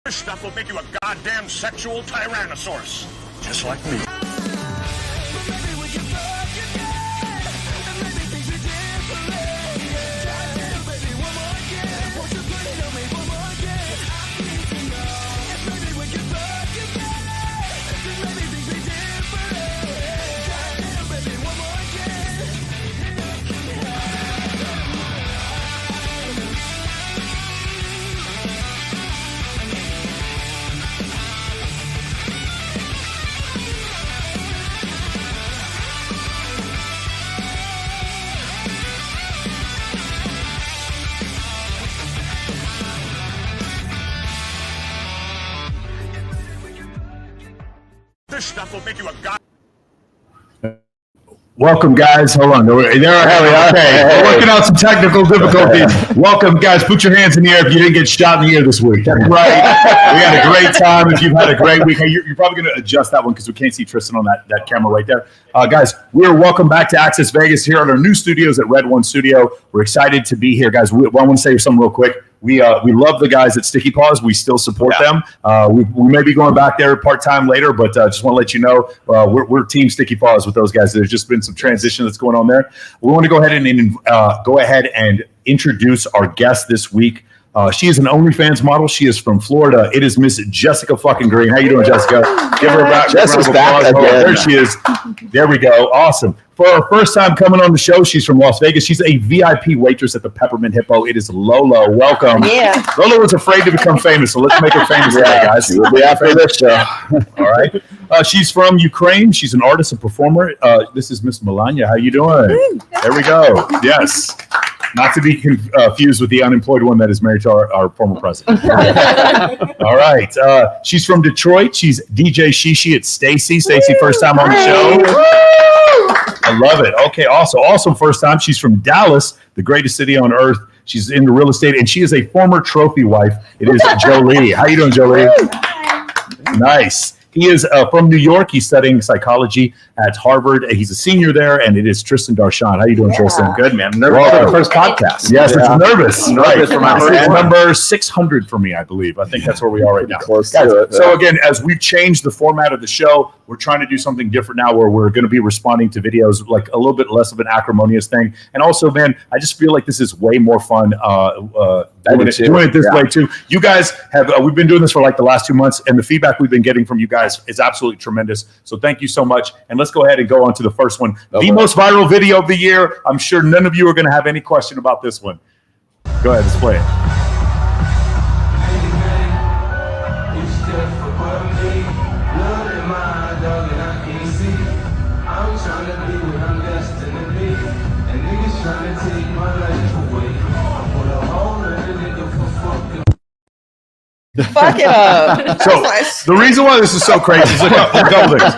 This stuff will make you a goddamn sexual tyrannosaurus. Just like me. This stuff will make you a god. Welcome, guys. Hold on. There we are. Okay. We're working out some technical difficulties. Welcome, guys. Put your hands in the air if you didn't get shot in the ear this week. That's right. We had a great time. If you've had a great week, hey, you're probably going to adjust that one because we can't see Tristan on that camera right there. Guys, we are welcome back to Access Vegas here at our new studios at Red One Studio. We're excited to be here, guys. I want to say something real quick. We love the guys at Sticky Paws. We still support them. We may be going back there part-time later, but just want to let you know we're Team Sticky Paws with those guys. There's just been some transition that's going on there. We want to go ahead and introduce our guest this week. She is an OnlyFans model. She is from Florida. It is Miss Jessica fucking Green. How you doing, Jessica? Give her a back. Jessica's back again. There she is. There we go. Awesome. For her first time coming on the show, she's from Las Vegas. She's a VIP waitress at the Peppermint Hippo. It is Lolo. Welcome. Yeah. Lolo was afraid to become famous, so let's make her famous today, guys. We'll be after this show. All right. She's from Ukraine. She's an artist and performer. This is Miss Melania. How you doing? There we go. Yes. Not to be confused with the unemployed one that is married to our former president. All right. She's from Detroit. She's DJ Shishi. It's Stacy. Stacy, first time on the show. I love it. Okay, also first time. She's from Dallas, the greatest city on earth. She's into real estate, and she is a former trophy wife. It is Jolie. How you doing, Jolie? Nice. He is from New York. He's studying psychology at Harvard. He's a senior there, and it is Tristan Darshan. How you doing, Tristan? Good, man. Nervous for the first podcast. Yes, it's nervous. Nervous for my first number 600 for me, I believe. I think that's where we are right now. Close Guys, to it. So again, as we've changed the format of the show, we're trying to do something different now where we're going to be responding to videos like a little bit less of an acrimonious thing. And also, man, I just feel like this is way more fun doing it this way too. You guys have, we've been doing this for like the last 2 months, and the feedback we've been getting from you guys is absolutely tremendous. So thank you so much. And let's go ahead and go on to the first one. The most viral video of the year. I'm sure none of you are going to have any question about this one. Go ahead, let's play it. Fuck it up. So the reason why this is so crazy is a couple things.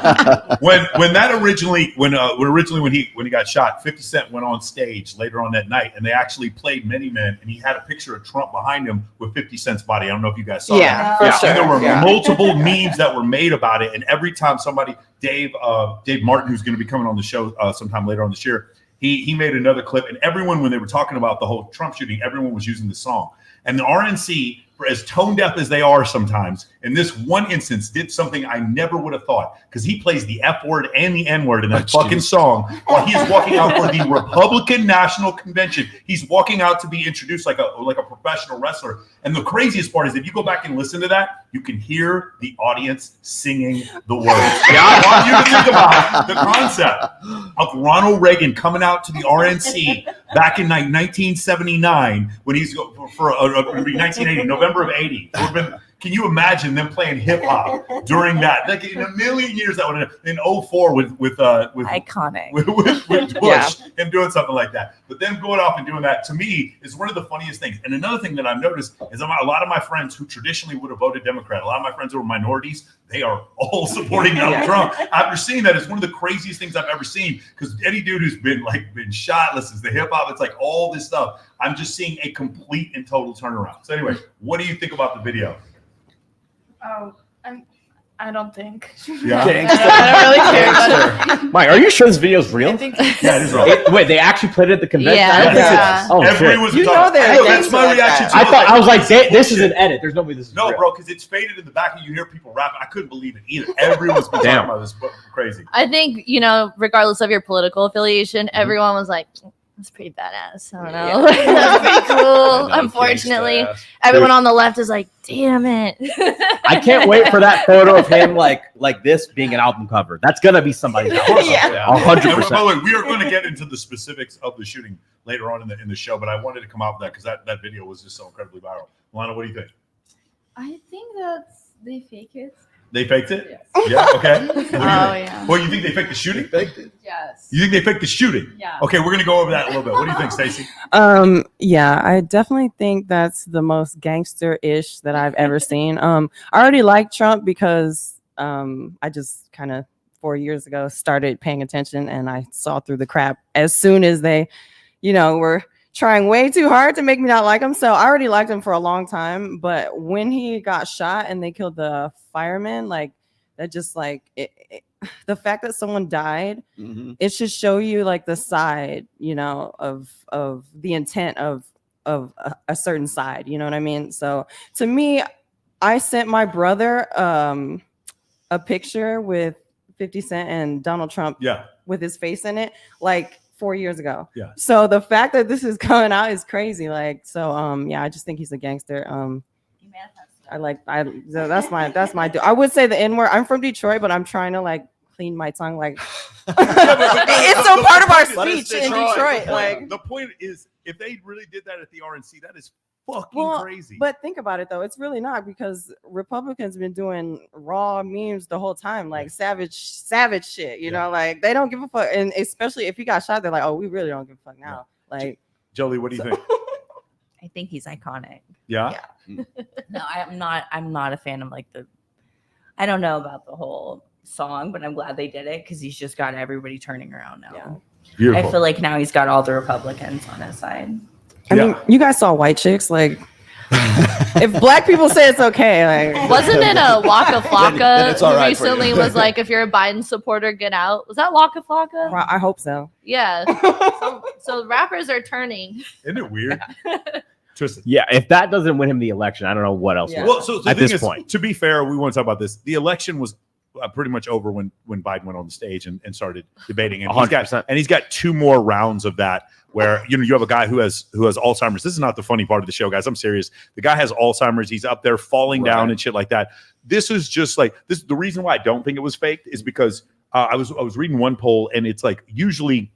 When he got shot, 50 Cent went on stage later on that night, and they actually played Many Men, and he had a picture of Trump behind him with 50 Cent's body. I don't know if you guys saw that. For sure. And there were multiple memes that were made about it, and every time somebody, Dave Martin, who's going to be coming on the show sometime later on this year, he made another clip, and everyone, when they were talking about the whole Trump shooting, everyone was using the song. And the RNC, as tone deaf as they are sometimes, in this one instance, did something I never would have thought, because he plays the F word and the N word in that fucking song while he is walking out for the Republican National Convention. He's walking out to be introduced like a professional wrestler. And the craziest part is, if you go back and listen to that, you can hear the audience singing the words. I want you to think about the concept of Ronald Reagan coming out to the RNC back in 1979 when he's for 1980, November of 80. Can you imagine them playing hip hop during that? Like in a million years, that would have in 04 with iconic with Bush and doing something like that. But them going off and doing that, to me, is one of the funniest things. And another thing that I've noticed is a lot of my friends who traditionally would have voted Democrat, a lot of my friends who are minorities, they are all supporting Donald Trump. After seeing that, it's one of the craziest things I've ever seen, because any dude who's been shot, listens to hip hop, it's like all this stuff. I'm just seeing a complete and total turnaround. So anyway, what do you think about the video? Oh, I don't think. Yeah. I don't really care about it. Mike, are you sure this video is real? I think Yeah, it is real. Wait, they actually played it at the convention? Yeah. I don't think Yeah. it's. Oh, shit. Everyone's You know talking. they're I know, against that's my reaction to it. I was like, this is Bullshit. an edit. There's no way this is No, real. bro, because it's faded in the back and you hear people rapping. I couldn't believe it either. Everyone's been talking about this book. Crazy. I think, regardless of your political affiliation, everyone was like, that's pretty badass. I don't know. That's pretty cool. Unfortunately, everyone on the left is like, damn it. I can't wait for that photo of him like this being an album cover. That's gonna be somebody's album cover. Yeah. 100%. By the way, we are going to get into the specifics of the shooting later on in the show, but I wanted to come out with that because that video was just so incredibly viral. Lana, what do you think? I think that they fake it. They faked it? Yes. Yeah, okay. What do you think? Yeah. Well, you think they faked the shooting? faked it. Yes. You think they faked the shooting? Yeah. Okay, we're going to go over that a little bit. What do you think, Stacey? Yeah, I definitely think that's the most gangster-ish that I've ever seen. I already like Trump because I just kind of 4 years ago started paying attention and I saw through the crap as soon as they, were trying way too hard to make me not like him. So I already liked him for a long time, but when he got shot and they killed the fireman, like that just like the fact that someone died, it should show you like the side, of the intent of a certain side, you know what I mean? So to me, I sent my brother a picture with 50 Cent and Donald Trump with his face in it, like 4 years ago. Yeah. So the fact that this is coming out is crazy. Like, so I just think he's a gangster. That's my I would say the N-word. I'm from Detroit, but I'm trying to like clean my tongue. Like it's still part of our speech in Detroit. Like the point is, if they really did that at the RNC, that is fucking crazy. But think about it though, it's really not, because Republicans been doing raw memes the whole time, like savage shit. You know, like they don't give a fuck, and especially if he got shot, they're like, oh, we really don't give a fuck now. Like, Jolie, what do you think? I think he's iconic. Yeah. No, I'm not a fan of like I don't know about the whole song, but I'm glad they did it because he's just got everybody turning around now. Yeah. Beautiful. I feel like now he's got all the Republicans on his side. I mean, you guys saw White Chicks, like if black people say it's okay, like Wasn't it a Waka Flocka then it's all right for recently you. was like, if you're a Biden supporter, get out. Was that Waka Flocka? I hope so. Yeah. So rappers are turning. Isn't it weird? Tristan. Yeah, if that doesn't win him the election, I don't know what else. Yeah. will. Well, so the at thing this is, point, to be fair, we want to talk about this. The election was pretty much over when Biden went on the stage and started debating, and 100%. he's got 2 more rounds of that where you have a guy who has Alzheimer's. This is not the funny part of the show, guys. I'm serious. The guy has Alzheimer's. He's up there falling down and shit like that. This is just like this. The reason why I don't think it was faked is because I was reading one poll, and it's like usually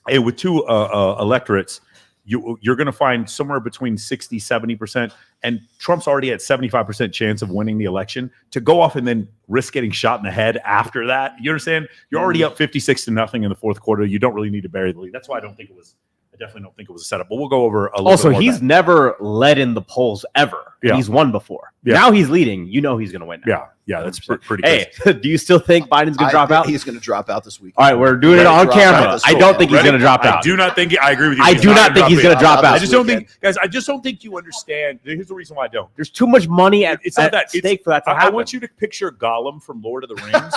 with 2 electorates, you're going to find somewhere between 60-70%, and Trump's already at 75% chance of winning the election. To go off and then risk getting shot in the head after that, you understand? You're already up 56-0 in the fourth quarter. You don't really need to bury the lead. That's why I definitely don't think it was a setup. But we'll go over a little also bit more he's of that. never led in the polls ever. Yeah. He's won before. Yeah. Now he's leading. You know he's going to win. Now. Yeah, that's pretty Hey, crazy. do you still think Biden's going to drop out? He's going to drop out this week. All right, we're doing it on camera. I don't think he's going to drop out. I do not think. I agree with you. I do not think he's going to drop out. I just don't think, guys. I just don't think you understand. Here's the reason why I don't. There's too much money at It's stake for that to I happen. want you to picture Gollum from Lord of the Rings,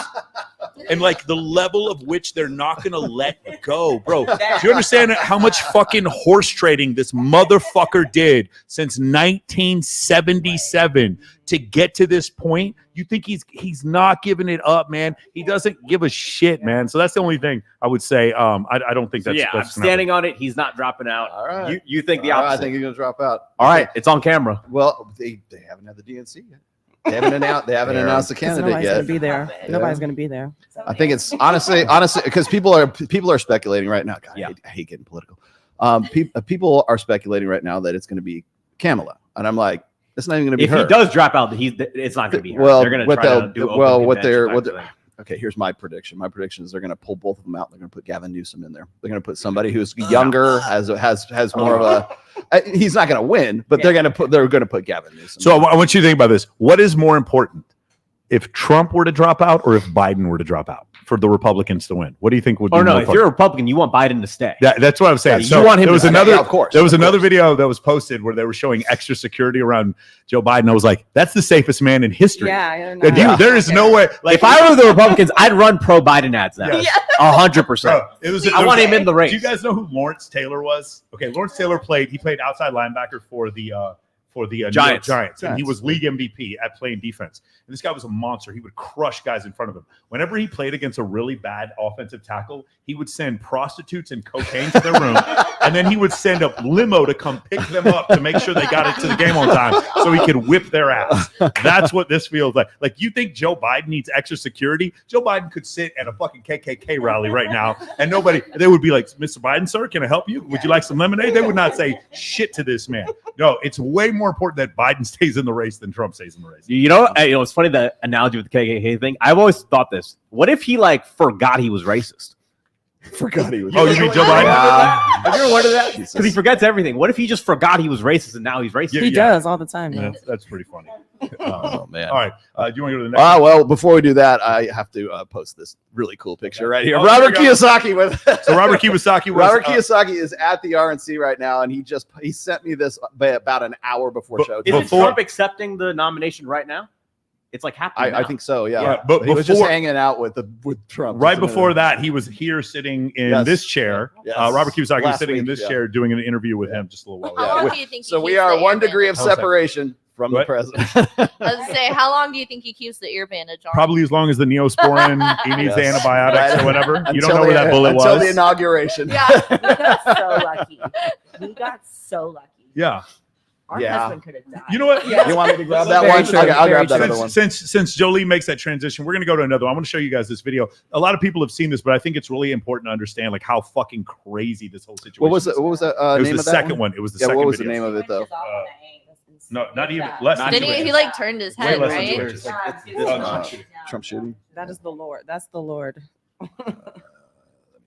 and like the level of which they're not going to let go, bro. Do you understand how much fucking horse trading this motherfucker did since 1977 to get to this point? You think he's not giving it up, man? He doesn't give a shit, man. So that's the only thing I would say. I don't think that's. Yeah, I'm standing on it. He's not dropping out. All right. You think the opposite? I think he's going to drop out. All right, it's on camera. Well, they haven't had the DNC yet. They haven't announced the candidate nobody's yet. gonna be there. Nobody's gonna be there. I think it's honestly because people are speculating right now. God, I hate getting political. People are speculating right now that it's going to be Kamala, and I'm like, it's not even going to be her. If he does drop out, it's not going to be her. Well, they're going to try to do okay, here's my prediction. My prediction is they're going to pull both of them out. They're going to put Gavin Newsom in there. They're going to put somebody who's younger, has more of a. He's not going to win, but they're going to put Gavin Newsom. So I want you to think about this. What is more important, if Trump were to drop out or if Biden were to drop out for the Republicans to win? What do you think would be Oh no, more if you're a Republican, you want Biden to stay. that's what I'm saying. Yeah, So you want him there was to stay. another, Yeah, of course. There was another video that was posted where they were showing extra security around Joe Biden. I was like, that's the safest man in history. Yeah, There is no way. Like If I were the Republicans, I'd run pro Biden ads now. Yes. 100%. Bro, I want him in the race. Do you guys know who Lawrence Taylor was? Okay, Lawrence Taylor played outside linebacker for the New York Giants, and he was league MVP at playing defense. And this guy was a monster. He would crush guys in front of him. Whenever he played against a really bad offensive tackle, he would send prostitutes and cocaine to their room, and then he would send a limo to come pick them up to make sure they got it to the game on time so he could whip their ass. That's what this feels like. Like, you think Joe Biden needs extra security? Joe Biden could sit at a fucking KKK rally right now, and they would be like, Mr. Biden, sir, can I help you? Would you like some lemonade? They would not say shit to this man. No, it's way more important that Biden stays in the race than Trump stays in the race. You know, it's funny, the analogy with the KKK thing. I've always thought this. What if he forgot he was racist? Forgot he was. Oh, you mean Joe Biden? Have you ever wondered that? Because he forgets everything. What if he just forgot he was racist and now he's racist? He does all the time. Yeah. That's pretty funny. Oh man! All right, do you want to go to the next? Well, before we do that, I have to post this really cool picture right here. Oh, Robert there we go. Kiyosaki with. So Robert Kiyosaki is at the RNC right now, and he sent me this about an hour before show. Is Trump accepting the nomination right now? It's happening. I think so. Yeah. But he was just hanging out with Trump. Right before that, he was here sitting in this chair. Yes. Robert Kiyosaki was Last sitting in week, this chair doing an interview with him just a little while ago. How long do you think? So he we keeps are the 1 ear degree of bandage on? separation from the president. I was say, how long do you think he keeps the ear bandage on? Probably as long as the Neosporin, he needs the antibiotics or whatever. You don't know Until where that bullet until was. the inauguration. Yeah. We got so lucky. We got so lucky. Yeah. Our Yeah. husband could have died. You know what? You want me to grab that Very one? true, I'll very grab that true. other one. Since Jolie makes that transition, we're going to go to another one. I'm going to show you guys this video. A lot of people have seen this, but I think it's really important to understand how fucking crazy this whole situation What was is. the It was name the of that second one. It was the second What was the video. name of it though? No, not even less. than Didn't 2 he? inches. He turned his Way head, less than right? 2 inches. Trump shooting. That is the Lord. That's the Lord. Let me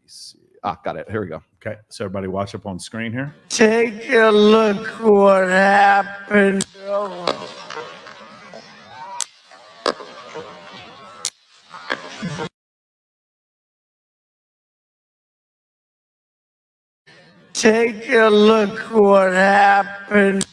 see. Got it. Here we go. Okay, so everybody watch up on screen here. Take a look what happened. Take a look what happened.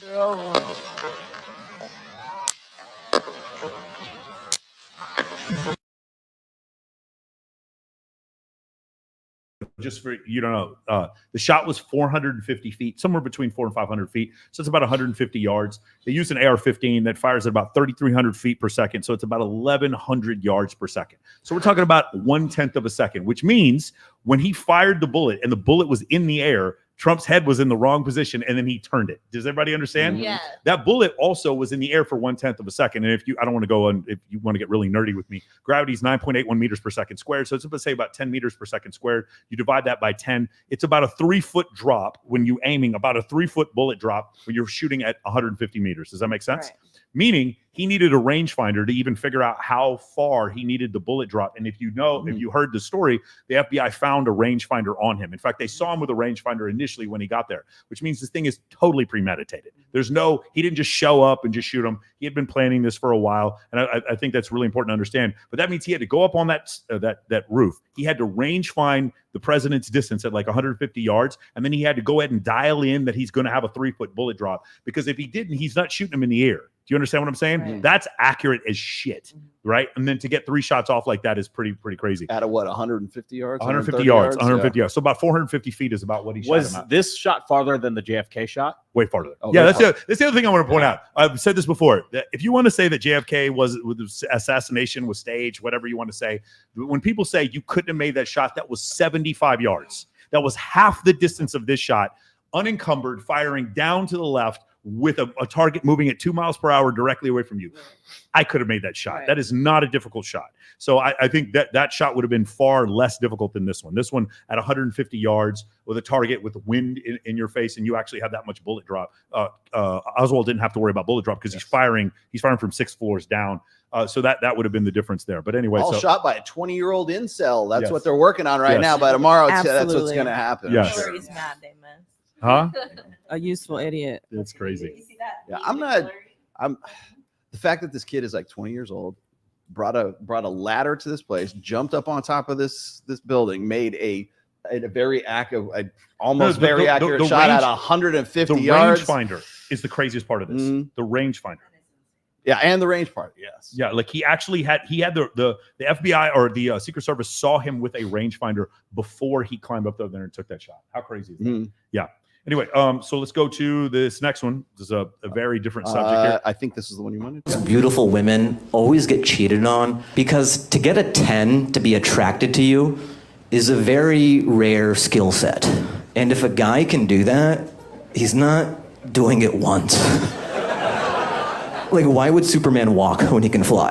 Just for you don't know, the shot was 450 feet, somewhere between 400 and 500 feet. So it's about 150 yards. They used an AR-15 that fires at about 3,300 feet per second. So it's about 1,100 yards per second. So we're talking about 1/10 of a second, which means when he fired the bullet and the bullet was in the air, Trump's head was in the wrong position, and then he turned it. Does everybody understand? Yeah. That bullet also was in the air for 1/10 of a second. And I don't want to go on, if you want to get really nerdy with me, gravity's 9.81 meters per second squared. So it's about, say, about 10 meters per second squared. You divide that by 10. It's about a 3-foot drop when you're aiming, about a 3-foot bullet drop when you're shooting at 150 meters. Does that make sense? Right. Meaning he needed a rangefinder to even figure out how far he needed the bullet drop. And if you know, if you heard the story, the FBI found a rangefinder on him. In fact, they saw him with a rangefinder initially when he got there, which means this thing is totally premeditated. He didn't just show up and just shoot him. He had been planning this for a while. And I think that's really important to understand. But that means he had to go up on that roof. He had to range find the president's distance at like 150 yards. And then he had to go ahead and dial in that he's going to have a 3-foot bullet drop. Because if he didn't, he's not shooting him in the air. Do you understand what I'm saying? Right. That's accurate as shit, right? And then to get 3 shots off like that is pretty crazy. At 150 yards? 150 yards, 150 yards. So about 450 feet is about what he shot him Was at. this shot farther than the JFK shot? Way farther. Oh, Yeah, way that's the other thing I want to point out. I've said this before. That if you want to say that JFK assassination was staged, whatever you want to say, when people say you couldn't have made that shot, that was 75 yards. That was half the distance of this shot, unencumbered, firing down to the left with a target moving at 2 miles per hour directly away from you. I could have made that shot. Right. That is not a difficult shot. So I think that shot would have been far less difficult than this one. This one at 150 yards with a target with wind in your face, and you actually have that much bullet drop. Oswald didn't have to worry about bullet drop because he's firing from 6 floors down. So that would have been the difference there. But anyway, All so shot by a 20-year-old incel. That's Yes. what they're working on right Yes. now. By tomorrow, that's what's Absolutely. going to happen. Yes. Sure. Hillary's mad they missed. huh? A useful idiot. It's crazy. Did you see that? Yeah, I'm not. The fact that this kid is like 20 years old, brought a ladder to this place, jumped up on top of this building, made a very accurate, almost very accurate shot at 150 yards. The rangefinder is the craziest part of this. Mhm. The rangefinder. Yeah, and the range part, yes. Yeah, like he had the FBI or the Secret Service saw him with a rangefinder before he climbed up there and took that shot. How crazy is that? Mhm. Yeah. Anyway, so let's go to this next one. This is a very different subject here. I think this is the one you wanted. Beautiful women always get cheated on because to get a 10 to be attracted to you is a very rare skill set. And if a guy can do that, he's not doing it once. Like, why would Superman walk when he can fly?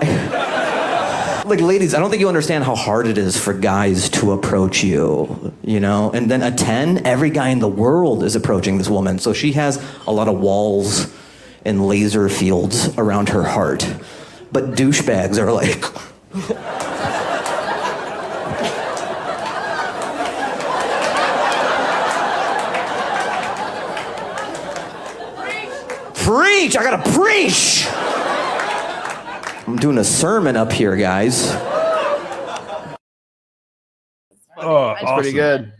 Like, ladies, I don't think you understand how hard it is for guys to approach you, you know? And then a 10, every guy in the world is approaching this woman. So she has a lot of walls and laser fields around her heart. But douchebags are like... Preach! I gotta preach! I'm doing a sermon up here, guys. Oh, That's pretty good.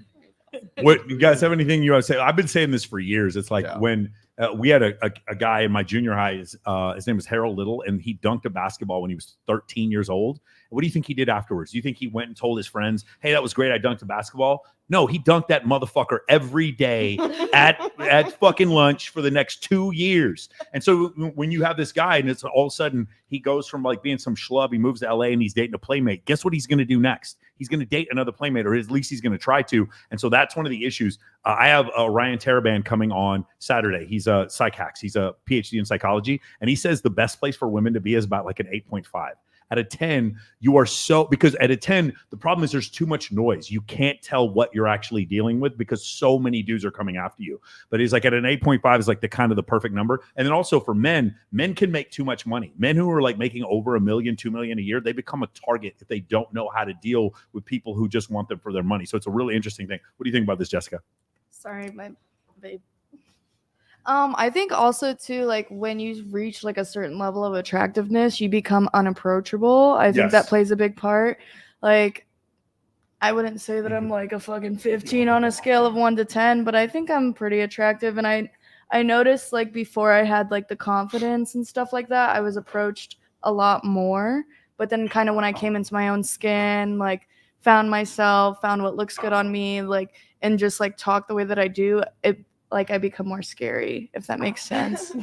What you guys have anything you want to say? I've been saying this for years. It's like when we had a guy in my junior high. His name was Harold Little, and he dunked a basketball when he was 13 years old. What do you think he did afterwards? Do you think he went and told his friends, "Hey, that was great. I dunked a basketball"? No, he dunked that motherfucker every day at fucking lunch for the next 2 years. And so when you have this guy and it's all of a sudden he goes from like being some schlub, he moves to LA and he's dating a playmate. Guess what he's going to do next? He's going to date another playmate, or at least he's going to try to. And so that's one of the issues. I have Ryan Taraban coming on Saturday. He's a psych hacks. He's a PhD in psychology. And he says the best place for women to be is about like an 8.5. At a 10, you are because at a 10, the problem is there's too much noise. You can't tell what you're actually dealing with because so many dudes are coming after you. But he's like at an 8.5 is like the kind of the perfect number. And then also for men can make too much money. Men who are like making over $1 million, $2 million a year, they become a target if they don't know how to deal with people who just want them for their money. So it's a really interesting thing. What do you think about this, Jessica? Sorry, my babe. I think also too, like when you reach like a certain level of attractiveness, you become unapproachable. I think that plays a big part. Like, I wouldn't say that I'm like a fucking 15 on a scale of 1 to 10, but I think I'm pretty attractive. And I noticed like before I had like the confidence and stuff like that, I was approached a lot more. But then kind of when I came into my own skin, like found myself, found what looks good on me, like, and just like talk the way that I do, like I become more scary, if that makes sense.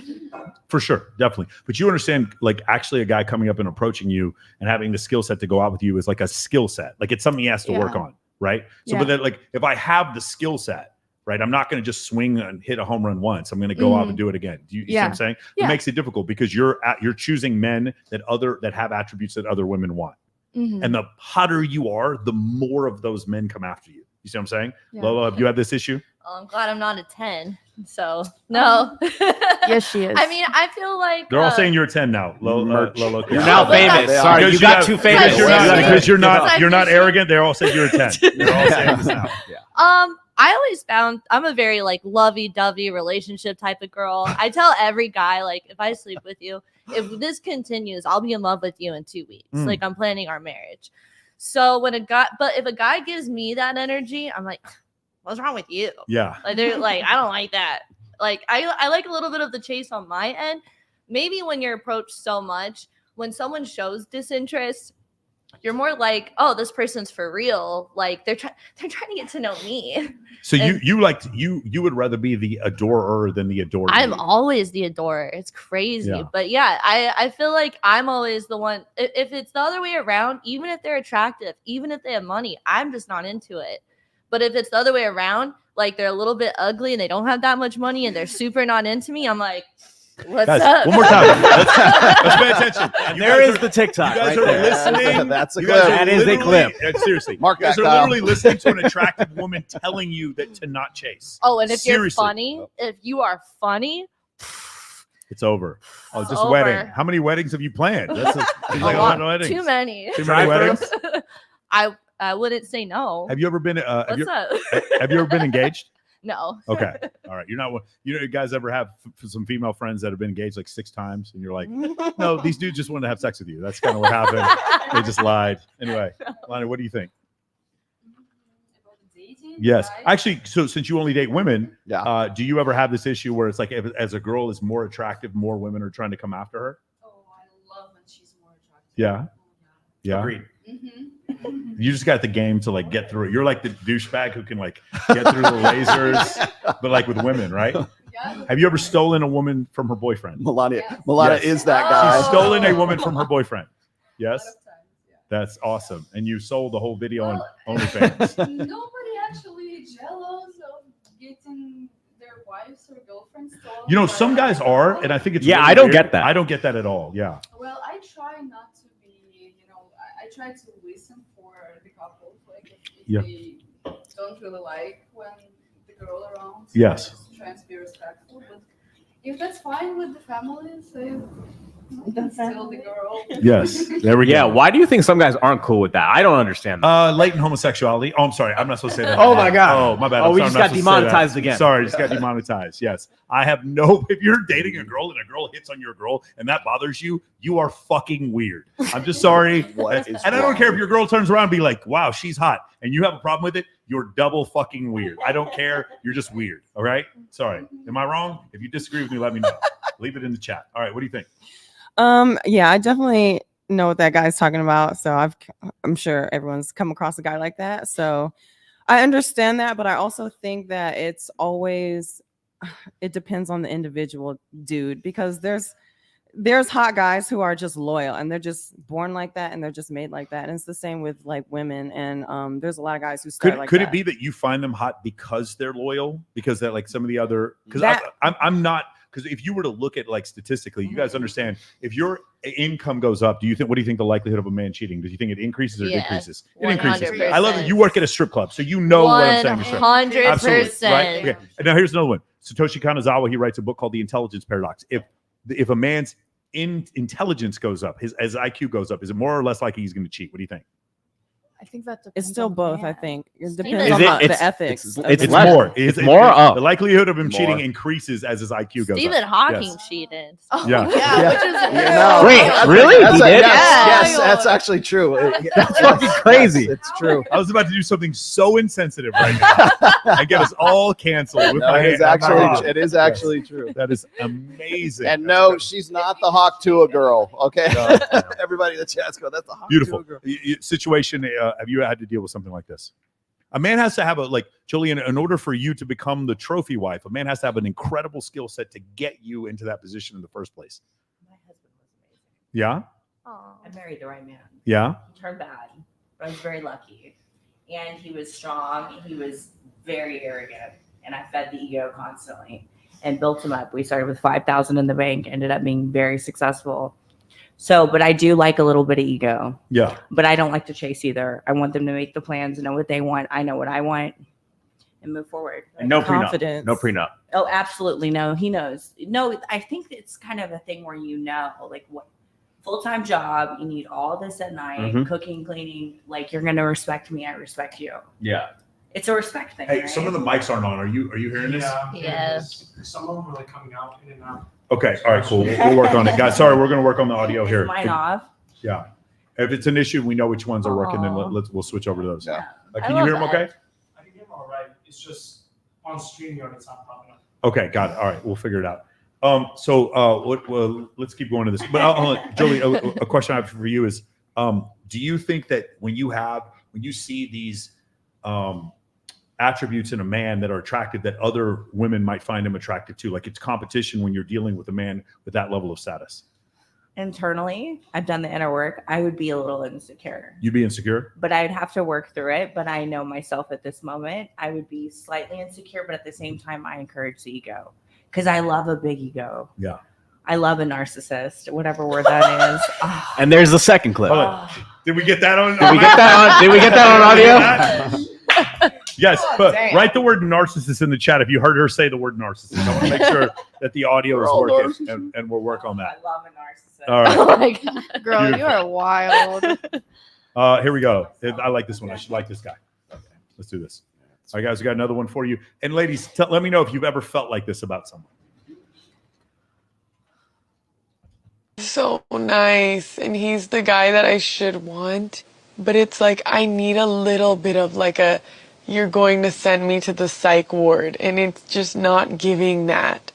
For sure, definitely. But you understand, like actually a guy coming up and approaching you and having the skill set to go out with you is like a skill set. Like it's something he has to work on, right? So, but then like if I have the skill set, right, I'm not going to just swing and hit a home run once. I'm going to go out and do it again. Do you see what I'm saying? It makes it difficult because you're choosing men that have attributes that other women want. And the hotter you are, the more of those men come after you. You see what I'm saying? Lolo, have you had this issue? Oh, I'm glad I'm not a 10. So, no. Yes, she is. I mean, I feel like... They're all saying you're a 10 now. Lolo, you're now famous. Sorry, you got too famous. Because you're not arrogant. They all say you're a 10. They're all saying this now. I always found I'm a very like lovey-dovey relationship type of girl. I tell every guy, like, if I sleep with you, if this continues, I'll be in love with you in 2 weeks. Like, I'm planning our marriage. So if a guy gives me that energy, I'm like, what's wrong with you? Yeah. Like, they're like, I don't like that. Like, I like a little bit of the chase on my end. Maybe when you're approached so much, when someone shows disinterest, you're more like, oh, this person's for real. Like they're trying to get to know me. So you would rather be the adorer than the adored. I'm always the adorer. It's crazy. Yeah. But yeah, I feel like I'm always the one. If it's the other way around, even if they're attractive, even if they have money, I'm just not into it. But if it's the other way around, like they're a little bit ugly and they don't have that much money and they're super not into me, I'm like, what's up? One more time. Let's pay attention. And there is the TikTok. You guys are listening. That's a clip. That is a clip. Seriously. Mark you guys are literally listening to an attractive woman telling you that to not chase. Oh, and if you're funny, if you are funny, it's over. Oh, just over. Wedding. How many weddings have you planned? That's like a lot of weddings. Too many. Too many weddings? I wouldn't say no. Have you ever been What's up? Have you ever been engaged? No. Okay. All right. You're not one. You guys ever have some female friends that have been engaged like 6 times, and you're like, no, these dudes just wanted to have sex with you. That's kind of what happened. They just lied. Anyway, Lana, what do you think? Yes, actually. So since you only date women, do you ever have this issue where it's like, as a girl is more attractive, more women are trying to come after her? Oh, I love when she's more attractive. Yeah. Yeah. Agreed. You just got the game to like get through it. You're like the douchebag who can like get through the lasers, but like with women, right? Yeah. Have you ever stolen a woman from her boyfriend? Melania Yes. is that guy. She's stolen a woman from her boyfriend. Yes. Times, yeah. That's awesome. And you sold the whole video on OnlyFans. Nobody actually jealous of getting their wives or girlfriends stolen. You know, some guys are, and I think it's Yeah, really I don't weird. get that. I don't get that at all. Yeah. Well, I try not to be, I try to listen for the couples, like if they don't really like when the girl around. So Yes. just try to be respectful, but if that's fine with the family, so that's still the girl. Yes. There we go. Yeah. Why do you think some guys aren't cool with that? I don't understand that. Latent homosexuality. Oh, I'm sorry. I'm not supposed to say that. Oh my God. Oh, my bad. Oh, I'm we sorry, just I'm not got supposed to say demonetized that. again. Sorry, just got demonetized. Yes. I have no. If you're dating a girl and a girl hits on your girl and that bothers you, you are fucking weird. I'm just sorry. And I don't care if your girl turns around and be like, wow, she's hot, and you have a problem with it. You're double fucking weird. I don't care. You're just weird. All right. Sorry. Am I wrong? If you disagree with me, let me know. Leave it in the chat. All right. What do you think? Yeah, I definitely know what that guy's talking about. So I'm sure everyone's come across a guy like that. So I understand that, but I also think that it depends on the individual dude, because there's hot guys who are just loyal and they're just born like that and they're just made like that. And it's the same with like women. And there's a lot of guys who start like that. Could it be that you find them hot because they're loyal? Because they're like some of the other, because I'm not. Because if you were to look at like statistically, you guys understand, if your income goes up, what do you think the likelihood of a man cheating? Do you think it increases or decreases? It increases. 100%. I love it. You work at a strip club, so you know what I'm saying. 100%. Absolutely. Right? Okay. And now here's another one. Satoshi Kanazawa, he writes a book called The Intelligence Paradox. If a man's intelligence goes up, his IQ goes up, is it more or less likely he's going to cheat? What do you think? I think that It's still both. I think it Steven- depends on the ethics. It's It's more. It's more up. The likelihood of him More. cheating increases as his IQ goes Stephen up. Hawking Yes. cheated. Oh, Yeah. which is No, Wait, that's really? That's He did? Yes, that's actually true. That's fucking crazy. It's true. I was about to do something so insensitive right now and get us all all with No, my it is hand. actually true. That is amazing. And no, she's not the Hawk Tua girl. Okay, No. everybody in the chat's go. That's the Hawk Beautiful Tua girl. situation. Have you had to deal with something like this? A man has to have Julian, in order for you to become the trophy wife, a man has to have an incredible skill set to get you into that position in the first place. My husband was amazing. Yeah. I married the right man. Yeah. He turned bad, but I was very lucky. And he was strong. He was very arrogant. And I fed the ego constantly and built him up. We started with $5,000 in the bank, ended up being very successful. So, but I do like a little bit of ego. Yeah. But I don't like to chase either. I want them to make the plans, know what they want. I know what I want, and move forward. And no Confidence. prenup. No prenup. Oh, absolutely no. He knows. No, I think it's kind of a thing where like what full-time job, you need all this at night, cooking, cleaning. Like you're gonna respect me, I respect you. Yeah. It's a respect thing. Hey, right? some of the mics aren't on. Are you hearing this? Yes. Some of them are like coming out in and out. Okay. All right. Cool. We'll work on it, guys. Sorry, we're going to work on the audio here. Is mine off? Yeah. If it's an issue, we know which ones are working. Then we'll switch over to those. Yeah. Can you hear them? Okay. I can hear them all right. It's just on StreamYard, it's not popping up. Okay, got it. All right, we'll figure it out. Let's keep going to this. But Jolie, a question I have for you is, do you think that when you see these attributes in a man that are attractive, that other women might find him attractive too? Like it's competition when you're dealing with a man with that level of status. Internally, I've done the inner work. I would be a little insecure. You'd be insecure? But I'd have to work through it. But I know myself at this moment, I would be slightly insecure, but at the same time, I encourage the ego because I love a big ego. Yeah. I love a narcissist, whatever word that is. Oh. And there's the second clip. Did we get that on? Did we get that on audio? Yes, but write the word narcissist in the chat if you heard her say the word narcissist. I want to make sure that the audio is working, and we'll work on that. I love a narcissist. All right. Oh my God. Girl, you are wild. Here we go. I like this one. I should like this guy. Okay, let's do this. All right, guys, we got another one for you. And ladies, let me know if you've ever felt like this about someone. So nice, and he's the guy that I should want, but it's like I need a little bit of like a you're going to send me to the psych ward, and it's just not giving that.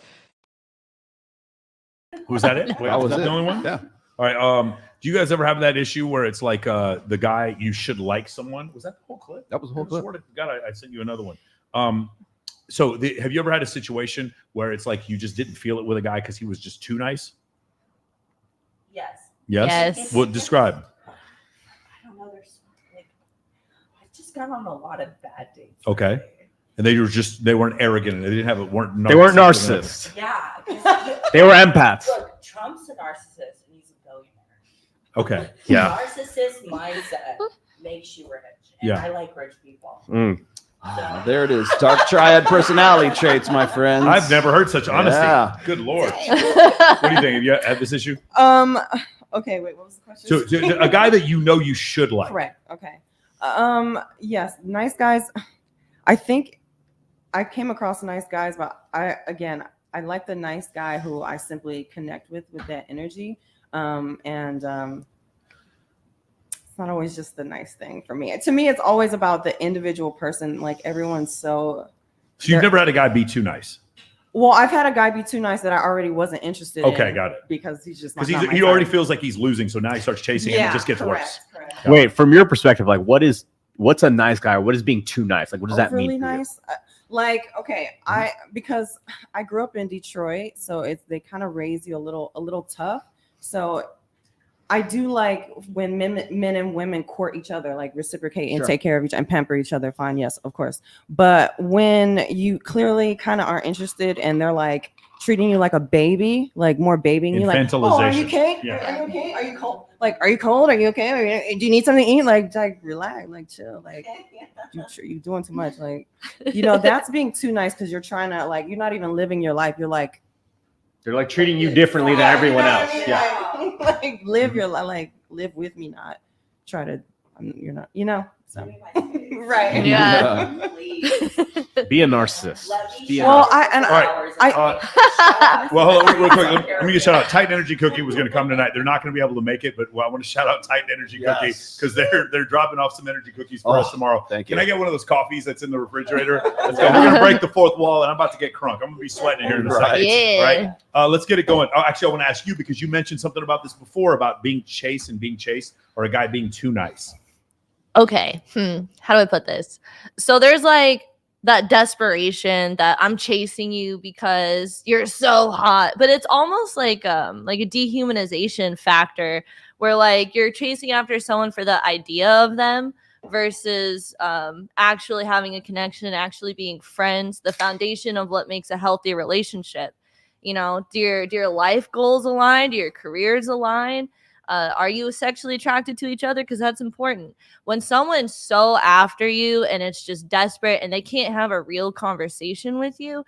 Was that it? Wait, That was the it. only one? Yeah. All right. Do you guys ever have that issue where it's like the guy you should like someone? Was that the whole clip? That was the whole clip. God, I sent you another one. Have you ever had a situation where it's like you just didn't feel it with a guy because he was just too nice? Yes. Yes. Well, describe. I don't know. There's like I've just gone on a lot of bad dates. Okay. And they weren't arrogant. They didn't have it. They weren't narcissists. Yeah. They were empaths. Look, Trump's a narcissist and he's a billionaire. Okay. Yeah. Narcissist mindset makes you rich. And Yeah. I like rich people. There it is. Dark triad personality traits, my friends. I've never heard such honesty. Yeah. Good Lord. What do you think? Have you had this issue? Okay, wait, what was the question? So a guy that you know you should like. Correct. Okay. Yes, nice guys. I think I came across nice guys, but I like the nice guy who I simply connect with that energy. It's not always just the nice thing for me. To me, it's always about the individual person. Like everyone's so you've never had a guy be too nice. Well, I've had a guy be too nice that I already wasn't interested in. Okay, got it. Because he's just because not my he already type. feels like he's losing, so now he starts chasing and it just gets worse. Correct. Wait, from your perspective, like what's a nice guy? What is being too nice? Like, what does that mean? Really for you? nice. Okay, because I grew up in Detroit, so they kind of raise you a little tough. So I do like when men and women court each other, like reciprocate and take care of each and pamper each other. Fine, yes, of course. But when you clearly kind of aren't interested and they're like treating you like a baby, like more babying you, like, oh, are you okay? Yeah. Are you okay? Are you cold? Like, are you cold? Are you okay? Do you need something to eat? Like relax, like chill. Like you doing too much. Like, that's being too nice because you're trying to you're not even living your life. You're like. They're like treating you differently than everyone else. Yeah. Like live your life, like live with me, not try to. You're not, so. Right. Yeah. Be a narcissist. Well, hold on, real quick. Let me just shout out. Titan Energy Cookie was going to come tonight. They're not going to be able to make it, but I want to shout out Titan Energy Cookie because they're dropping off some energy cookies for us tomorrow. Thank you. Can I get one of those coffees that's in the refrigerator? Let's go. We're going to break the fourth wall, and I'm about to get crunk. I'm going to be sweating here in a second. Yeah. All right. Let's get it going. Actually, I want to ask you because you mentioned something about this before about being chased, or a guy being too nice. Okay. How do I put this? So there's like that desperation that I'm chasing you because you're so hot, but it's almost like a dehumanization factor where like you're chasing after someone for the idea of them versus actually having a connection, actually being friends, the foundation of what makes a healthy relationship. Do your life goals align? Do your careers align? Are you sexually attracted to each other? Because that's important. When someone's so after you and it's just desperate and they can't have a real conversation with you,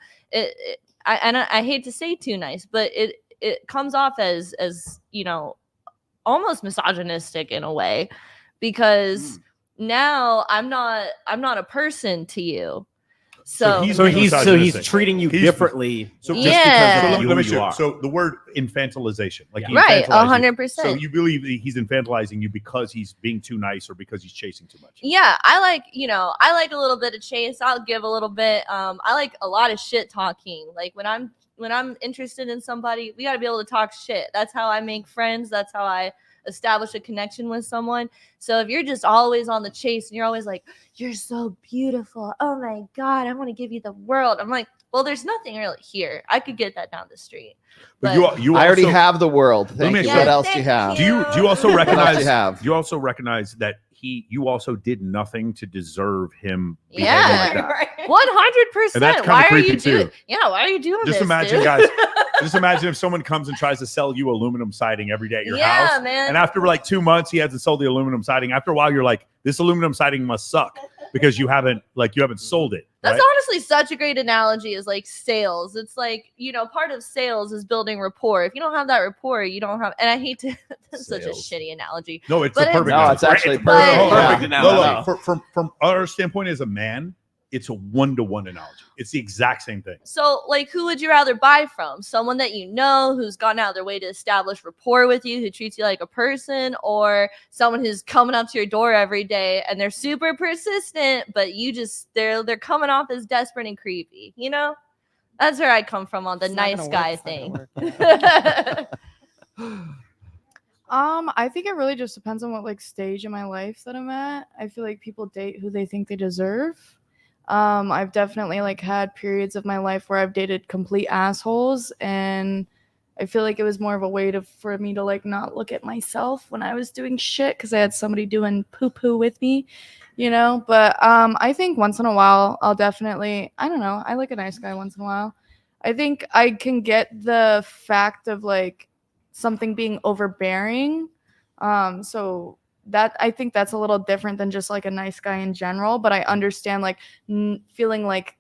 I hate to say too nice, but it comes off as almost misogynistic in a way, because now I'm not a person to you. So he's treating you differently. So just because let me show. So the word infantilization, right, 100%. So you believe that he's infantilizing you because he's being too nice or because he's chasing too much? Yeah, I like a little bit of chase. I'll give a little bit. I like a lot of shit talking. Like when I'm interested in somebody, we got to be able to talk shit. That's how I make friends. That's how I establish a connection with someone. So if you're just always on the chase and you're always like, you're so beautiful, oh my god, I want to give you the world, I'm like, well, there's nothing really here. I could get that down the street. But you I already have the world. Thank you. What else do you have? Do you also recognize? Do you also recognize that you also did nothing to deserve him? Yeah, like 100%. Why are you doing? Yeah, why are you doing this? Just imagine, guys. Just imagine if someone comes and tries to sell you aluminum siding every day at your house. Man. And after like 2 months, he hasn't sold the aluminum siding. After a while, you're like, this aluminum siding must suck because you haven't sold it. That's right? honestly such a great analogy is like sales. It's like, part of sales is building rapport. If you don't have that rapport, you don't have, and I hate to, that's such a shitty analogy. No, it's a perfect analogy. It's actually perfect. Perfect analogy. From our standpoint as a man, it's a one-to-one analogy. It's the exact same thing. So, like, who would you rather buy from? Someone that you know, who's gone out of their way to establish rapport with you, who treats you like a person, or someone who's coming up to your door every day and they're super persistent, but they're coming off as desperate and creepy, you know? That's where I come from on the nice guy thing. I think it really just depends on what like stage in my life that I'm at. I feel like people date who they think they deserve. I've definitely like had periods of my life where I've dated complete assholes, and I feel like it was more of a way for me to like not look at myself when I was doing shit because I had somebody doing poo-poo with me, you know. But I think once in a while I'll definitely, I don't know, I like a nice guy once in a while. I think I can get the fact of like something being overbearing. So that I think that's a little different than just like a nice guy in general, but I understand like feeling like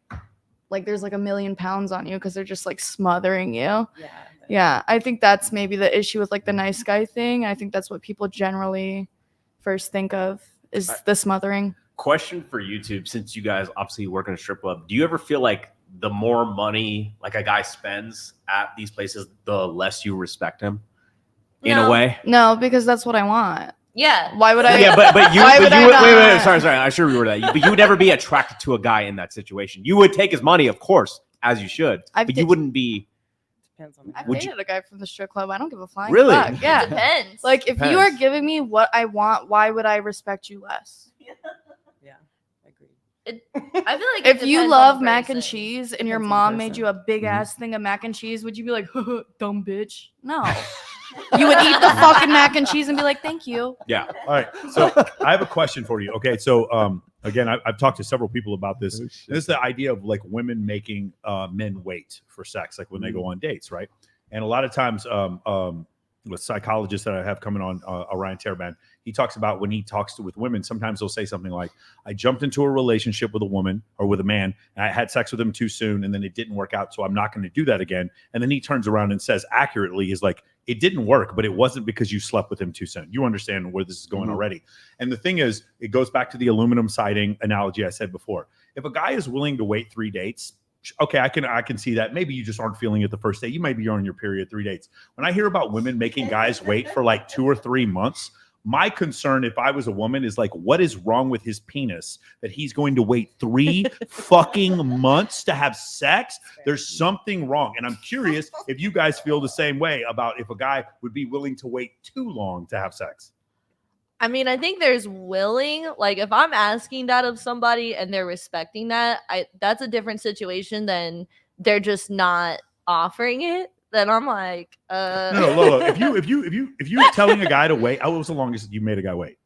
there's like 1,000,000 pounds on you because they're just like smothering you. Yeah, I think that's maybe the issue with like the nice guy thing. I think that's what people generally first think of is the smothering. Question for YouTube, since you guys obviously work in a strip club, do you ever feel like the more money like a guy spends at these places, the less you respect him in a way? No, because that's what I want. Yeah. Why would I? Yeah, but you, why would I not? wait. Sorry. I should reword that. But you would never be attracted to a guy in that situation. You would take his money, of course, as you should. But you wouldn't be. I've dated a guy from the strip club. I don't give a flying Really? fuck. Yeah. It depends. Like if you are giving me what I want, why would I respect you less? Yeah, I agree. I feel like If you love mac and cheese and your mom made you a big ass thing of mac and cheese, would you be like, dumb bitch? No. You would eat the fucking mac and cheese and be like, thank you. Yeah. All right. So I have a question for you. Okay. So again, I've talked to several people about this. This is the idea of like women making men wait for sex, like when they go on dates, right? And a lot of times with psychologists that I have coming on, Ryan Teraband, he talks about when he talks with women, sometimes they'll say something like, I jumped into a relationship with a woman or with a man, and I had sex with him too soon, and then it didn't work out, so I'm not going to do that again. And then he turns around and says accurately, is like, it didn't work, but it wasn't because you slept with him too soon. You understand where this is going already. And the thing is, it goes back to the aluminum siding analogy I said before. If a guy is willing to wait 3 dates, okay, I can see that. Maybe you just aren't feeling it the first day. You might be on your period 3 dates. When I hear about women making guys wait for like 2 or 3 months, my concern, if I was a woman, is like, what is wrong with his penis that he's going to wait 3 fucking months to have sex? There's something wrong. And I'm curious if you guys feel the same way about if a guy would be willing to wait too long to have sex. I mean, I think there's willing, like if I'm asking that of somebody and they're respecting that, that's a different situation than they're just not offering it. Then I'm like, No, Lolo, if you telling a guy to wait, how was the longest you made a guy wait?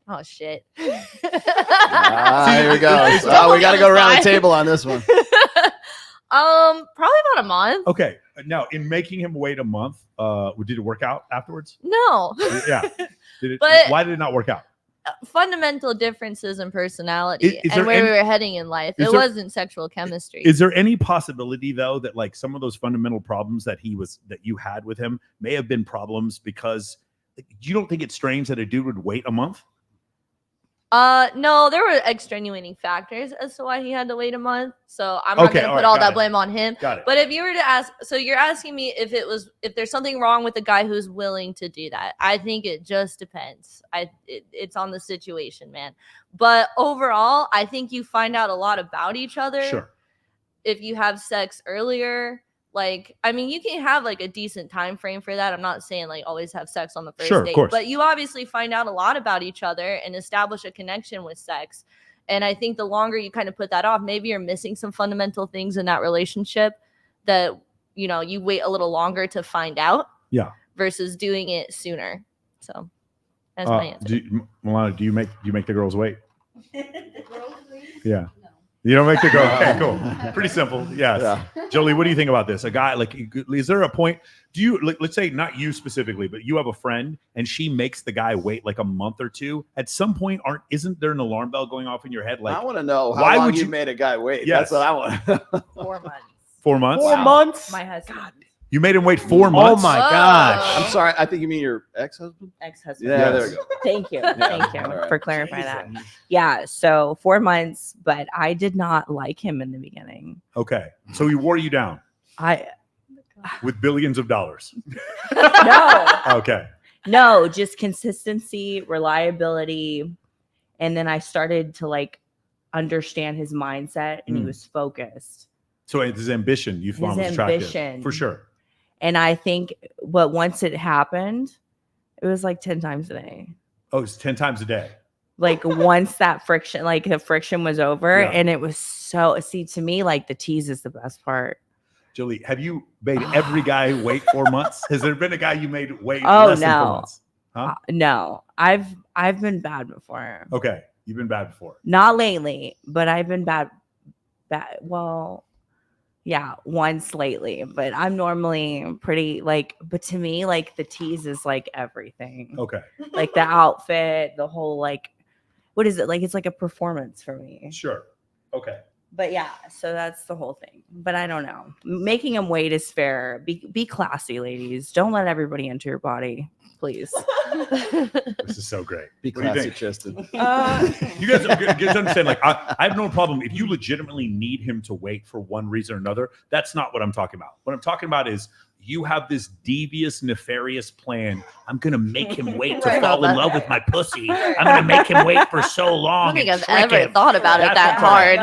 Oh shit. Here we go. We got to go around the table on this one. Probably about a month. Okay. Now, in making him wait a month, did it work out afterwards? No. Yeah. But why did it not work out? Fundamental differences in personality Is and where any- we were heading in life. It wasn't sexual chemistry. Is there any possibility though that like some of those fundamental problems that you had with him may have been problems because you don't think it's strange that a dude would wait a month? No, there were extenuating factors as to why he had to wait a month. So I'm not going to put all that blame on him. Got it. But if you were to ask, so you're asking me if there's something wrong with a guy who's willing to do that. I think it just depends. It's on the situation, man. But overall, I think you find out a lot about each other. Sure. If you have sex earlier, like, I mean, you can have like a decent time frame for that. I'm not saying like always have sex on the first Sure, of date, course. but you obviously find out a lot about each other and establish a connection with sex. And I think the longer you kind of put that off, maybe you're missing some fundamental things in that relationship that, you know, you wait a little longer to find out. Yeah. Versus doing it sooner. So that's my answer. Milana, do you make the girls wait? Yeah. You don't make the girl. Okay, cool. Pretty simple. Yes. Yeah. Jolie, what do you think about this? A guy, like, is there a point? Do you, let's say not you specifically, but you have a friend and she makes the guy wait like a month or two. At some point, isn't there an alarm bell going off in your head? Like, I want to know how long you made a guy wait. Yes. That's what I want. 4 months. 4 months? Wow. 4 months? My husband. You made him wait 4 months. Oh my gosh! I'm sorry. I think you mean your ex-husband. Ex-husband. Yeah, there we go. Thank you. Thank you All right. for clarifying that. Yeah. So 4 months, but I did not like him in the beginning. Okay, so he wore you down I with billions of dollars. no. Okay. No, just consistency, reliability. And then I started to like understand his mindset and he was focused. So his ambition you found was attractive. For sure. And I think, but once it happened, it was like 10 times a day. Oh, it's 10 times a day. Like once that friction, like the friction was over and it was so, see, to me, like the tease is the best part. Jolie, have you made every guy wait 4 months? Has there been a guy you made wait less than 4 months? Huh? No, I've been bad before. Okay, you've been bad before. Not lately, but I've been bad. Well, yeah, once lately. But I'm normally pretty like. But to me, like the tease is like everything. Okay. Like the outfit, the whole like, what is it like? It's like a performance for me. Sure. Okay. But yeah, so that's the whole thing. But I don't know. Making him wait is fair. Be classy, ladies. Don't let everybody into your body, please. This is so great. Be classy, Tristan. You guys understand, like, I have no problem. If you legitimately need him to wait for one reason or another, that's not what I'm talking about. What I'm talking about is you have this devious, nefarious plan. I'm going to make him wait to fall in love with my pussy. I'm going to make him wait for so long. I don't think I've ever thought about it that hard.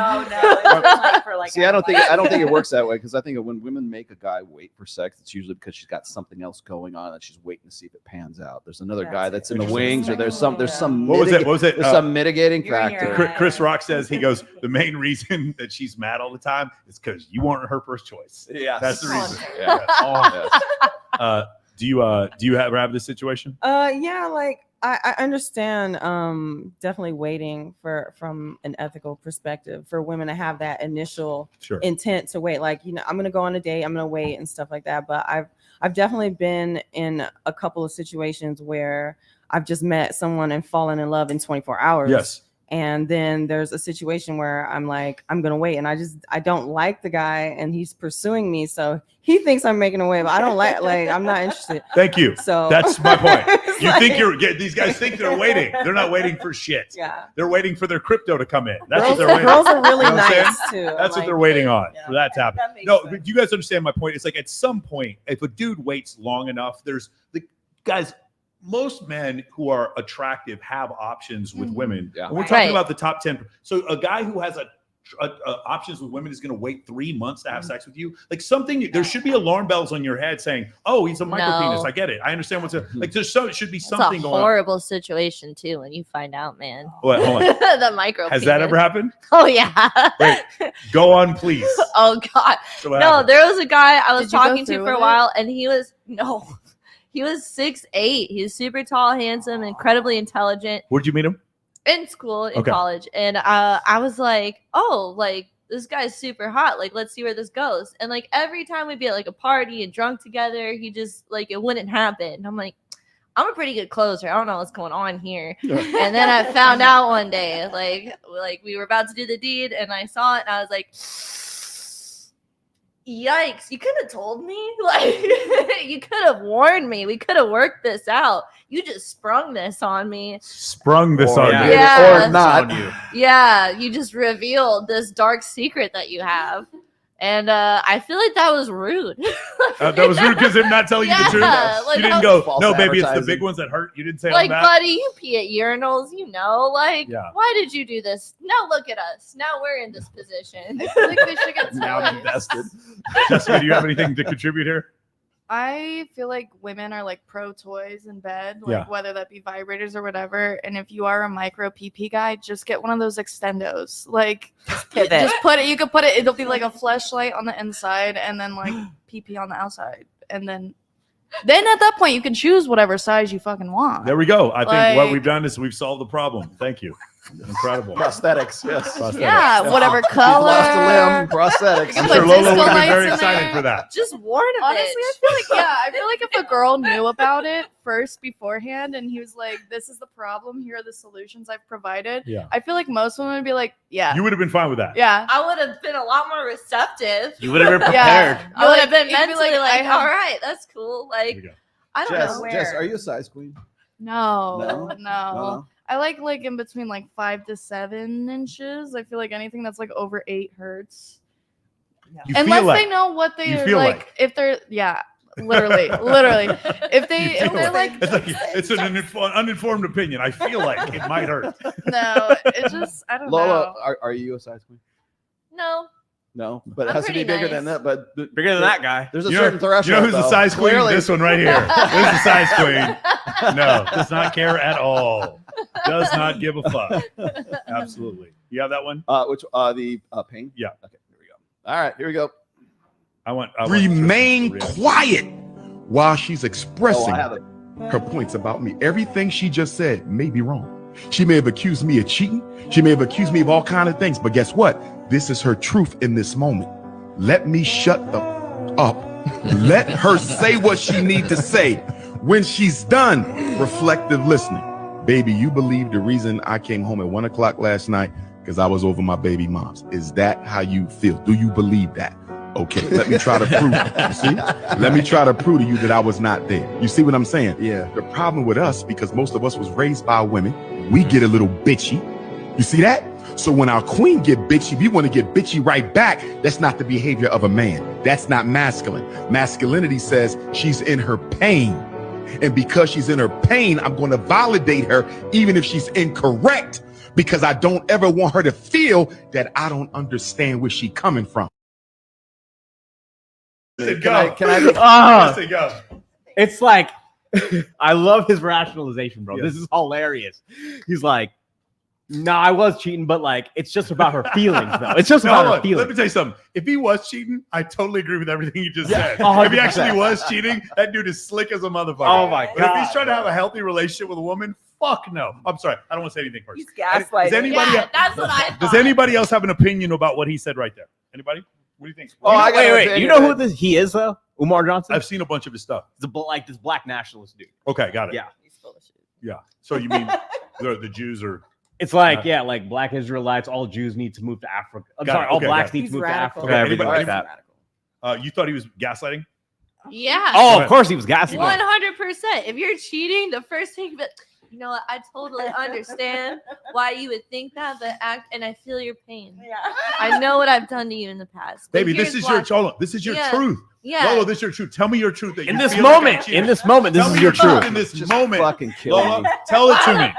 See, I don't think it works that way, because I think when women make a guy wait for sex, it's usually because she's got something else going on that she's waiting to see if it pans out. There's another guy that's in the wings, or there's some what was it? There's some mitigating factor. Chris Rock says, he goes, the main reason that she's mad all the time is because you weren't her first choice. Yeah, that's the reason. Yeah. Yes. Do you have this situation? Yeah, like I understand definitely waiting from an ethical perspective for women to have that initial intent to wait. Like, you know, I'm gonna go on a date, I'm gonna wait and stuff like that. But I've definitely been in a couple of situations where I've just met someone and fallen in love in 24 hours. Yes. And then there's a situation where I'm like, I'm gonna wait, and I don't like the guy, and he's pursuing me, so he thinks I'm making a wave. I'm not interested. Thank you. So that's my point. You think these guys think they're waiting. They're not waiting for shit. Yeah. They're waiting for their crypto to come in. That's what they're waiting. Girls are really You know what I'm nice saying? too. That's what they're waiting on for that to happen. No, but you guys understand my point. It's like at some point, if a dude waits long enough, there's the guys. Most men who are attractive have options with women. Yeah. And we're talking about the top 10. So a guy who has options with women is going to wait 3 months to have sex with you. Like something, there should be alarm bells on your head saying, "Oh, he's a micro penis." I get it. I understand what's like. It should be something it's a going on. horrible situation too when you find out, man. Wait, hold on. The micro. Has that ever happened? Oh yeah. Wait, go on, please. Oh god. So No, there was a guy I was talking to for a it? while, and he was 6'8". He's super tall, handsome, incredibly intelligent. Where'd you meet him? In school, in college. And I was like, oh, like this guy's super hot. Like, let's see where this goes. And like every time we'd be at like a party and drunk together, he just like it wouldn't happen. And I'm like, I'm a pretty good closer. I don't know what's going on here. And then I found out one day, like we were about to do the deed, and I saw it, and I was like, yikes, you could have told me. Like, you could have warned me. We could have worked this out. You just sprung this on me. Sprung this on you. Yeah. Or not. Yeah, you just revealed this dark secret that you have. And I feel like that was rude. That was rude because him not telling you the truth. Like, you didn't go, no, baby, it's the big ones that hurt. You didn't say like, that. buddy, you pee at urinals, you know. Like, Yeah. why did you do this? Now look at us. Now we're in this position. I feel like we should get Now started. invested. Jessica, do you have anything to contribute here? I feel like women are like pro toys in bed, like Yeah. whether that be vibrators or whatever. And if you are a micro PP guy, just get one of those extendos. Like just put it. You could put it. It'll be like a fleshlight on the inside, and then like PP on the outside, and then at that point you can choose whatever size you fucking want. There we go. I think what Like- we've done is we've solved the problem. Thank you. Incredible. Prosthetics, yes. Prosthetics. Yeah, whatever You've color. lost a limb, prosthetics. I'm put sure Lola disco would have been lights very in excited there. for that. Just warn a Honestly, bitch. I feel like if a girl knew about it first beforehand and he was like, "This is the problem. Here are the solutions I've provided." Yeah. I feel like most women would be like, "Yeah, You would have been fine with that. yeah." I would have been a lot more receptive. You would have been prepared. Yeah. I would have been You'd be mentally like, like, I have- all right, that's cool. There Like, we go. I don't know. Jess, are you a size queen? No. No? I like in between like 5 to 7 inches. I feel like anything that's like over 8 hurts. You Unless feel like, they know what you they feel like. If they're literally. If they're like it's an uninformed opinion. I feel like it might hurt. no, it just I don't Lola, know. are you a size queen? No. No, but it I'm has to be pretty bigger than nice. that. But Bigger than that guy. There's a You certain threshold. You know who's the though. size queen? Clearly. This one right here. This is the size queen. No, does not care at all. Does not give a fuck. Absolutely. You have that one? The pain? Yeah. Okay, here we go. All right, here we go. I want Remain quiet while she's expressing Oh, I have it. her points about me. Everything she just said may be wrong. She may have accused me of cheating. She may have accused me of all kinds of things. But guess what? This is her truth in this moment. Let me shut the up. Let her say what she need to say. When she's done, reflective listening. Baby, you believe the reason I came home at 1 o'clock last night because I was over my baby mom's. Is that how you feel? Do you believe that? Okay, let me try to prove it. You see? Let me try to prove to you that I was not there. You see what I'm saying? Yeah. The problem with us, because most of us was raised by women, we get a little bitchy. You see that? So when our queen get bitchy, we want to get bitchy right back. That's not the behavior of a man. That's not masculine. Masculinity says she's in her pain. And because she's in her pain, I'm going to validate her even if she's incorrect, because I don't ever want her to feel that I don't understand where she's coming from. Can I Oh, go. it's like I love his rationalization, bro. Yes. This is hilarious. He's like, no, I was cheating, but like it's just about her feelings, though. It's just about her Let feelings. me tell you something. If he was cheating, I totally agree with everything you just Yeah, said. 100%. If he actually was cheating, that dude is slick as a motherfucker. Oh my But if God, he's trying to have a healthy relationship with a woman, fuck no. I'm sorry. I don't want to say anything first. He's gaslighting. Does anybody, Yeah, that's what I thought. does anybody else have an opinion about what he said right there? Anybody? What do you think? Oh, I got an wait. opinion, You know who man. this he is, though? Umar Johnson. I've seen a bunch of his stuff. Like this black nationalist dude. Okay, got it. Yeah. He's full of shit. Yeah. So you mean the Jews are... It's like, yeah, like black Israelites, all Jews need to move to Africa. I'm Got sorry, it. all Okay, blacks got it. need to move radical. to Africa. Okay, Everything anybody- like that. You thought he was gaslighting? Yeah. Oh, of course he was gaslighting. 100%. If you're cheating, the first thing, but you know what? I totally understand why you would think that, but and I feel your pain. Yeah. I know what I've done to you in the past. But Baby, this here's is why. your hold on, this is your Yeah. truth. Yeah. Lolo, this is your truth. Tell me your truth. That In you this feel like I'm moment, cheating. this Tell is me your truth. In this Just moment. fucking kill Lola, me. tell it to me.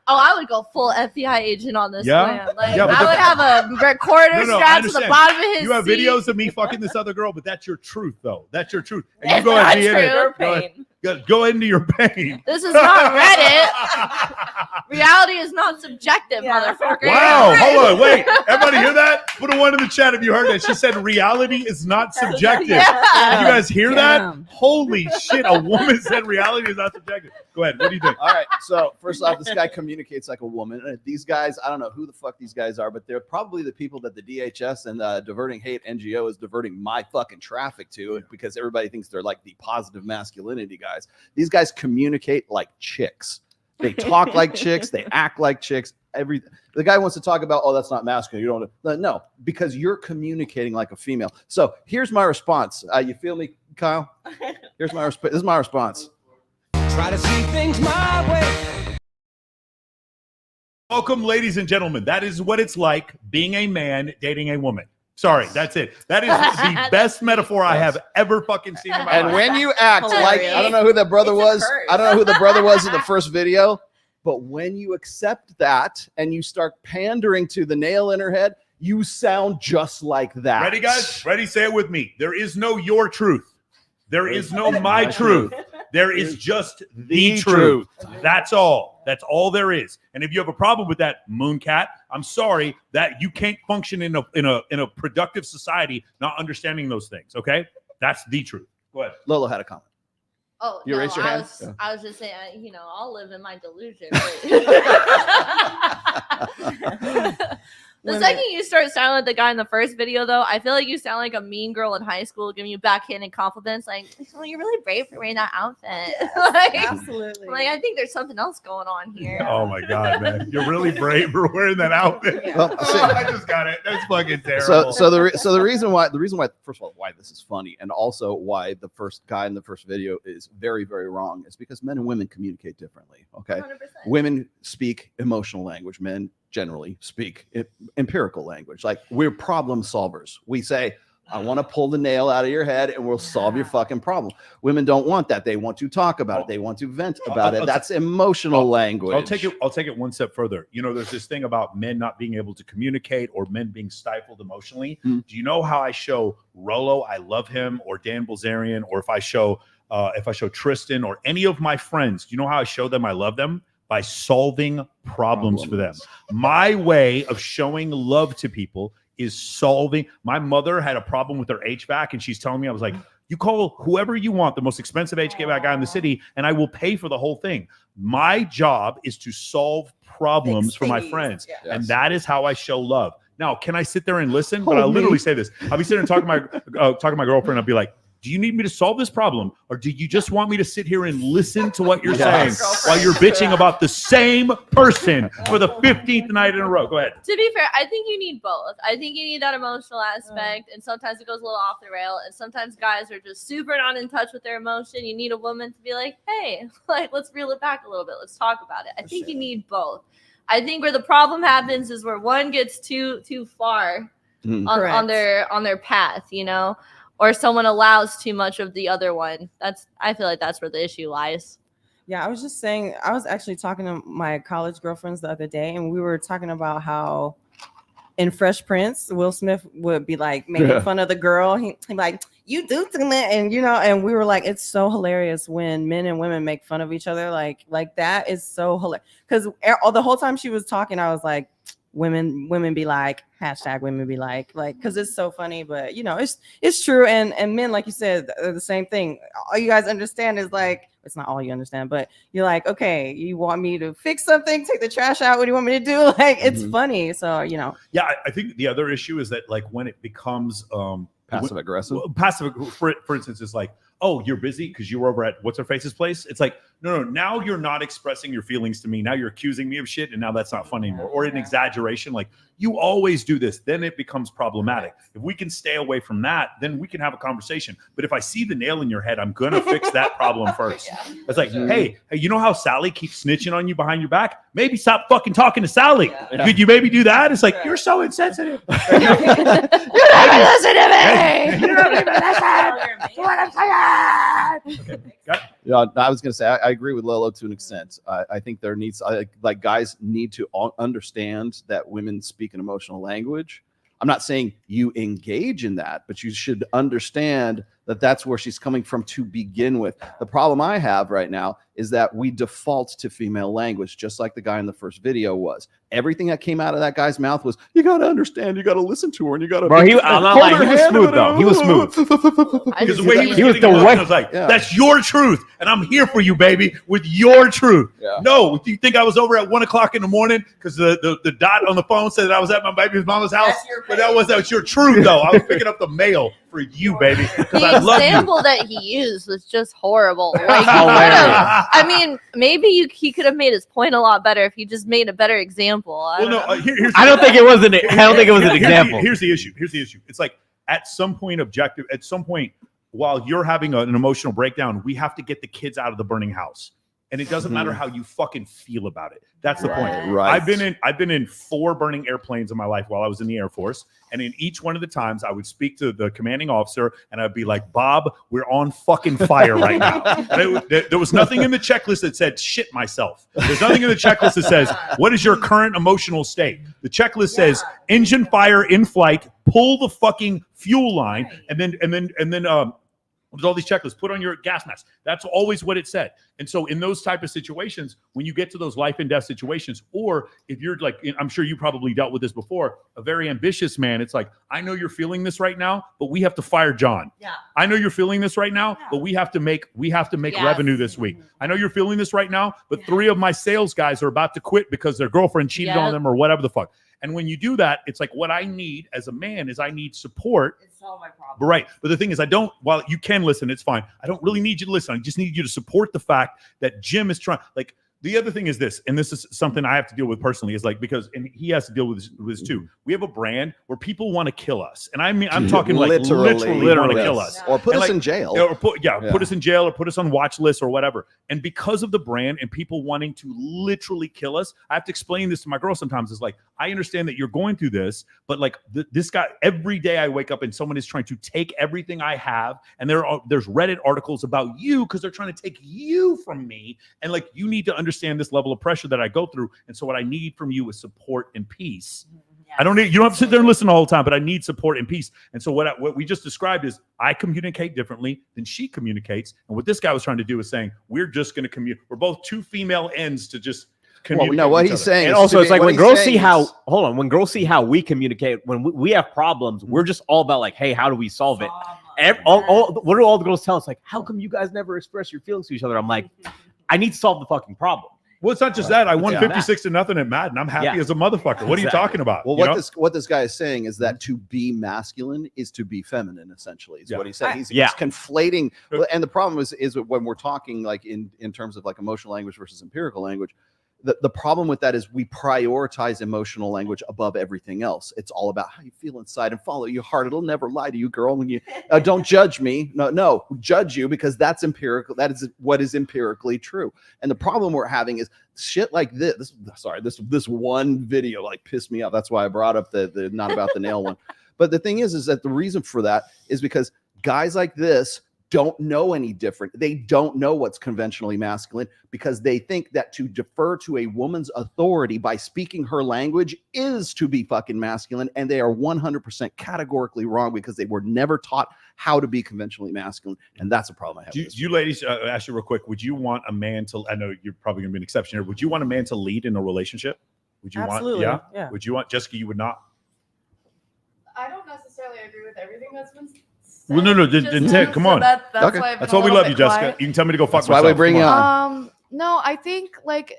Oh, I would go full FBI agent on this Yeah? man. Like, Yeah, but I would have a recorder No, I strapped to the understand. bottom of his You have seat. videos of me fucking this other girl, but that's your truth, though. That's your truth. And That's you go not ahead, be in true. it. Go ahead. Go into your pain. This is not Reddit. Reality is not subjective, motherfucker. Wow, hold on, wait. Everybody hear that? Put a 1 in the chat if you heard that. She said reality is not subjective. Yeah. Did you guys hear that? Damn. Holy shit, a woman said reality is not subjective. Go ahead, what do you think? All right. So first off, this guy communicates like a woman. These guys, I don't know who the fuck these guys are, but they're probably the people that the DHS and Diverting Hate NGO is diverting my fucking traffic to, because everybody thinks they're like the positive masculinity guys. These guys communicate like chicks. They talk like chicks. They act like chicks. The guy wants to talk about, oh, that's not masculine. You don't no, because you're communicating like a female. So here's my response. You feel me, Kyle? Here's my response. This is my response. Try to see things my way. Welcome, ladies and gentlemen. That is what it's like being a man dating a woman. Sorry, that's it. That is the best metaphor I have ever fucking seen in my And life. when you act like, I don't know who that brother was. I don't know who the brother was in the first video, but when you accept that and you start pandering to the nail in her head, you sound just like that. Ready, guys? Ready? Say it with me. There is no your truth. There is no my truth. There is just the truth. That's all. That's all there is. And if you have a problem with that, Mooncat, I'm sorry that you can't function in a productive society not understanding those things. Okay, that's the truth. Go ahead. Lolo had a comment. Oh, You no, raised your hand? I was just saying, I'll live in my delusion. The second you start sounding like the guy in the first video, though, I feel like you sound like a mean girl in high school giving you backhanded compliments. Like, well, you're really brave for wearing that outfit. Absolutely. Like, I think there's something else going on here. Oh my God, man! You're really brave for wearing that outfit. Well, I just got it. That's fucking terrible. So the reason why first of all why this is funny, and also why the first guy in the first video is very, very wrong, is because men and women communicate differently. Okay, 100%. Women speak emotional language. Men generally speak empirical language. Like, we're problem solvers. We say, I want to pull the nail out of your head and we'll solve your fucking problem. Women don't want that. They want to talk about it. They want to vent about it. That's emotional language. I'll take it one step further. There's this thing about men not being able to communicate or men being stifled emotionally. Do you know how I show Rolo, I love him, or Dan Bilzerian, or if I show Tristan or any of my friends, do you know how I show them I love them? By solving problems for them. My way of showing love to people is solving. My mother had a problem with her HVAC, and she's telling me, I was like, you call whoever you want, the most expensive HVAC guy in the city, and I will pay for the whole thing. My job is to solve problems for my friends. Yes. And that is how I show love. Now, can I sit there and listen? But I'll literally say this. I'll be sitting and talking to my girlfriend. I'll be like, do you need me to solve this problem, or do you just want me to sit here and listen to what you're saying while you're bitching about the same person for the 15th night in a row? Go ahead. To be fair, I think you need both. I think you need that emotional aspect, and sometimes it goes a little off the rail, and sometimes guys are just super not in touch with their emotion. You need a woman to be like, hey, like, let's reel it back a little bit. Let's talk about it. I think you need both. I think where the problem happens is where one gets too far on their path, or someone allows too much of the other one. I feel like that's where the issue lies. Yeah, I was just saying, I was actually talking to my college girlfriends the other day, and we were talking about how in Fresh Prince, Will Smith would be like making fun of the girl. He'd be like, you do to me, and and we were like, it's so hilarious when men and women make fun of each other. Like that is so hilarious. Because the whole time she was talking, I was like, women be like, hashtag women be like, because it's so funny, but it's true. And men, like you said, are the same thing. All you guys understand is like, it's not all you understand, but you're like, okay, you want me to fix something, take the trash out, what do you want me to do? Like, it's funny. So, Yeah, I think the other issue is that, like, when it becomes passive aggressive. For instance, it's like, oh, you're busy because you were over at what's her face's place. It's like, no, now you're not expressing your feelings to me. Now you're accusing me of shit, and now that's not funny anymore. Or an exaggeration, like, you always do this. Then it becomes problematic. If we can stay away from that, then we can have a conversation. But if I see the nail in your head, I'm gonna fix that problem first. It's like, hey, you know how Sally keeps snitching on you behind your back? Maybe stop fucking talking to Sally. Could you maybe do that? It's like, you're so insensitive. You don't even listen to me. You don't even listen to what I'm saying. Yeah, I was going to say, I agree with Lolo to an extent. I think there needs, like, guys need to understand that women speak an emotional language. I'm not saying you engage in that, but you should understand that that's where she's coming from to begin with. The problem I have right now is that we default to female language, just like the guy in the first video was. Everything that came out of that guy's mouth was, you got to understand, you got to listen to her, and you got to. Bro, I'm not lying. He was smooth, though. He was smooth. Because the way he was the way. I was like, that's your truth, and I'm here for you, baby, with your truth. Yeah. No, do you think I was over at 1 o'clock in the morning because the dot on the phone said that I was at my baby's mama's house? But that was your truth, though. I was picking up the mail for you, baby, because I love you. The example that he used was just horrible. Like, I mean, maybe he could have made his point a lot better if he just made a better example. I don't think it was an example. Here's the issue. It's like, at some point, while you're having an emotional breakdown, we have to get the kids out of the burning house. And it doesn't matter how you fucking feel about it. That's the point. Right. I've been in 4 burning airplanes in my life while I was in the Air Force. And in each one of the times, I would speak to the commanding officer and I'd be like, Bob, we're on fucking fire right now. There was nothing in the checklist that said shit myself. There's nothing in the checklist that says, what is your current emotional state? The checklist says engine fire in flight, pull the fucking fuel line, and then There's all these checklists. Put on your gas mask. That's always what it said. And so in those type of situations, when you get to those life and death situations, or if you're like, I'm sure you probably dealt with this before, a very ambitious man, it's like, I know you're feeling this right now, but we have to fire John. Yeah. I know you're feeling this right now, but we have to make revenue this week. I know you're feeling this right now, but 3 of my sales guys are about to quit because their girlfriend cheated on them or whatever the fuck. And when you do that, it's like what I need as a man is I need support. It's all my problem. Right. But the thing is, while you can listen, it's fine. I don't really need you to listen. I just need you to support the fact that Jim is trying. Like, the other thing is this, and this is something I have to deal with personally, is like, because, and he has to deal with this too. We have a brand where people want to kill us. And I mean, I'm talking like literally want to kill us. Or put us in jail. Put us in jail or put us on watch lists or whatever. And because of the brand and people wanting to literally kill us, I have to explain this to my girl sometimes. It's like, I understand that you're going through this, but like this guy, every day I wake up and someone is trying to take everything I have. And there's Reddit articles about you because they're trying to take you from me. And like, you need to understand this level of pressure that I go through. And so what I need from you is support and peace. Yes. You don't have to sit there and listen all the time, but I need support and peace. And so what we just described is I communicate differently than she communicates. And what this guy was trying to do is saying, we're just going to communicate. We're both two female ends to just communicate. Well, no, what he's saying, and also it's like when girls see how, when girls see how we communicate, when we have problems, we're just all about like, hey, how do we solve it? What do all the girls tell us? Like, how come you guys never express your feelings to each other? I'm like, I need to solve the fucking problem. Well, it's not just that. I won 56-0 at Madden. I'm happy as a motherfucker. What are you talking about? Well, what this guy is saying is that to be masculine is to be feminine, essentially, is what he said. He's conflating. And the problem is when we're talking like in terms of like emotional language versus empirical language, the problem with that is we prioritize emotional language above everything else. It's all about how you feel inside and follow your heart. It'll never lie to you, girl. When you don't judge me, no, judge you, because that's empirical. That is what is empirically true. And the problem we're having is shit like this. This one video like pissed me off. That's why I brought up the not about the nail one. But the thing is that the reason for that is because guys like this don't know any different. They don't know what's conventionally masculine because they think that to defer to a woman's authority by speaking her language is to be fucking masculine. And they are 100% categorically wrong because they were never taught how to be conventionally masculine. And that's a problem I have. You ladies, ask you real quick, would you want a man to, I know you're probably going to be an exception here. Would you want a man to lead in a relationship? Would you Absolutely. want, yeah. Would you want, Jessica, you would not? I don't necessarily agree with everything that's been said. Well, no, then come on. That's why that's why we love you, Jessica. Quiet. You can tell me to go fuck myself. That's why we bring you on. No, I think like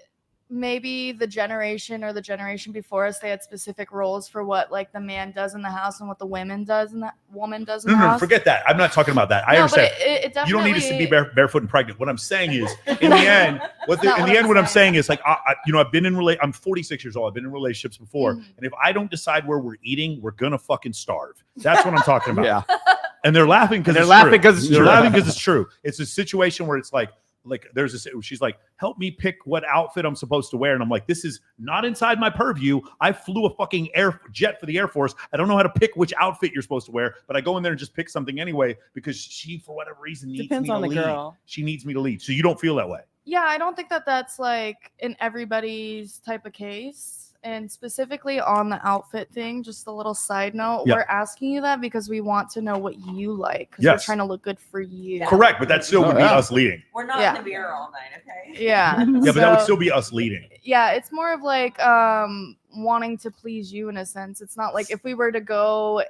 maybe the generation or the generation before us, they had specific roles for what like the man does in the house and what the woman does in the house. No, forget that. I'm not talking about that. I understand. It you don't need to be barefoot and pregnant. What I'm saying is, in the end, what I'm saying is like, I've been in I'm 46 years old. I've been in relationships before, and if I don't decide where we're eating, we're gonna fucking starve. That's what I'm talking about. Yeah. And they're laughing because it's true. It's a situation where it's like she's like, help me pick what outfit I'm supposed to wear. And I'm like, this is not inside my purview. I flew a fucking jet for the Air Force. I don't know how to pick which outfit you're supposed to wear, but I go in there and just pick something anyway because she, for whatever reason, needs me to lead. Girl. She needs me to lead. So you don't feel that way. Yeah, I don't think that's like in everybody's type of case. And specifically on the outfit thing, just a little side note, we're asking you that because we want to know what you like. Because we're trying to look good for you. Correct, but that still would be us leading. We're not in the mirror all night, okay? Yeah. But that would still be us leading. Yeah, it's more of like wanting to please you in a sense. It's not like if we were to go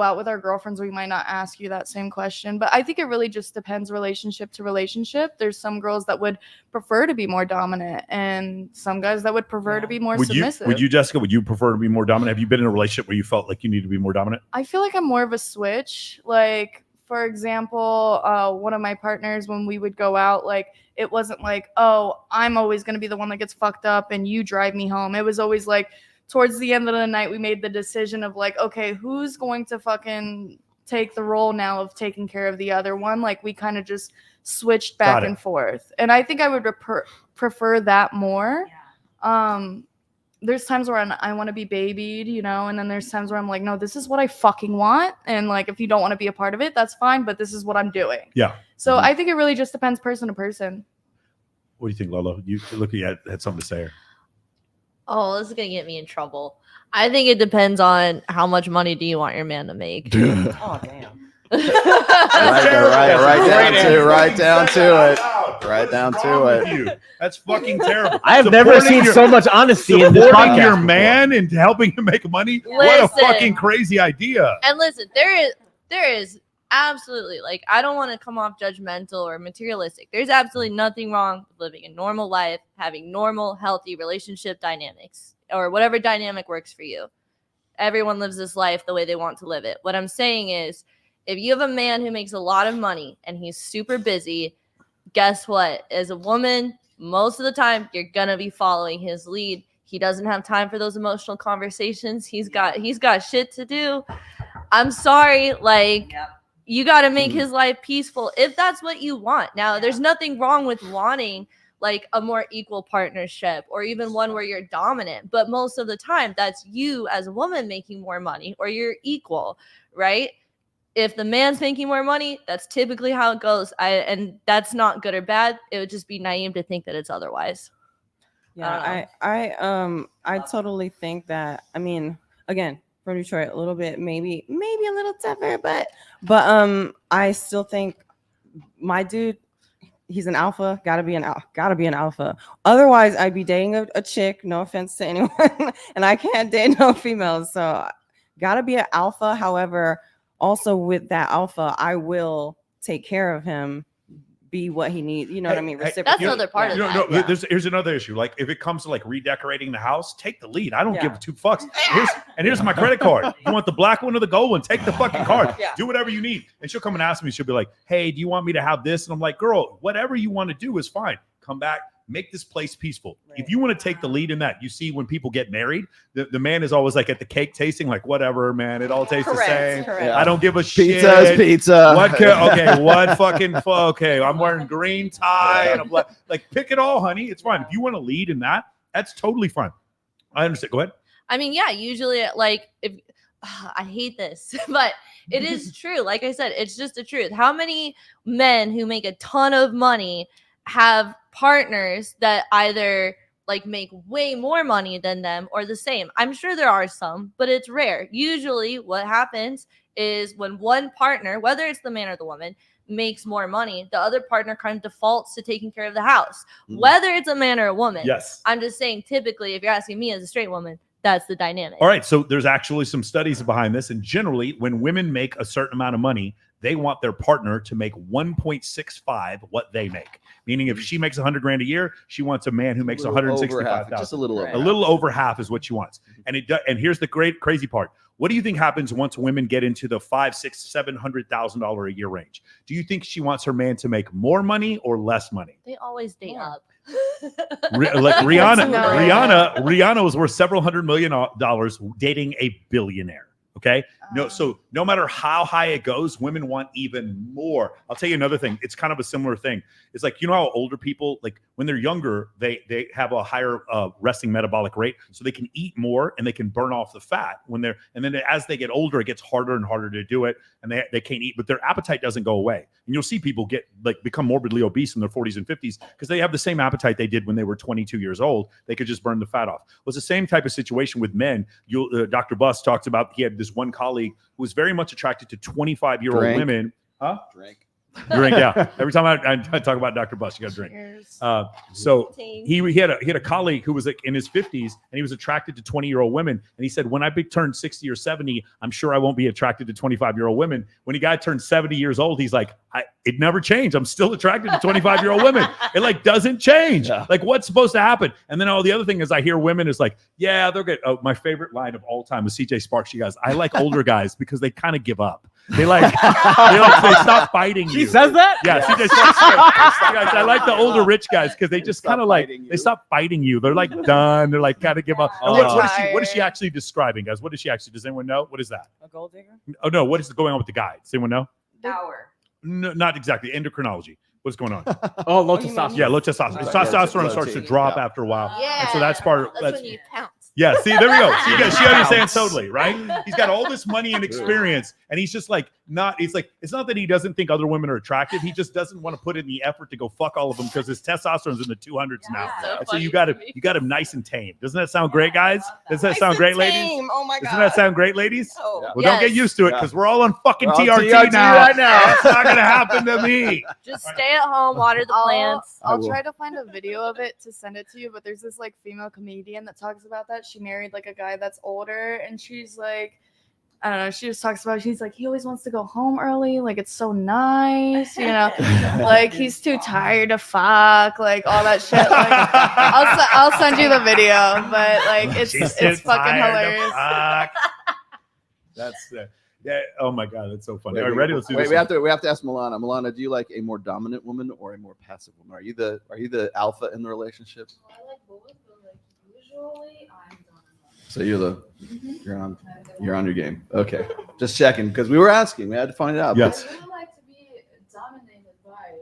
out with our girlfriends, we might not ask you that same question. But I think it really just depends relationship to relationship. There's some girls that would prefer to be more dominant and some guys that would prefer to be more submissive. Would you, Jessica, would you prefer to be more dominant? Have you been in a relationship where you felt like you need to be more dominant? I feel like I'm more of a switch. Like, for example, one of my partners, when we would go out, like, it wasn't like, oh, I'm always going to be the one that gets fucked up and you drive me home. It was always like, towards the end of the night, we made the decision of like, okay, who's going to fucking take the role now of taking care of the other one? Like, we kind of just switched back and forth. And I think I would prefer that more. Yeah. There's times where I want to be babied, and then there's times where I'm like, no, this is what I fucking want. And like, if you don't want to be a part of it, that's fine, but this is what I'm doing. Yeah. So I think it really just depends person to person. What do you think, Lolo? You look like you had something to say here. Oh, this is going to get me in trouble. I think it depends on how much money do you want your man to make. Oh, damn. Right down to it. Right down to it. You. That's fucking terrible. I have never seen so much honesty in this supporting podcast your before. man and helping him make money. What a fucking crazy idea. And listen, there is absolutely, like, I don't want to come off judgmental or materialistic. There's absolutely nothing wrong with living a normal life, having normal, healthy relationship dynamics, or whatever dynamic works for you. Everyone lives this life the way they want to live it. What I'm saying is, if you have a man who makes a lot of money and he's super busy, guess what? As a woman, most of the time, you're going to be following his lead. He doesn't have time for those emotional conversations. He's got shit to do. I'm sorry. Like, you got to make his life peaceful if that's what you want. Now, there's nothing wrong with wanting like a more equal partnership or even one where you're dominant. But most of the time, that's you as a woman making more money or you're equal, right? If the man's making more money, that's typically how it goes. And that's not good or bad. It would just be naive to think that it's otherwise. Yeah, I totally think that. I mean, again, from Detroit, a little bit, maybe a little tougher, but I still think my dude, he's an alpha. Gotta be an alpha. Otherwise, I'd be dating a chick. No offense to anyone, and I can't date no females. So, gotta be an alpha. However, also with that alpha, I will take care of him, be what he needs. You know what I mean? That's another part of that. Here's another issue. Like, if it comes to like redecorating the house, take the lead. I don't give two fucks. Here's my credit card. You want the black one or the gold one? Take the fucking card. Do whatever you need. And she'll come and ask me. She'll be like, "Hey, do you want me to have this?" And I'm like, "Girl, whatever you want to do is fine. Come back. Make this place peaceful." Right. If you want to take the lead in that, you see when people get married, the man is always like at the cake tasting, like, whatever, man, it all tastes the same. I don't give a shit. Pizza. Okay, I'm wearing green tie and I'm like, pick it all, honey. It's fine. If you want to lead in that, that's totally fine. I understand. Go ahead. I mean, yeah, usually like if I hate this, but it is true. Like I said, it's just the truth. How many men who make a ton of money have partners that either like make way more money than them or the same? I'm sure there are some, but it's rare. Usually what happens is when one partner, whether it's the man or the woman, makes more money, the other partner kind of defaults to taking care of the house, whether it's a man or a woman. Yes. I'm just saying, typically, if you're asking me as a straight woman, that's the dynamic. All right. So there's actually some studies behind this. And generally, when women make a certain amount of money, they want their partner to make 1.65 what they make. Meaning, if she makes $100,000 a year, she wants a man who makes 165,000. Just a little over. A little over half is what she wants. And and here's the crazy part. What do you think happens once women get into the $500,000, $600,000, $700,000 a year range? Do you think she wants her man to make more money or less money? They always date up. Like Rihanna was worth several $100 million dating a billionaire. Okay. So no matter how high it goes, women want even more. I'll tell you another thing. It's kind of a similar thing. It's like, you know how older people, like when they're younger, they have a higher resting metabolic rate, so they can eat more and they can burn off the fat and then as they get older, it gets harder and harder to do it, and they can't eat, but their appetite doesn't go away. And you'll see people become morbidly obese in their 40s and 50s because they have the same appetite they did when they were 22 years old. They could just burn the fat off. Well, it's the same type of situation with men. Dr. Buss talks about, he had this one colleague who was very much attracted to 25-year-old women. Huh? Drink, yeah. Every time I talk about Dr. Buss, you got to drink. So he had a colleague who was like in his 50s, and he was attracted to 20-year-old women. And he said, when I turn 60 or 70, I'm sure I won't be attracted to 25-year-old women. When a guy turns 70 years old, he's like, it never changed. I'm still attracted to 25-year-old women. It like doesn't change. Yeah. Like, what's supposed to happen? And then the other thing is, I hear women is like, yeah, they're good. Oh, my favorite line of all time is CJ Sparks. She goes, I like older guys because they kind of give up. They they stop fighting you. She says that? Yeah. CJ Sparks. I like the older rich guys because they just kind of they stop fighting you. They're like done. They're like kind of give up. What is she actually describing, guys? What is she actually? Does anyone know? What is that? A gold digger? Oh no. What is going on with the guy? Does anyone know? Power. No, not exactly. Endocrinology. What's going on? Low testosterone. Yeah, low testosterone. Testosterone starts to drop after a while. Yeah. And so that's part of that's when you pounce. Yeah, see, there we go. She understands totally, right? He's got all this money and experience, and he's just like it's not that he doesn't think other women are attractive. He just doesn't want to put in the effort to go fuck all of them because his testosterone's in the 200s now. And so you got him nice and tame. Doesn't that sound great, guys? Does that sound great, ladies? Oh my god. Doesn't that sound great, ladies? Oh. Well, don't get used to it because we're all on fucking We're on TRT now. right now. That's not gonna happen to me. Just stay at home, water the plants. I'll try to find a video of it to send it to you, but there's this like female comedian that talks about that. She married like a guy that's older, and she's like, I don't know, she just talks about, she's like, he always wants to go home early, like it's so nice, like he's too tired to fuck, like all that shit. Like I'll send you the video, but like it's fucking hilarious. That's yeah. Oh my god, that's so funny. Wait, All right, ready? Let's do this. We have to ask Milana. Milana, do you like a more dominant woman or a more passive woman? Are you the alpha in the relationship? I like both, but like usually I'm dominant. So you're on your game. Okay, just checking because we were asking. We had to find it out. Yes. I would like to be dominated by,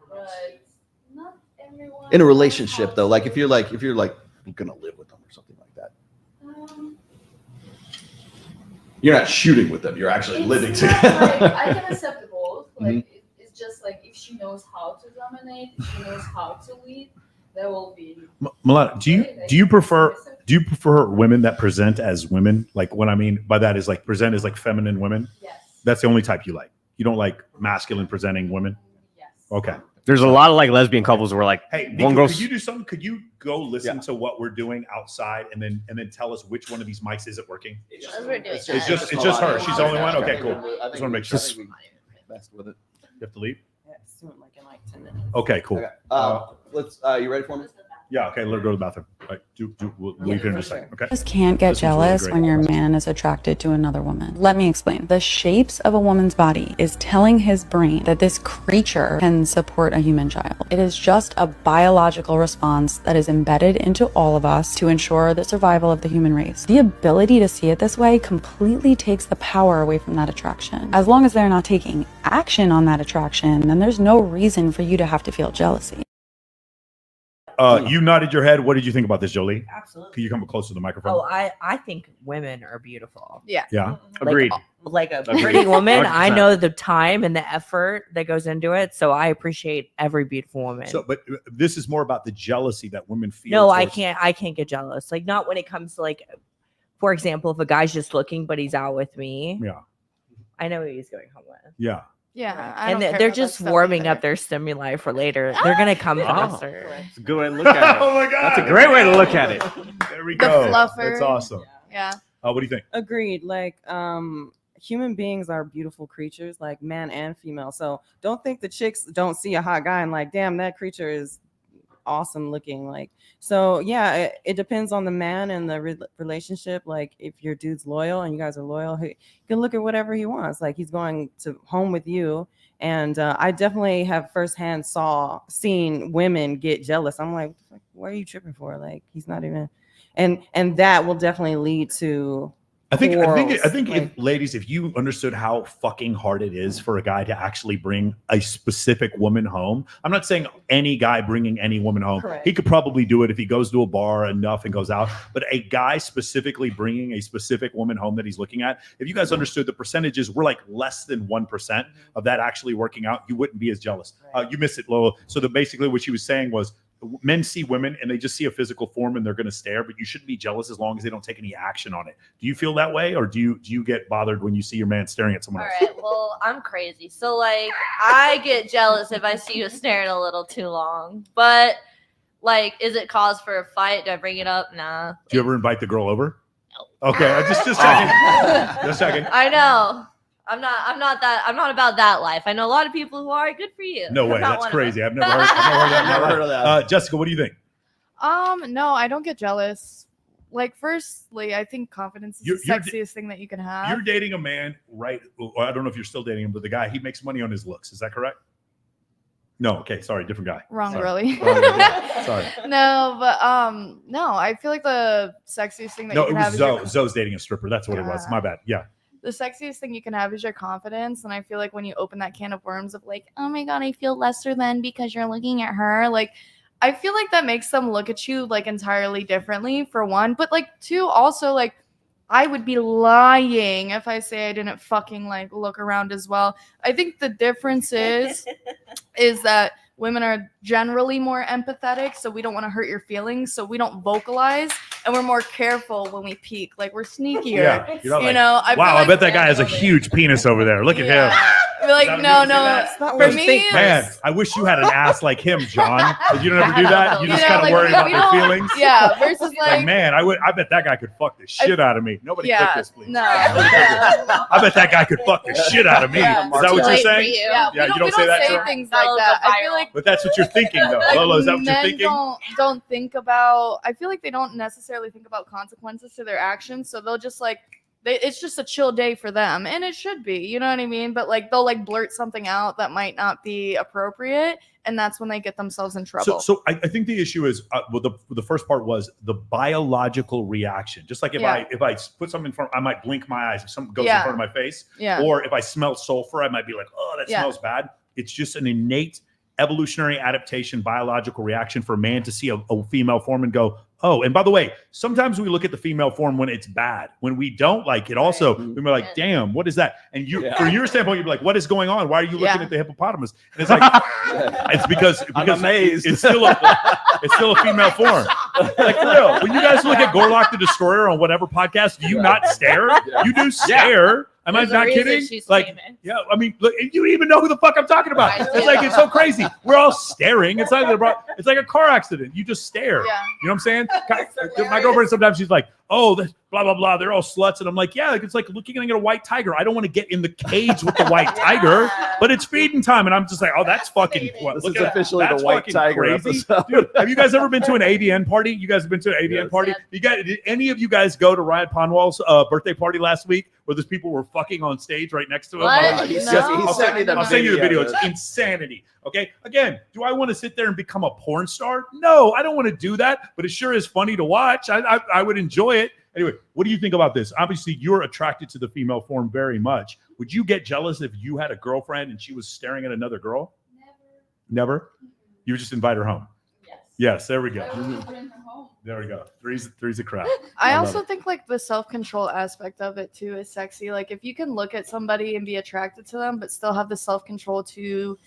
but not everyone. In a relationship though, like if you're like gonna live with them or something like that. You're not shooting with them. You're actually living together. Like, I can accept both. Like it's just like if she knows how to dominate, if she knows how to lead, that will be. Milana, do you prefer women that present as women? Like what I mean by that is like present as like feminine women. Yes. That's the only type you like. You don't like masculine presenting women. Yes. Okay. There's a lot of like lesbian couples where like Hey, one Nico, girl. could you do something? Could you go listen to what we're doing outside and then tell us which one of these mics isn't working? It's just her. She's the only one. Okay, cool. Just want to make sure. Best with it. You have to leave. Yeah, soon, like in like 10 minutes. Okay, cool. Okay. Let's. You ready for me? Yeah. Okay. Let her go to the bathroom. All right. We'll leave here in just a second. Okay. Just can't get This one's really jealous great. when your man is attracted to another woman. Let me explain. The shapes of a woman's body is telling his brain that this creature can support a human child. It is just a biological response that is embedded into all of us to ensure the survival of the human race. The ability to see it this way completely takes the power away from that attraction. As long as they're not taking action on that attraction, then there's no reason for you to have to feel jealousy. You nodded your head. What did you think about this, Jolie? Absolutely. Can you come closer to the microphone? Oh, I think women are beautiful. Yeah. Yeah. Agreed. Like a Agreed. pretty woman, I 100%. know the time and the effort that goes into it. So I appreciate every beautiful woman. So, but this is more about the jealousy that women feel. No, I towards- can't get jealous. Like not when it comes to like, for example, if a guy's just looking but he's out with me. Yeah. I know who he's going home with. Yeah. Yeah. And they're just warming up their stimuli for later. They're gonna come faster. It's a good way to look at it. Oh my god. That's a great way to look at it. There we The go. fluffer. That's awesome. Yeah. What do you think? Agreed. Like, human beings are beautiful creatures, like man and female. So don't think the chicks don't see a hot guy and like, damn, that creature is awesome looking. Like, so yeah, it depends on the man and the relationship. Like, if your dude's loyal and you guys are loyal, he can look at whatever he wants. Like, he's going to home with you. And I definitely have firsthand seen women get jealous. I'm like, what are you tripping for? Like, he's not even, and that will definitely lead to. I think like, if ladies, if you understood how fucking hard it is for a guy to actually bring a specific woman home, I'm not saying any guy bringing any woman home. Correct. He could probably do it if he goes to a bar enough and goes out. But a guy specifically bringing a specific woman home that he's looking at, if you guys understood the percentages, we're like less than 1% of that actually working out. You wouldn't be as jealous. You missed it, Lola. So basically what she was saying was, men see women and they just see a physical form and they're going to stare, but you shouldn't be jealous as long as they don't take any action on it. Do you feel that way, or do you get bothered when you see your man staring at someone All else? right, well, I'm crazy. So, like, I get jealous if I see you staring a little too long. But, like, is it cause for a fight? Do I bring it up? Nah. Do you ever invite the girl over? No. Okay, just checking. Just checking. I know. I'm not about that life. I know a lot of people who are. Good for you. No way. That's crazy. I've never heard of that. Jessica, what do you think? No, I don't get jealous. Like, firstly, I think confidence is the sexiest thing that you can have. You're dating a man, right? I don't know if you're still dating him, but the guy, he makes money on his looks. Is that correct? No. Okay. Sorry. Different guy. Wrong, Sorry. really. Sorry. No, but no, I feel like the sexiest thing that you can have is your Zoe's dating a stripper. That's what it was. My bad. Yeah. the sexiest thing you can have is your confidence. And I feel like when you open that can of worms of like, oh my God, I feel lesser than because you're looking at her, like, I feel like that makes them look at you like entirely differently, for one, but like two, also like I would be lying if I say I didn't fucking like look around as well. I think the difference is that women are generally more empathetic, so we don't want to hurt your feelings, so we don't vocalize, and we're more careful when we peek. Like we're sneakier. Yeah, you know. I bet that guy has a huge penis over there. Look at him. We're like, no. For me, man, I wish you had an ass like him, John. You don't ever do that. You just kind of like, worry about we their don't- feelings. Yeah, versus like, man, I bet that guy could fuck the shit out of me. Nobody click this, please. No. I bet that guy could fuck the shit out of me. Yeah. Is that what you're saying? Yeah, Yeah, we you don't say that. Joe? things like that. I feel like But that's what you're thinking, though. like, Lolo, is that what you're men thinking? don't think about. I feel like they don't necessarily think about consequences to their actions, so they'll just like. It's just a chill day for them, and it should be, you know what I mean? But like they'll like blurt something out that might not be appropriate, and that's when they get themselves in trouble. So I think the issue is, well, the first part was the biological reaction. Just like if I put something in front, I might blink my eyes if something goes in front of my face. Yeah. Or if I smell sulfur, I might be like, oh, that smells bad. It's just an innate evolutionary adaptation, biological reaction for a man to see a female form and go, oh, and by the way, sometimes we look at the female form when it's bad. When we don't like it, also, we're like, damn, what is that? And you, from your standpoint, you'd be like, what is going on? Why are you looking at the hippopotamus? And it's like, it's because I'm amazed. It's still a female form. Like, for real, when you guys look at Gorlock the Destroyer on whatever podcast, do you not stare? You do stare. Am I not kidding? Like, yeah, I mean, look, you don't even know who the fuck I'm talking about. It's like, it's so crazy. We're all staring. It's like a car accident. You just stare. Yeah. You know what I'm saying? My girlfriend, sometimes she's like, oh, blah, blah, blah. They're all sluts. And I'm like, yeah, it's like looking at a white tiger. I don't want to get in the cage with the white tiger, but it's feeding time. And I'm just like, oh, that's fucking, this is officially the white tiger crazy. episode. Dude, have you guys ever been to an AVN party? You guys have been to an AVN party? Did any of you guys go to Ryan Ponwall's birthday party last week where those people were fucking on stage right next to him? What? He sent me the I'll send you the video. video. It's insanity. Okay. Again, do I want to sit there and become a porn star? No, I don't want to do that, but it sure is funny to watch. I would enjoy it. Anyway, what do you think about this? Obviously, you're attracted to the female form very much. Would you get jealous if you had a girlfriend and she was staring at another girl? Never? You would just invite her home? Yes, there we go. There we go. Three's a crowd. I also think like the self-control aspect of it too is sexy. Like if you can look at somebody and be attracted to them, but still have the self-control to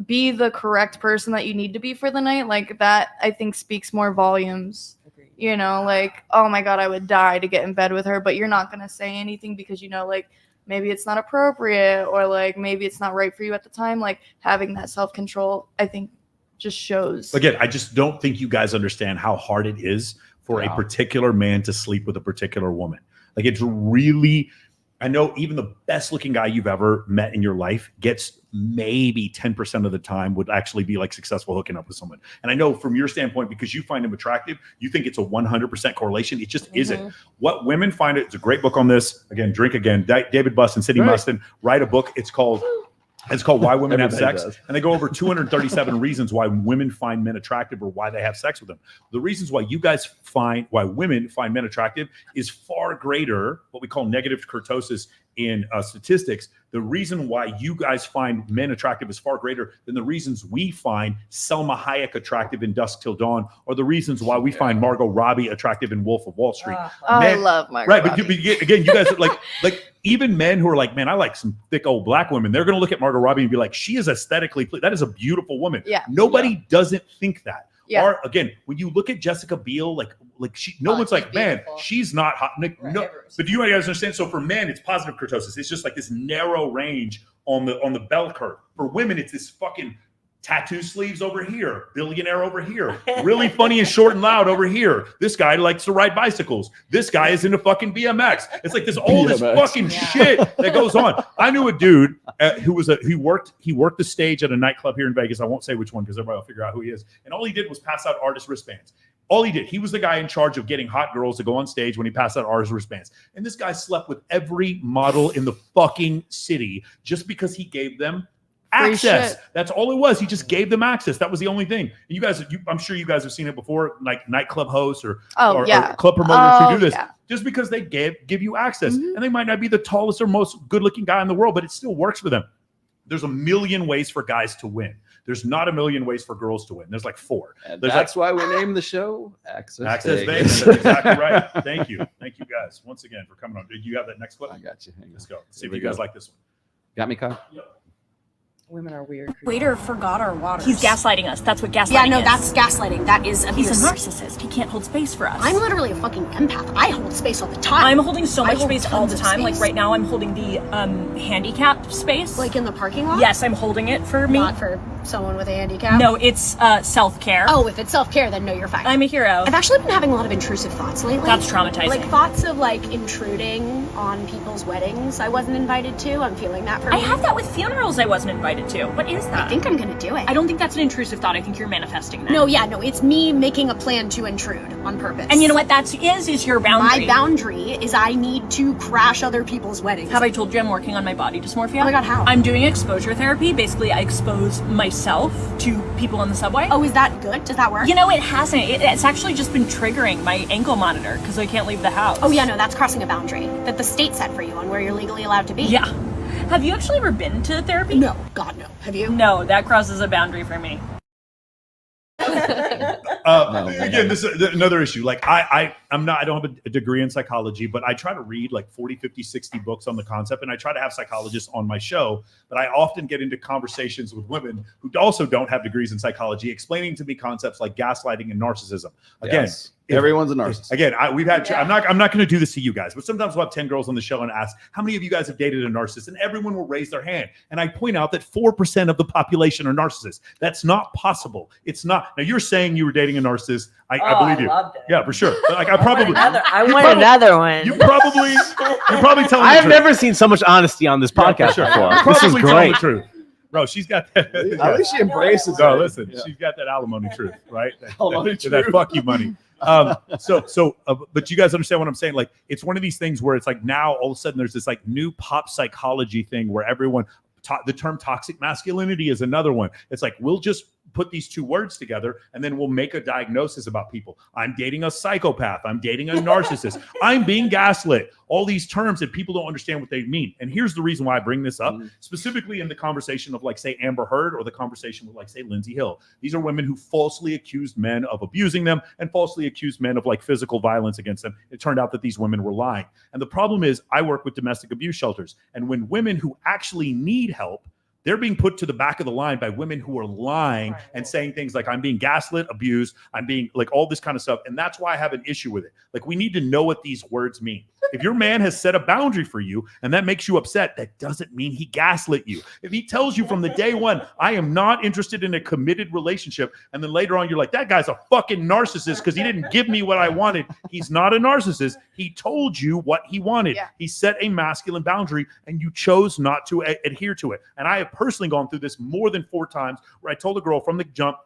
be the correct person that you need to be for the night, like that I think speaks more volumes. You know, like, oh my God, I would die to get in bed with her, but you're not going to say anything because, you know, like maybe it's not appropriate or like maybe it's not right for you at the time. Like having that self-control, I think just shows. Again, I just don't think you guys understand how hard it is for a particular man to sleep with a particular woman. Like it's really, I know even the best looking guy you've ever met in your life gets maybe 10% of the time would actually be like successful hooking up with someone. And I know from your standpoint, because you find him attractive, you think it's a 100% correlation. It just isn't. What women find, it's a great book on this. Again, Drink Again. David Buss and Sidney Mustin write a book. It's called Why Women Have Sex. And they go over 237 reasons why women find men attractive or why they have sex with them. The reasons why why women find men attractive is far greater, what we call negative kurtosis in statistics. The reason why you guys find men attractive is far greater than the reasons we find Selma Hayek attractive in Dusk Till Dawn, or the reasons why we find Margot Robbie attractive in Wolf of Wall Street. I love Margot Right, Robbie. but again, you guys are like even men who are like, man, I like some thick old black women. They're going to look at Margot Robbie and be like, she is aesthetically, that is a beautiful woman. Yeah. Nobody doesn't think that. Yeah. Or again, when you look at Jessica Biel, like she, no one's like, man, she's not hot. No, but do you guys understand? So for men, it's positive kurtosis. It's just like this narrow range on the bell curve. For women, it's this fucking tattoo sleeves over here, billionaire over here, really funny and short and loud over here. This guy likes to ride bicycles. This guy is into fucking BMX. It's like all this fucking shit that goes on. I knew a dude who was he worked the stage at a nightclub here in Vegas. I won't say which one because everybody will figure out who he is. And all he did was pass out artist wristbands. All he did, he was the guy in charge of getting hot girls to go on stage when he passed out artist wristbands. And this guy slept with every model in the fucking city just because he gave them access. That's all it was. He just gave them access. That was the only thing. And you guys, I'm sure you guys have seen it before, like nightclub hosts or club promoters who do this. Just because they give you access, and they might not be the tallest or most good-looking guy in the world, but it still works for them. There's a million ways for guys to win. There's not a million ways for girls to win. There's like 4. And There's that's why we named the show Access Vegas. Vegas. That's exactly right. Thank you guys once again for coming on. Did you have that next clip? I got you. Let's go. See Here if we you guys go. like this one. Got me, Kyle? Women are weird. Waiter forgot our water. He's gaslighting us. That's what gaslighting is. Yeah, no, that's gaslighting. That is abuse. He's a narcissist. He can't hold space for us. I'm literally a fucking empath. I hold space all the time. I'm holding so I much hold space all tons the of time. Like space. right now, I'm holding the handicap space. Like in the parking lot? Yes, I'm holding it for me. Not for someone with a handicap? No, it's self-care. Oh, if it's self-care, then no, you're fine. I'm a hero. I've actually been having a lot of intrusive thoughts lately. That's traumatizing. Like thoughts of like intruding on people's weddings I wasn't invited to. I'm feeling that for I me. have that with funerals I wasn't invited to. What is that? I think I'm gonna do it. I don't think that's an intrusive thought. I think you're manifesting that. No, yeah, no, it's me making a plan to intrude on purpose. And you know what that is your boundary. My boundary is I need to crash other people's weddings. Have I told you I'm working on my body dysmorphia? Oh my God, how? I'm doing exposure therapy. Basically, I expose myself to people on the subway. Oh, is that good? Does that work? You know, it hasn't. It's actually just been triggering my ankle monitor because I can't leave the house. Oh yeah, no, that's crossing a boundary that the state set for you on where you're legally allowed to be. Yeah. Have you actually ever been to therapy? No, God no. Have you? No, that crosses a boundary for me. Again, this is another issue. Like I don't have a degree in psychology, but I try to read like 40, 50, 60 books on the concept. And I try to have psychologists on my show, but I often get into conversations with women who also don't have degrees in psychology, explaining to me concepts like gaslighting and narcissism. Again, Yes. Everyone's a narcissist. Again, we've had. I'm not going to do this to you guys, but sometimes we'll have 10 girls on the show and ask, how many of you guys have dated a narcissist? And everyone will raise their hand. And I point out that 4% of the population are narcissists. That's not possible. It's not. Now you're saying you were dating a narcissist. I believe you. Loved it. Yeah, for sure. Like I probably. I want another one. You're probably telling. I have the truth. never seen so much honesty on this Yeah, podcast for sure. before. You're This is probably telling great. the truth. Bro, she's got that. At least she embraces No, it. listen, Yeah. she's got that alimony truth, right? Alimony that truth. fuck you money. But you guys understand what I'm saying? Like, it's one of these things where it's like now all of a sudden there's this like new pop psychology thing where everyone, the term toxic masculinity is another one. It's like, we'll just put these two words together and then we'll make a diagnosis about people. I'm dating a psychopath. I'm dating a narcissist. I'm being gaslit. All these terms that people don't understand what they mean. And here's the reason why I bring this up, specifically in the conversation of like, say, Amber Heard, or the conversation with like, say, Lindsay Hill. These are women who falsely accused men of abusing them and falsely accused men of like physical violence against them. It turned out that these women were lying. And the problem is I work with domestic abuse shelters. And when women who actually need help, they're being put to the back of the line by women who are lying and saying things like, I'm being gaslit, abused, I'm being like all this kind of stuff. And that's why I have an issue with it. Like, we need to know what these words mean. If your man has set a boundary for you and that makes you upset, that doesn't mean he gaslit you. If he tells you from the day one, I am not interested in a committed relationship, and then later on you're like, that guy's a fucking narcissist because he didn't give me what I wanted. He's not a narcissist. He told you what he wanted. Yeah. He set a masculine boundary and you chose not to adhere to it. And I have personally gone through this more than 4 times where I told a girl from the jump,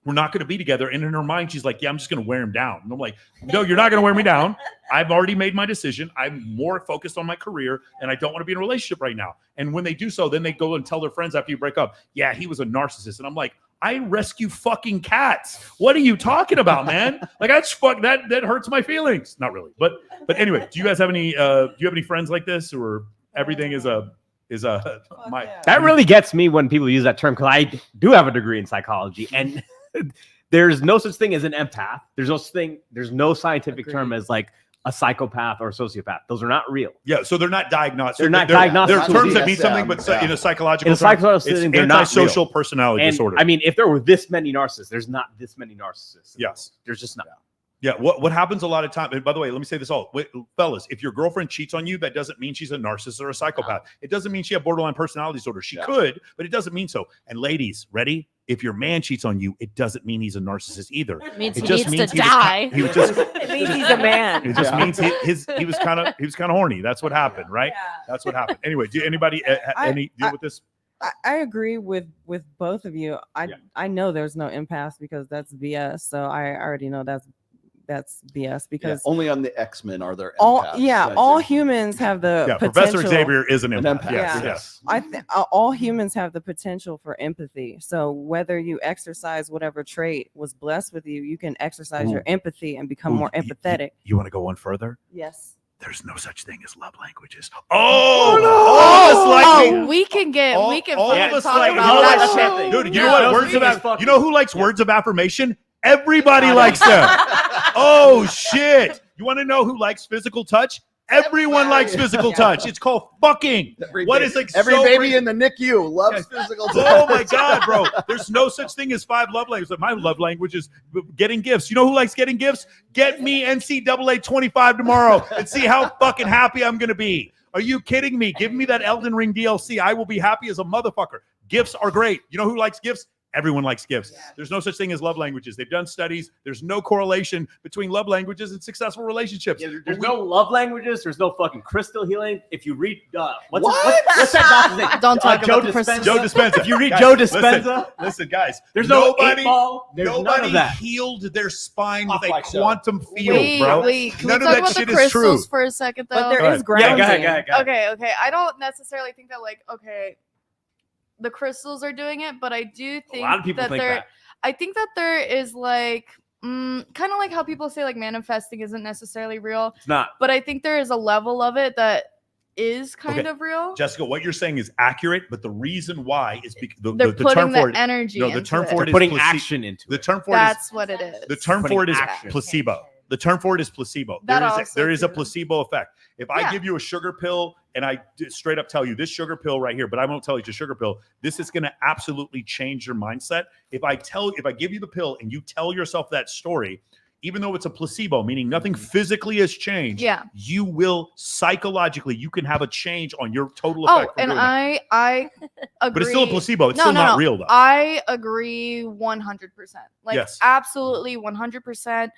we're not going to be together. And in her mind, she's like, yeah, I'm just going to wear him down. And I'm like, no, you're not going to wear me down. I've already made my decision. I'm more focused on my career and I don't want to be in a relationship right now. And when they do so, then they go and tell their friends after you break up, yeah, he was a narcissist. And I'm like, I rescue fucking cats. What are you talking about, man? Like, that hurts my feelings. Not really. But anyway, do you guys have any, do you have any friends like this, or everything is that really gets me when people use that term, because I do have a degree in psychology, and there's no such thing as an empath. There's no scientific term as like a psychopath or a sociopath. Those are not real. Yeah, so they're not diagnosed. They're not diagnosed. They're terms that mean something, but in a psychological it's antisocial personality disorder. I mean, if there were this many narcissists, there's not this many narcissists. Yes. There's just not. Yeah, what happens a lot of time, and by the way, let me say this fellas, if your girlfriend cheats on you, that doesn't mean she's a narcissist or a psychopath. It doesn't mean she has borderline personality disorder. She could, but it doesn't mean so. And ladies, ready? If your man cheats on you, it doesn't mean he's a narcissist either. It means it he just needs means to die. It means he's a man. It just means he was kind of horny. That's what happened, right? That's what happened. Anyway, do anybody any deal with this? I agree with both of you. I know there's no impasse because that's BS. So I already know that's BS because only on the X-Men are there all empaths. all humans have the potential. Professor Xavier is an empath. Yes. I think all humans have the potential for empathy. So whether you exercise whatever trait was blessed with you, you can exercise your empathy and become more empathetic. You want to go one further? Yes. there's no such thing as love languages. Oh, no! We can fucking us talk like, about that shit. dude. You know what? You know who likes words of affirmation? Everybody likes them. Oh shit! You want to know who likes physical touch? Everyone likes physical touch. It's called fucking. Every baby in the NICU loves physical touch. Oh my god, bro! There's no such thing as 5 love languages. My love language is getting gifts. You know who likes getting gifts? Get me NCAA 25 tomorrow and see how fucking happy I'm gonna be. Are you kidding me? Give me that Elden Ring DLC. I will be happy as a motherfucker. Gifts are great. You know who likes gifts? Everyone likes gifts. Yeah. There's no such thing as love languages. They've done studies. There's no correlation between love languages and successful relationships. Yeah, there's no love languages. There's no fucking crystal healing. If you read, what's that doctor's name? Don't talk Joe about the crystals. Joe Dispenza. If you read guys, Joe Dispenza, listen, guys. There's nobody none of that. healed their spine with a quantum field, bro. Can None we of talk that about shit the is true. crystals for a second, though? But there is grounding. Yeah, go ahead. Okay. I don't necessarily think that the crystals are doing it, but I do think a lot of people think that. I think that there is kind of like how people say like manifesting isn't necessarily real. It's not. But I think there is a level of it that is kind of real. Jessica, what you're saying is accurate, but the reason why is because they're the putting term for it. energy. No, the term for it is putting action into it. The term for That's what it is. The term for it is action. placebo. The term for it is placebo. There is a placebo effect. If I give you a sugar pill and I straight up tell you this sugar pill right here, but I won't tell you it's a sugar pill, this is going to absolutely change your mindset. If I give you the pill and you tell yourself that story, even though it's a placebo, meaning nothing physically has changed, you will psychologically, you can have a change on your total effect. Oh, and I agree. But it's still a placebo. It's still not real, though. I agree 100%. Like, yes. Absolutely 100%.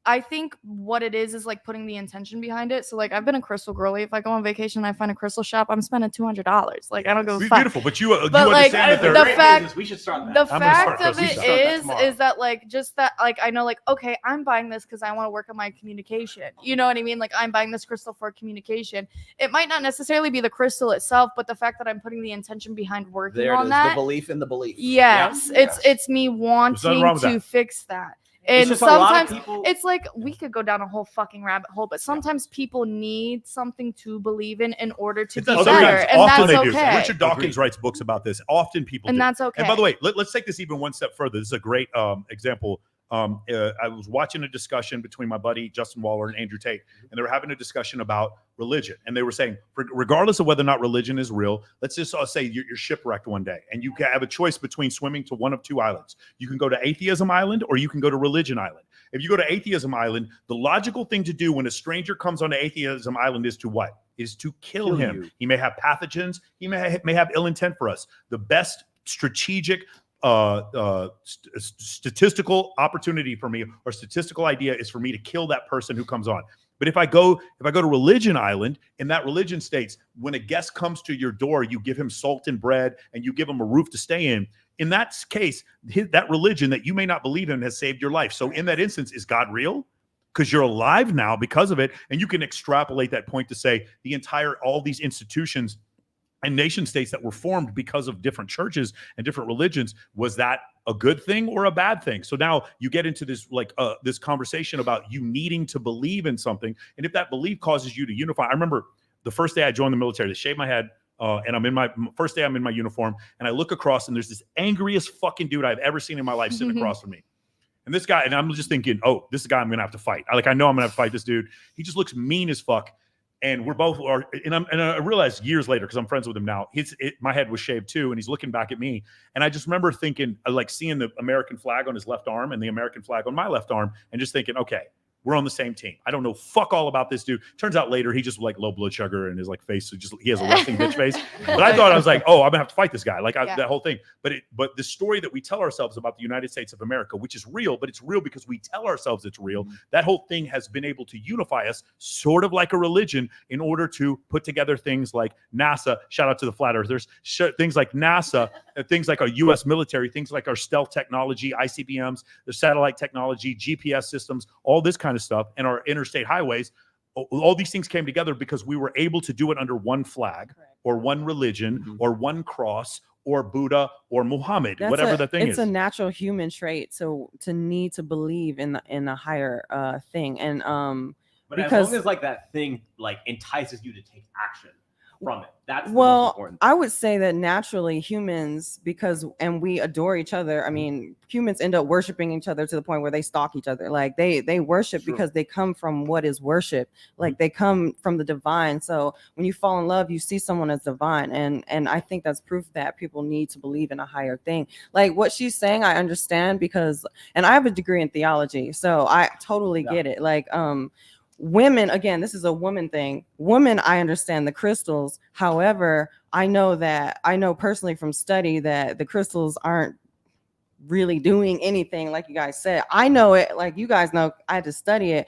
I think what it is like putting the intention behind it. So like I've been a crystal girly. If I go on vacation and I find a crystal shop, I'm spending $200. Like I don't go. Beautiful, but you like, understand that the fact. We should start that. The fact of it is that like just that like I know like okay I'm buying this because I want to work on my communication. You know what I mean? Like I'm buying this crystal for communication. It might not necessarily be the crystal itself, but the fact that I'm putting the intention behind working on that. The belief in the belief. Yes, it's me wanting to fix that. And sometimes it's like we could go down a whole fucking rabbit hole, but sometimes people need something to believe in order to be better, and that's okay. Richard Dawkins writes books about this. Often people, and that's okay. And by the way, let's take this even one step further. This is a great example. I was watching a discussion between my buddy Justin Waller and Andrew Tate, and they were having a discussion about religion. And they were saying, regardless of whether or not religion is real, let's just say you're shipwrecked one day, and you have a choice between swimming to one of two islands. You can go to Atheism Island, or you can go to Religion Island. If you go to Atheism Island, the logical thing to do when a stranger comes onto Atheism Island is to what? Is to kill him. He may have pathogens. He may have ill intent for us. The best strategic statistical opportunity for me, or statistical idea, is for me to kill that person who comes on. But if I go to Religion Island, in that religion states, when a guest comes to your door, you give him salt and bread and you give him a roof to stay in. In that case, that religion that you may not believe in has saved your life. So in that instance, is God real? Because you're alive now because of it. And you can extrapolate that point to say all these institutions and nation states that were formed because of different churches and different religions, was that a good thing or a bad thing? So now you get into this this conversation about you needing to believe in something, and if that belief causes you to unify. I remember the first day I joined the military, they shaved my head, and I'm in my uniform, and I look across, and there's this angriest fucking dude I've ever seen in my life sitting across from me. And this guy, and I'm just thinking, oh, this is a guy I'm gonna have to fight. I know I'm gonna have to fight this dude. He just looks mean as fuck. And we're both are, and I realized years later, because I'm friends with him now, my head was shaved too, and he's looking back at me. And I just remember thinking, like seeing the American flag on his left arm and the American flag on my left arm, and just thinking, okay, we're on the same team. I don't know fuck all about this dude. Turns out later he just low blood sugar and his face, so he has a resting bitch face. But I thought, I was like, oh, I'm gonna have to fight this guy, that whole thing. But the story that we tell ourselves about the United States of America, which is real, but it's real because we tell ourselves it's real. That whole thing has been able to unify us, sort of like a religion, in order to put together things like NASA. Shout out to the flat earthers. Things like NASA, things like our U.S. military, things like our stealth technology, ICBMs, the satellite technology, GPS systems, all this kind of stuff, and our interstate highways. All these things came together because we were able to do it under one flag, or one religion, or one cross, or Buddha, or Muhammad, whatever the thing is. It's a natural human trait to need to believe in a higher thing. And But because as long as like that thing like entices you to take action from it, that's the most well, important. I would say that naturally humans, and we adore each other. I mean, humans end up worshiping each other to the point where they stalk each other. Like they worship because they come from what is worship. Like they come from the divine. So when you fall in love, you see someone as divine, and I think that's proof that people need to believe in a higher thing. Like what she's saying, I understand because, and I have a degree in theology, so I totally get it. Like women, again, this is a woman thing. Women, I understand the crystals. However, I know personally from study that the crystals aren't really doing anything like you guys said. I know it, like you guys know, I had to study it.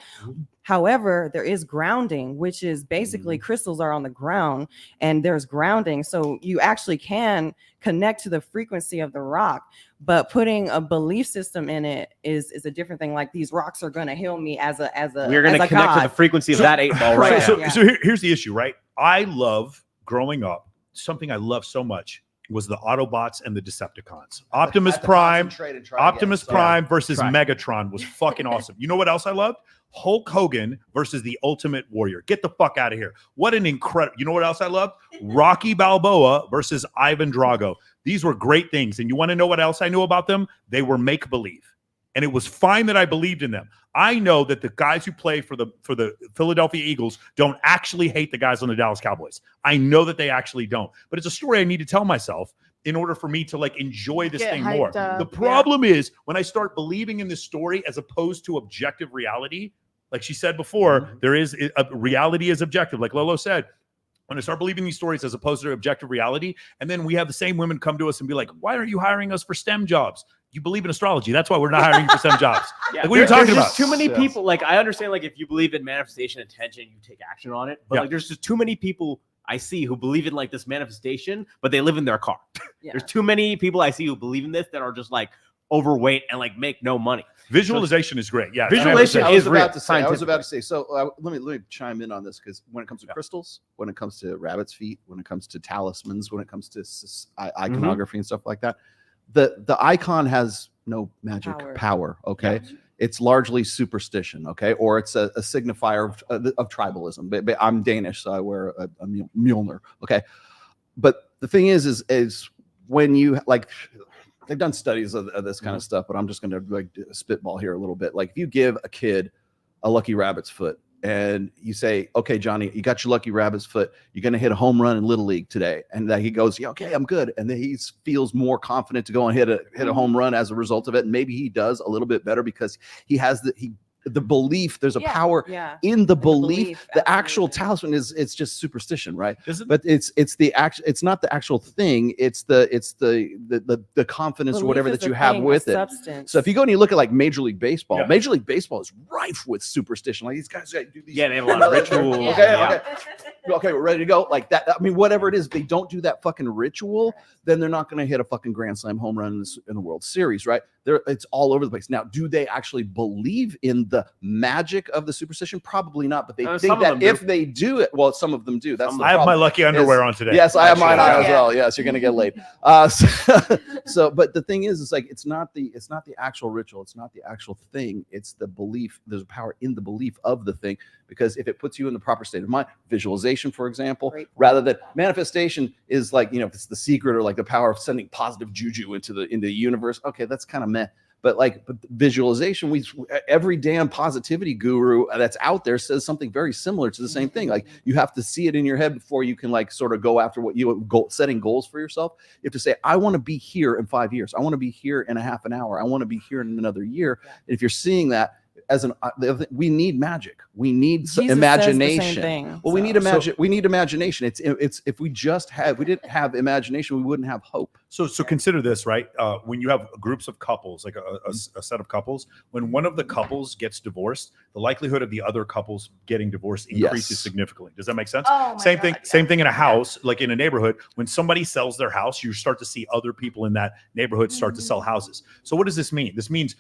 However, there is grounding, which is basically crystals are on the ground and there's grounding. So you actually can connect to the frequency of the rock, but putting a belief system in it is a different thing. Like these rocks are going to heal me as a we're going to connect to the frequency of that 8 ball, right? So here's the issue, right? I love growing up. Something I love so much was the Autobots and the Decepticons. Optimus Prime versus Megatron was fucking awesome. You know what else I loved? Hulk Hogan versus the Ultimate Warrior. Get the fuck out of here. What an incredible. You know what else I loved? Rocky Balboa versus Ivan Drago. These were great things. And you want to know what else I knew about them? They were make-believe. And it was fine that I believed in them. I know that the guys who play for the Philadelphia Eagles don't actually hate the guys on the Dallas Cowboys. I know that they actually don't. But it's a story I need to tell myself in order for me to like enjoy this thing more. The problem is when I start believing in this story as opposed to objective reality, like she said before, there is a reality is objective. Like Lolo said, when I start believing these stories as opposed to objective reality, and then we have the same women come to us and be like, why aren't you hiring us for STEM jobs? You believe in astrology. That's why we're not hiring you for STEM jobs. Like, what are you talking about? Too many people. Like, I understand, like, if you believe in manifestation intention, you take action on it. But like, there's just too many people I see who believe in like this manifestation, but they live in their car. There's too many people I see who believe in this that are just like overweight and like make no money. Visualization is great. Yeah, visualization is real. I was about to say. So let me chime in on this because when it comes to crystals, when it comes to rabbit's feet, when it comes to talismans, when it comes to iconography and stuff like that, the icon has no magic power. Okay. Yeah. It's largely superstition, okay, or it's a signifier of tribalism. But I'm Danish, so I wear a Mjolnir, okay. But the thing is when you like, they've done studies of this kind of stuff, but I'm just going to like spitball here a little bit. Like if you give a kid a lucky rabbit's foot and you say, okay, Johnny, you got your lucky rabbit's foot. You're going to hit a home run in Little League today. And he goes, yeah, okay, I'm good. And then he feels more confident to go and hit a home run as a result of it. And maybe he does a little bit better because he has the belief. There's a power in the belief. The actual talisman it's just superstition, right? But it's not the actual thing. It's the confidence or whatever that you have with it. Substance. So if you go and you look at like Major League Baseball, Major League Baseball is rife with superstition. Like these guys do these. Yeah, they have a lot of rituals. Okay, we're ready to go. Like that. I mean, whatever it is, they don't do that fucking ritual, then they're not going to hit a fucking grand slam home run in the World Series, right? It's all over the place. Now, do they actually believe in the magic of the superstition? Probably not, but they think that if they do it, well, some of them do. That's the I have my lucky underwear on today. Yes, I have mine on as well. Yes, you're going to get laid. But the thing is, it's like it's not the actual ritual. It's not the actual thing. It's the belief. There's a power in the belief of the thing, because if it puts you in the proper state of mind, visualization, for example, rather than manifestation is like, it's the secret or like the power of sending positive juju into the universe. Okay, that's kind of meh. But visualization, every damn positivity guru that's out there says something very similar to the same thing. Like you have to see it in your head before you can like sort of go after what setting goals for yourself. You have to say, I want to be here in 5 years. I want to be here in a half an hour. I want to be here in another year. And if you're seeing that, we need magic. We need imagination. We need imagination. It's if we didn't have imagination, we wouldn't have hope. So consider this, right? When you have groups of couples, like a set of couples, when one of the couples gets divorced, the likelihood of the other couples getting divorced increases significantly. Does that make sense? Same thing in a house, like in a neighborhood. When somebody sells their house, you start to see other people in that neighborhood start to sell houses. So what does this mean? This means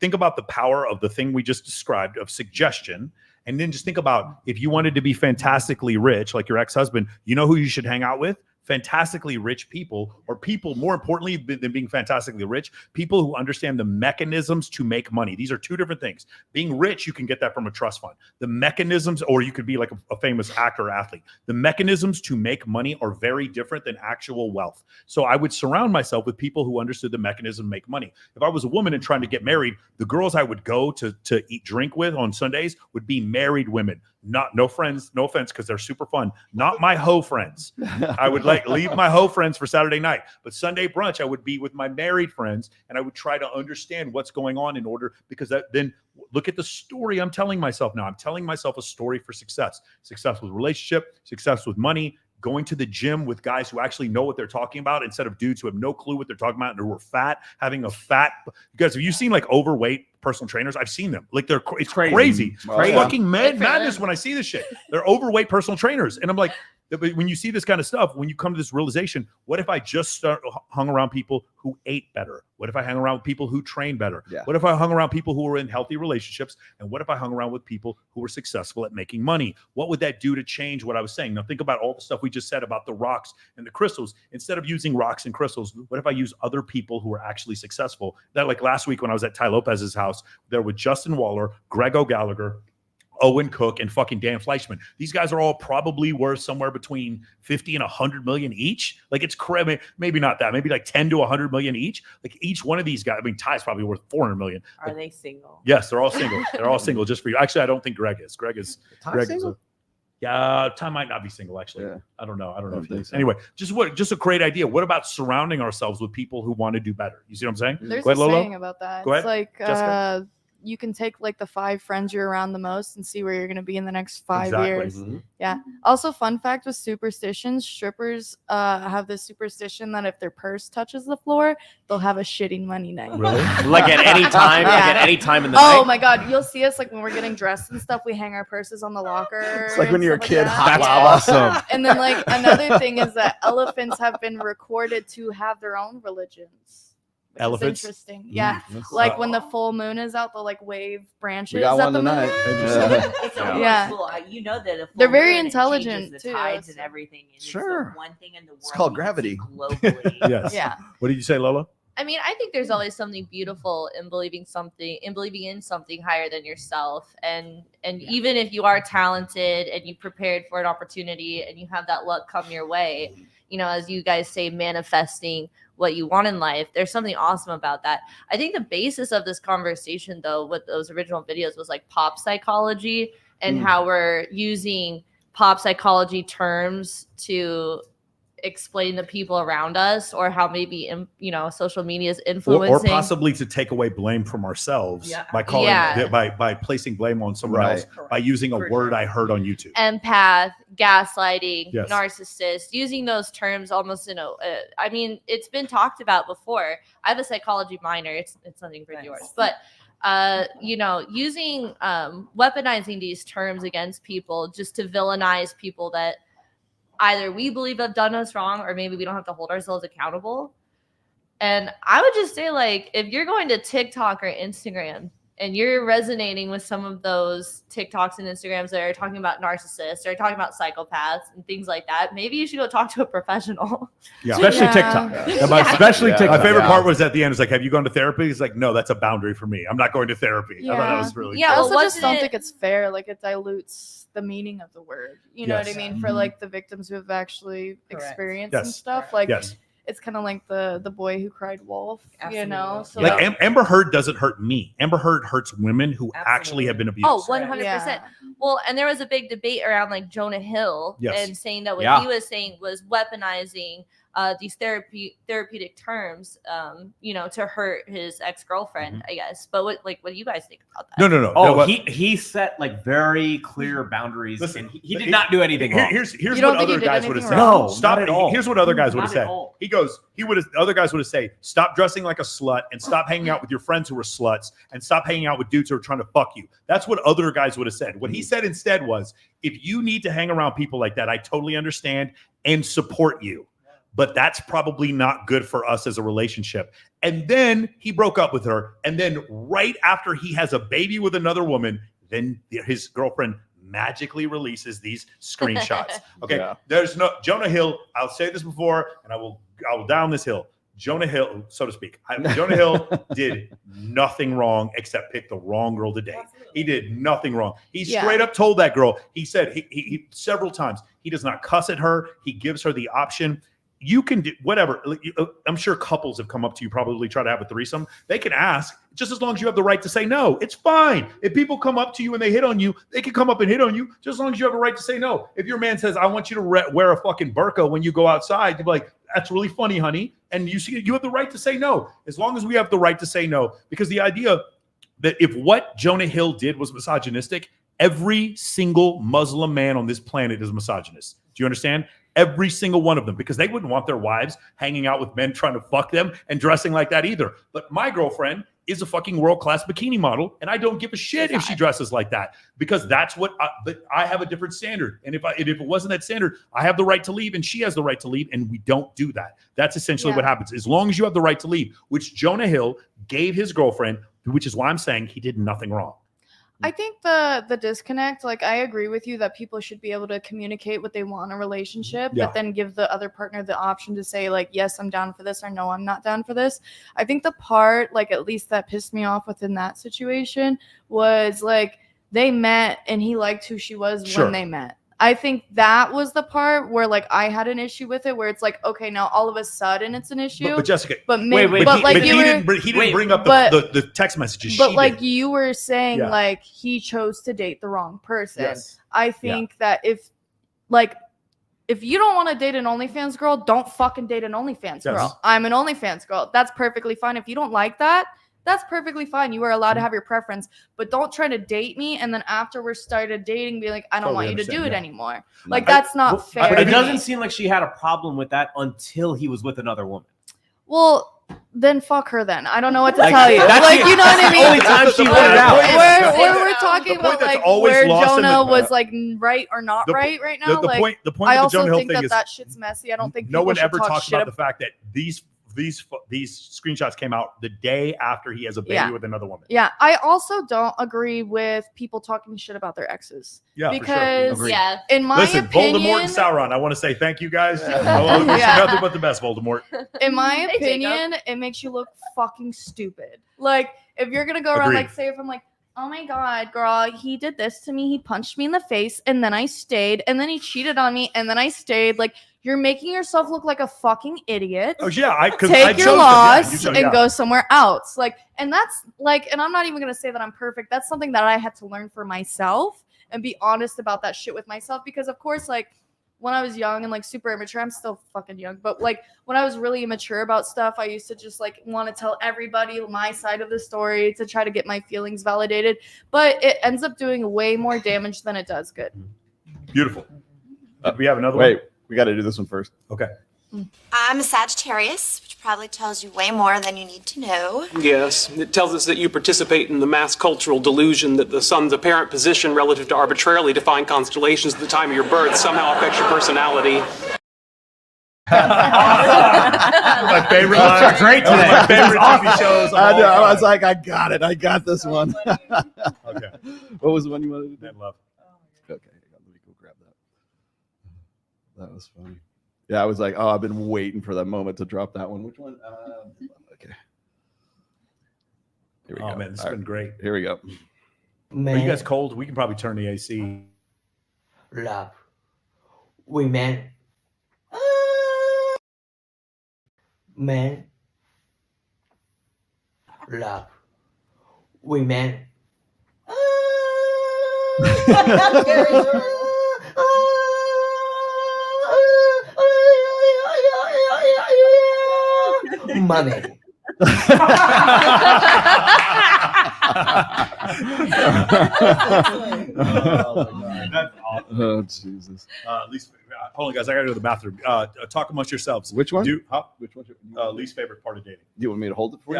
think about the power of the thing we just described of suggestion. And then just think about if you wanted to be fantastically rich, like your ex-husband, you know who you should hang out with? fantastically rich people, or people, more importantly than being fantastically rich, people who understand the mechanisms to make money. These are two different things. Being rich, you can get that from a trust fund. The mechanisms, or you could be like a famous actor or athlete. The mechanisms to make money are very different than actual wealth. So I would surround myself with people who understood the mechanism to make money. If I was a woman and trying to get married, the girls I would go to eat drink with on Sundays would be married women. No friends, no offense, because they're super fun. Not my hoe friends. I would leave my hoe friends for Saturday night. But Sunday brunch, I would be with my married friends, and I would try to understand what's going on in order, because then look at the story I'm telling myself now. I'm telling myself a story for success. Success with relationship, success with money, going to the gym with guys who actually know what they're talking about instead of dudes who have no clue what they're talking about and who are fat, having a fat. You guys, have you seen like overweight personal trainers? I've seen them. Like it's crazy. It's fucking madness when I see this shit. They're overweight personal trainers. And I'm like, when you see this kind of stuff, when you come to this realization, what if I just hung around people who ate better? What if I hung around with people who train better? Yeah. What if I hung around people who were in healthy relationships? And what if I hung around with people who were successful at making money? What would that do to change what I was saying? Now think about all the stuff we just said about the rocks and the crystals. Instead of using rocks and crystals, what if I use other people who are actually successful? That, like last week when I was at Ty Lopez's house, there were Justin Waller, Greg O'Gallagher, Owen Cook, and fucking Dan Fleischman. These guys are all probably worth somewhere between 50 and 100 million each. Like it's crazy. Maybe not that. Maybe like 10 to 100 million each. Like each one of these guys. I mean, Ty's probably worth 400 million. Are they single? Yes, they're all single. They're all single just for you. Actually, I don't think Greg is. Greg is single? Yeah, Ty might not be single, actually. Yeah. I don't know. If he is. So. Anyway, just a great idea. What about surrounding ourselves with people who want to do better? You see what I'm saying? There's Go ahead, a Lolo. saying about that. Go ahead. It's like you can take like the 5 friends you're around the most and see where you're going to be in the next 5 years. Mm-hmm. Yeah. Also, fun fact with superstitions, strippers have this superstition that if their purse touches the floor, they'll have a shitty money night. Really? Like at any time? Yeah. Like at any time in the night? Oh my God. You'll see us like when we're getting dressed and stuff, we hang our purses on the locker. It's like when you're a kid, that. hot That's lava. awesome. And then like another thing is that elephants have been recorded to have their own religions. Elephants? Interesting. Yeah. Like when the full moon is out, they'll like wave branches. We got at one the moon. tonight. It's Yeah. cool. You know that if They're very intelligent, the too. tides and everything. And Sure. It's the one thing in the world. It's called we gravity. see globally. Yes. Yeah. What did you say, Lola? I mean, I think there's always something beautiful in believing in something higher than yourself. And even if you are talented and you prepared for an opportunity and you have that luck come your way, you know, as you guys say, manifesting what you want in life, there's something awesome about that. I think the basis of this conversation, though, with those original videos was like pop psychology and how we're using pop psychology terms to explain the people around us, or how maybe social media is influencing, or possibly to take away blame from ourselves by calling by placing blame on someone else by using a word I heard on YouTube. Empath, gaslighting, Yes. narcissist, using those terms almost in I mean, it's been talked about before. I have a psychology minor. It's something for yours, but using weaponizing these terms against people just to villainize people that either we believe have done us wrong, or maybe we don't have to hold ourselves accountable. And I would just say, like, if you're going to TikTok or Instagram and you're resonating with some of those TikToks and Instagrams that are talking about narcissists or talking about psychopaths and things like that, maybe you should go talk to a professional. Yeah. Especially TikTok. Especially TikTok. My favorite part was at the end. It's like, have you gone to therapy? He's like, no, that's a boundary for me. I'm not going to therapy. I thought that was really I cool. also just don't think it's fair. Like, it dilutes the meaning of the word. You know what I mean? For like the victims who have actually experienced and stuff. Like, it's kind of like the boy who cried wolf. You know, so like Amber Heard doesn't hurt me. Amber Heard hurts women who actually have been abused. Oh, 100%. Well, and there was a big debate around like Jonah Hill and saying that what he was saying was weaponizing these therapeutic terms, to hurt his ex-girlfriend, I guess. But what do you guys think about that? No. Oh, he set like very clear boundaries. Listen, and he did not do anything wrong. Here's what other guys would have said. No, stop not at all. Here's what other guys would have Not at said. all. Other guys would have said, stop dressing like a slut and stop hanging out with your friends who are sluts and stop hanging out with dudes who are trying to fuck you. That's what other guys would have said. What he said instead was, if you need to hang around people like that, I totally understand and support you. But that's probably not good for us as a relationship. And then he broke up with her. And then right after he has a baby with another woman, then his girlfriend magically releases these screenshots. Okay, there's no Jonah Hill. I'll say this before, and I will down this hill. Jonah Hill, so to speak. Jonah Hill did nothing wrong except pick the wrong girl to date. He did nothing wrong. He straight up told that girl. He said he several times. He does not cuss at her. He gives her the option. You can do whatever. I'm sure couples have come up to you, probably try to have a threesome. They can ask, just as long as you have the right to say no. It's fine. If people come up to you and they hit on you, they can come up and hit on you, just as long as you have a right to say no. If your man says, I want you to wear a fucking burqa when you go outside, you're like, that's really funny, honey. And you have the right to say no, as long as we have the right to say no. Because the idea that if what Jonah Hill did was misogynistic, every single Muslim man on this planet is misogynist. Do you understand? Every single one of them, because they wouldn't want their wives hanging out with men trying to fuck them and dressing like that either. But my girlfriend is a fucking world-class bikini model, and I don't give a shit if she dresses like that, because that's what but I have a different standard. And if it wasn't that standard, I have the right to leave and she has the right to leave, and we don't do that. That's essentially what happens. As long as you have the right to leave, which Jonah Hill gave his girlfriend, which is why I'm saying he did nothing wrong. I think the disconnect, like I agree with you that people should be able to communicate what they want in a relationship, but then give the other partner the option to say like, yes, I'm down for this, or no, I'm not down for this. I think the part, like at least that pissed me off within that situation was like they met and he liked who she was when they met. I think that was the part where like I had an issue with it, where it's like, okay, now all of a sudden it's an issue. But Jessica, he didn't bring up the text messages. But like you were saying, like he chose to date the wrong person. Yes. I think that if you don't want to date an OnlyFans girl, don't fucking date an OnlyFans girl. I'm an OnlyFans girl. That's perfectly fine. If you don't like that, that's perfectly fine. You are allowed to have your preference, but don't try to date me and then after we started dating, be like, I don't want you to do it anymore. Like that's not fair. But it doesn't seem like she had a problem with that until he was with another woman. Well, then fuck her. Then I don't know what to tell you. Like you know what I mean? Only time she went out. We're talking about like where Jonah was like right or not right now. The point. I of the also Jonah Hill think thing that is that shit's messy. I don't think no people one should ever talk talks shit about the fact that these screenshots came out the day after he has a baby with another woman. Yeah, I also don't agree with people talking shit about their exes. Yeah, because for sure. in my opinion, Voldemort and Sauron. I want to say thank you guys. I wish you nothing but the best, Voldemort. In my opinion, it makes you look fucking stupid. Like if you're gonna go around like say if I'm like, oh my god, girl, he did this to me. He punched me in the face, and then I stayed, and then he cheated on me, and then I stayed. Like you're making yourself look like a fucking idiot. Oh yeah, take your loss and go somewhere else. Like, and that's like, and I'm not even gonna say that I'm perfect. That's something that I had to learn for myself and be honest about that shit with myself. Because of course, like when I was young and like super immature, I'm still fucking young, but like when I was really immature about stuff, I used to just like want to tell everybody my side of the story to try to get my feelings validated. But it ends up doing way more damage than it does good. Beautiful. We have another one. Wait, we got to do this one first. Okay. I'm a Sagittarius, which probably tells you way more than you need to know. Yes, it tells us that you participate in the mass cultural delusion that the sun's apparent position relative to arbitrarily defined constellations at the time of your birth somehow affects your personality. My favorite line. Great today. My favorite TV shows. I was like, I got it. I got this one. Okay. What was the one you wanted to do? Man Love. Okay, let me go grab that. That was funny. Yeah, I was like, oh, I've been waiting for that moment to drop that one. Which one? Okay. Here we go. Man, this has been great. Here we go. Are you guys cold? We can probably turn the AC. Love. We met. Man. Love. We met. Money. That's awesome. Oh Jesus! Least, hold on, guys. I gotta go to the bathroom. Talk amongst yourselves. Which one? Which one? Least favorite part of dating. Do you want me to hold it for you?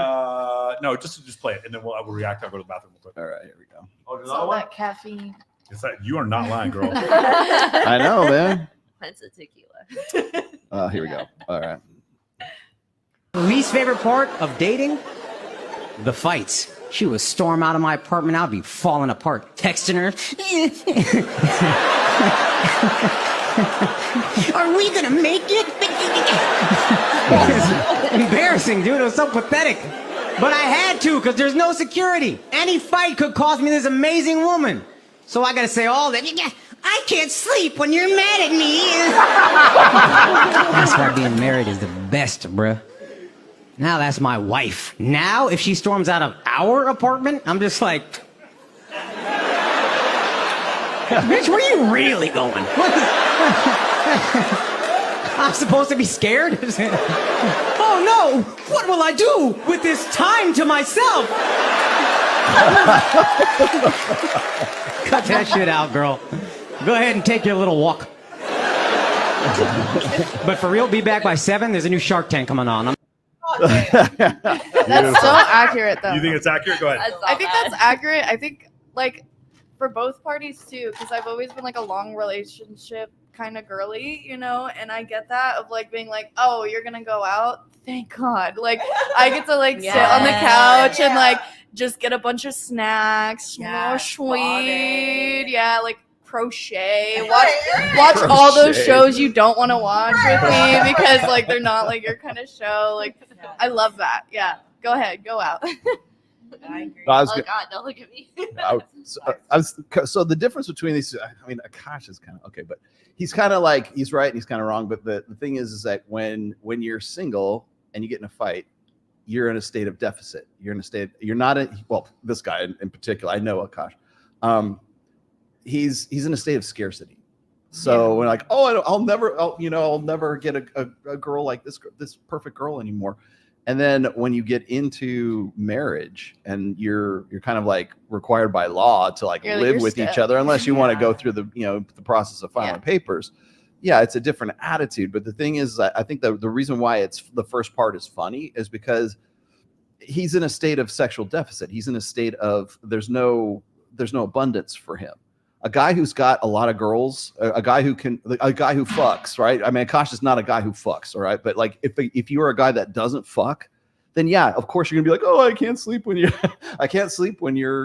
No, just play it, and then we'll react. I'll go to the bathroom real quick. All right, here we go. Oh, It's all that caffeine. It's like you are not lying, girl. I know, man. That's a tequila. Here we go. All right. Least favorite part of dating? The fights. She would storm out of my apartment. I'd be falling apart, texting her. Are we gonna make it? It was embarrassing, dude. It was so pathetic. But I had to, because there's no security. Any fight could cost me this amazing woman. So I gotta say all that. I can't sleep when you're mad at me. That's why being married is the best, bruh. Now that's my wife. Now, if she storms out of our apartment, I'm just like, bitch, where you really going? I'm supposed to be scared? Oh no, what will I do with this time to myself? Cut that shit out, girl. Go ahead and take your little walk. But for real, be back by 7. There's a new Shark Tank coming on. That's so accurate, though. You think it's accurate? Go ahead. I think that's accurate. I think, like, for both parties, too, because I've always been, like, a long relationship kind of girly, you know, and I get that of, like, being like, oh, you're going to go out? Thank God. Like, I get to, like, sit on the couch and, like, just get a bunch of snacks, more sweet. Yeah, like, crochet. Watch all those shows you don't want to watch with me because, like, they're not, like, your kind of show. Like, I love that. Yeah. Go ahead. Go out. I agree. No, God, don't look at me. So the difference between these two, I mean, Akash is kind of okay, but he's kind of like, he's right and he's kind of wrong. But the thing is that when you're single and you get in a fight, you're in a state of deficit. You're not well, this guy in particular, I know Akash. He's in a state of scarcity. So we're like, oh, I'll never get a girl like this perfect girl anymore. And then when you get into marriage and you're kind of like required by law to like live with each other, unless you want to go through the process of filing papers. Yeah, it's a different attitude. But the thing is, I think the reason why the first part is funny is because he's in a state of sexual deficit. He's in a state of there's no abundance for him. A guy who's got a lot of girls, a guy who fucks, right? I mean, Akash is not a guy who fucks, all right? But like, if you're a guy that doesn't fuck, then yeah, of course you're gonna be like, oh, I can't sleep when you're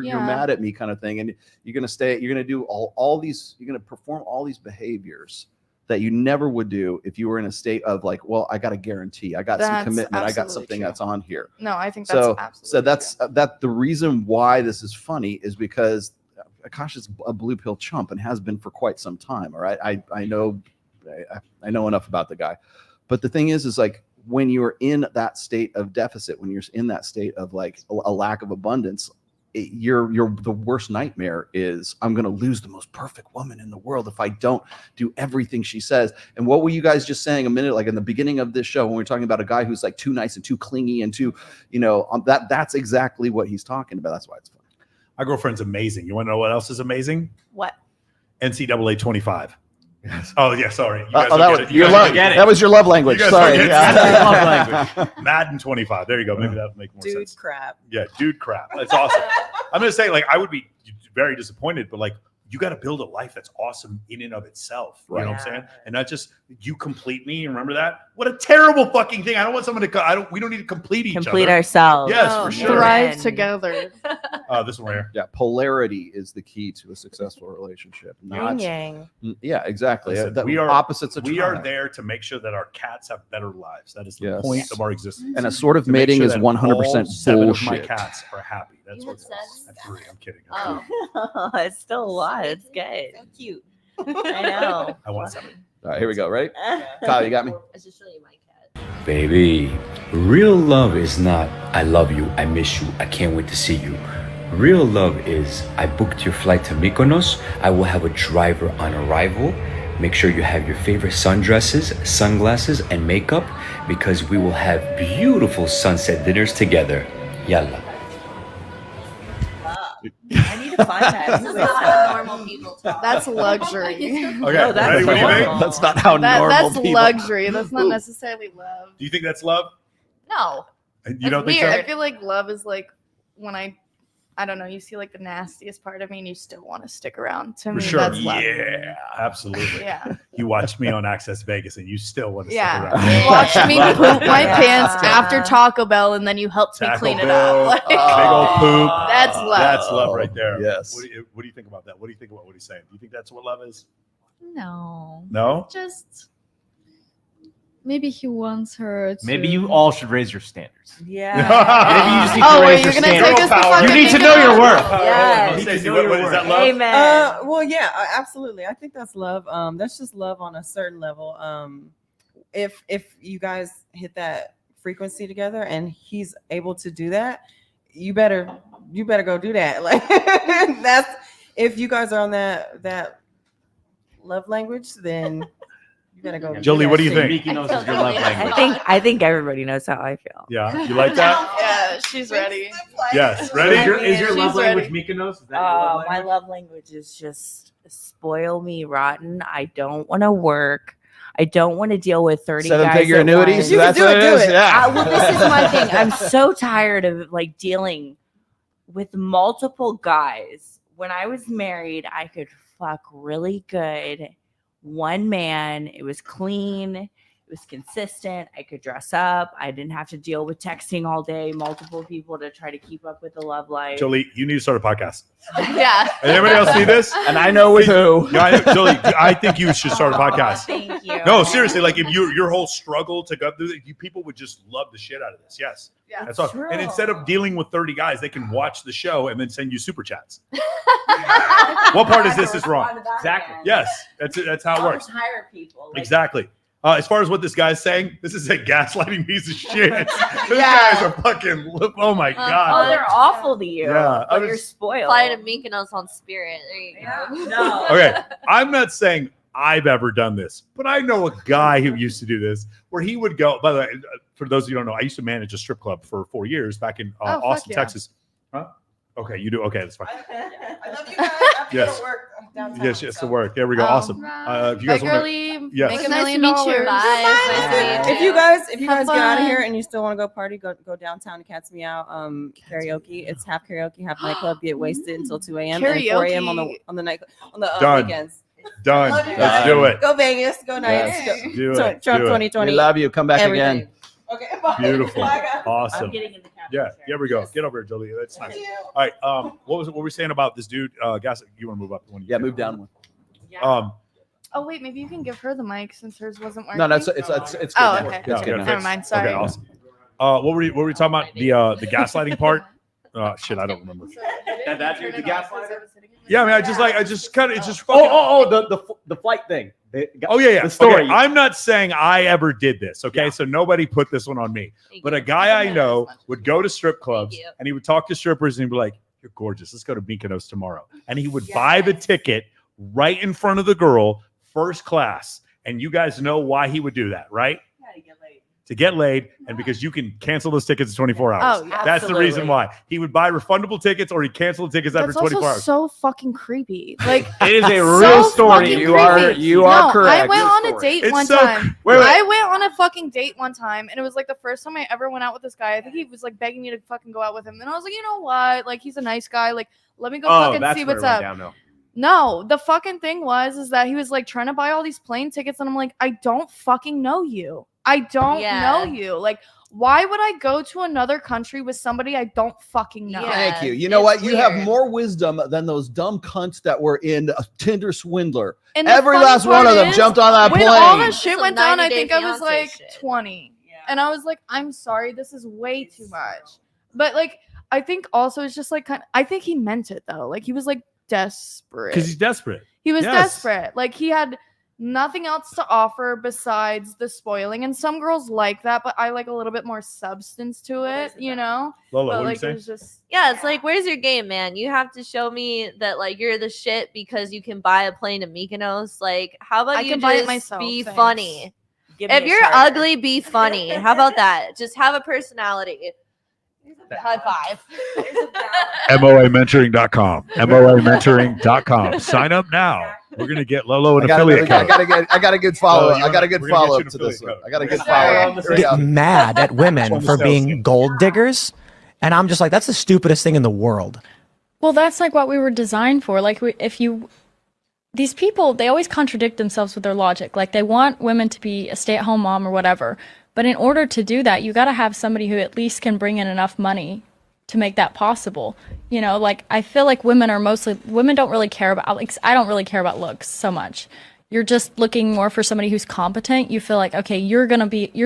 mad at me, kind of thing, and you're gonna do all these, you're gonna perform all these behaviors that you never would do if you were in a state of like, well, I got a guarantee, I got some commitment, I got something that's on here. No, I think that's absolutely so. That's the reason why this is funny is because Akash is a blue pill chump and has been for quite some time. All right. I know enough about the guy, but the thing is like when you're in that state of deficit, when you're in that state of like a lack of abundance, the worst nightmare is I'm going to lose the most perfect woman in the world if I don't do everything she says. And what were you guys just saying a minute, like in the beginning of this show, when we were talking about a guy who's like too nice and too clingy and too, that's exactly what he's talking about. That's why it's fun. My girlfriend's amazing. You want to know what else is amazing? What? NCAA 25 Oh yeah, sorry. That was your love language. Sorry. Love language. Madden 25. There you go. Maybe that'll make more sense. Dude crap. Yeah, dude crap. That's awesome. I'm gonna say, like, I would be very disappointed, but like, you got to build a life that's awesome in and of itself. You know what I'm saying? And not just you complete me. Remember that? What a terrible fucking thing. I don't want someone to. We don't need to complete each other. Complete ourselves. Yes, for sure. Thrive together. This one right here. Yeah, polarity is the key to a successful relationship. Yin yang. Yeah, exactly. Listen, we are opposites attract. We are there to make sure that our cats have better lives. That is the point of our existence. And a sort of mating is 100% seven bullshit. of my cats are happy. That's what it is. At 3. I'm kidding. It's still a lot. It's good. So cute. I know. I want 7. All right, here we go. Ready? Kyle, you got me? I should show you my cat. Baby, real love is not I love you, I miss you, I can't wait to see you. Real love is I booked your flight to Mykonos. I will have a driver on arrival. Make sure you have your favorite sundresses, sunglasses, and makeup because we will have beautiful sunset dinners together. Yalla. I need to find that. This is not how normal people talk. That's luxury. Okay, No, that's ready? What do you think? That's not how normal That's people. luxury. That's not necessarily love. Do you think that's love? No. You don't think Weird. so? I feel like love is like when I I don't know, you see like the nastiest part of me and you still want to stick around. To For me, sure. that's love. Yeah, absolutely. Yeah. You watched me on Access Vegas and you still want to Yeah. stick around. You watched me poop my pants after Taco Bell and then you helped me clean it up. Like, Big old poop. That's love. That's love right there. Yes. What do you think about that? What do you think about what he's saying? Do you think that's what love is? No. No? Just maybe he wants her to. Maybe you all should raise your standards. Yeah. Maybe you just need Oh, to wait, raise you're your gonna standards. take us to fucking You need to know your worth. Yes. You need to Stacey, know what your is worth. that love? Amen. Well, yeah, absolutely. I think that's love. That's just love on a certain level. If you guys hit that frequency together and he's able to do that, you better go do that. Like that's if you guys are on that love language, then you better go. Jolie, what do you think? Miki knows is your love language. I think everybody knows how I feel. Yeah, you like that? Yeah, she's ready. Yes, ready? Is your love She's language ready. Mika knows? Is that your love My language? love language is just spoil me rotten. I don't want to work. I don't want to deal with 30 guys Seven-figure at annuities. once. You can That's do what it, it do is. it. Yeah. Well, this is my thing. I'm so tired of like dealing with multiple guys. When I was married, I could fuck really good. One man, it was clean, it was consistent. I could dress up. I didn't have to deal with texting all day, multiple people to try to keep up with the love life. Jolie, you need to start a podcast. Yeah. Anybody else see this? And I know with who. Yeah, I know, Jolie, I think you should start a podcast. Thank you. No, seriously, like if your whole struggle to go through it, people would just love the shit out of this. Yes. Yeah. That's all. True. And instead of dealing with 30 guys, they can watch the show and then send you super chats. What part is this is wrong? Exactly. Yes, that's how it works. Hire people. Like, Exactly. As far as what this guy's saying, this is a gaslighting piece of shit. These Yeah. guys are fucking. Oh my Oh, god. they're awful to you. Yeah, But I you're was- spoiled. Fly to Mykonos on Spirit. There you go. No. Okay, I'm not saying I've ever done this, but I know a guy who used to do this, where he would go. By the way, for those of you who don't know, I used to manage a strip club for 4 years back in Oh, fuck Austin, yeah. Texas. Huh? Okay, you do. Okay, that's fine. I love you guys. After Yes. your work downtown, Yes, yes, so. to work. There we go. Awesome. If you guys Bye, want girly. Yes. Make It's $1 nice to million. meet you. Bye. It's nice to meet If you guys Have get out of fun. here and you still want to go party, go downtown and catch me out. Karaoke. It's half karaoke, half nightclub. Get wasted until 2 a.m. and 4 a.m. on the Done. weekends. done. Love you Let's guys. do it. Go Vegas. Go Nights. Yes. Go- Do it. Trump Do it. 2020. We love you. Come back Everything. again. Okay. Bye. Beautiful. Bye, guys. Awesome. I'm getting in the captain's Yeah, chair. here we go. Get over here, Jolie. That's nice. All right. What were we saying about this dude? Gas. You want to move up? Yeah, move down one. Oh wait, maybe you can give her the mic since hers wasn't working. No, no, it's good. Oh, now. okay. It's good now. Never mind. Sorry. Okay, awesome. What were we talking about? The gaslighting part? Shit, I don't remember. That dude, the gaslighter? Yeah, I mean, I just kind of, it's just fucking. The flight thing. Oh yeah. The story. Okay, I'm not saying I ever did this. Okay, so nobody put this one on me. But a guy I know would go to strip clubs and he would talk to strippers and he'd be like, "You're gorgeous. Let's go to Mykonos tomorrow." And he would buy the ticket right in front of the girl, first class. And you guys know why he would do that, right? To get laid, and because you can cancel those tickets in 24 hours. Oh, yeah. That's the reason why. He would buy refundable tickets or he'd cancel the tickets after That's 24 also hours. so fucking creepy. Like It is a so real story. fucking You are creepy. you are No, correct. I went Real on a story. date It's one so- time. wait. I went on a fucking date one time, and it was like the first time I ever went out with this guy. I think he was like begging me to fucking go out with him, and I was like, you know what? Like he's a nice guy. Like let me go fucking that's see where what's it went up. downhill. No, the fucking thing is that he was like trying to buy all these plane tickets, and I'm like, I don't fucking know you. I don't know you. Like, why would I go to another country with somebody I don't fucking know? Thank you. You know what? You have more wisdom than those dumb cunts that were in Tinder Swindler. And the Every funny last one part of them is, jumped on that when plane. all that shit Some went down, I 90 think Day I was Fiancé like shit. 20. And I was like, I'm sorry, this is way too much. But like, I think also it's just like I think he meant it though. Like he was like desperate. Because he's desperate. He was Yes. desperate. Like he had nothing else to offer besides the spoiling. And some girls like that, but I like a little bit more substance to it, you know? Lola, but what like are you it was just Yeah, it's like, where's your game, man? You have to show me that like you're the shit because you can buy a plane to Mykonos. Like, how about I you can buy it just myself, be thanks. funny? Give me If a you're charter. ugly, be funny. How about that? Just have a personality. High five. MOAmentoring.com. MOAmentoring.com. Sign up now. We're gonna get Lolo an I got affiliate code. a good follow. Oh, you I got a wanna- good we're gonna get follow you up an to this affiliate one. code. I got a good Sorry. follow up. Here we Get go. mad at women One for sales being team. gold diggers, and I'm just like, that's the stupidest thing in the world. Well, that's like what we were designed for. Like, these people, they always contradict themselves with their logic. Like, they want women to be a stay-at-home mom or whatever. But in order to do that, you got to have somebody who at least can bring in enough money to make that possible. You know, like, I feel like women don't really care about, like, I don't really care about looks so much. You're just looking more for somebody who's competent. You feel like, okay, you're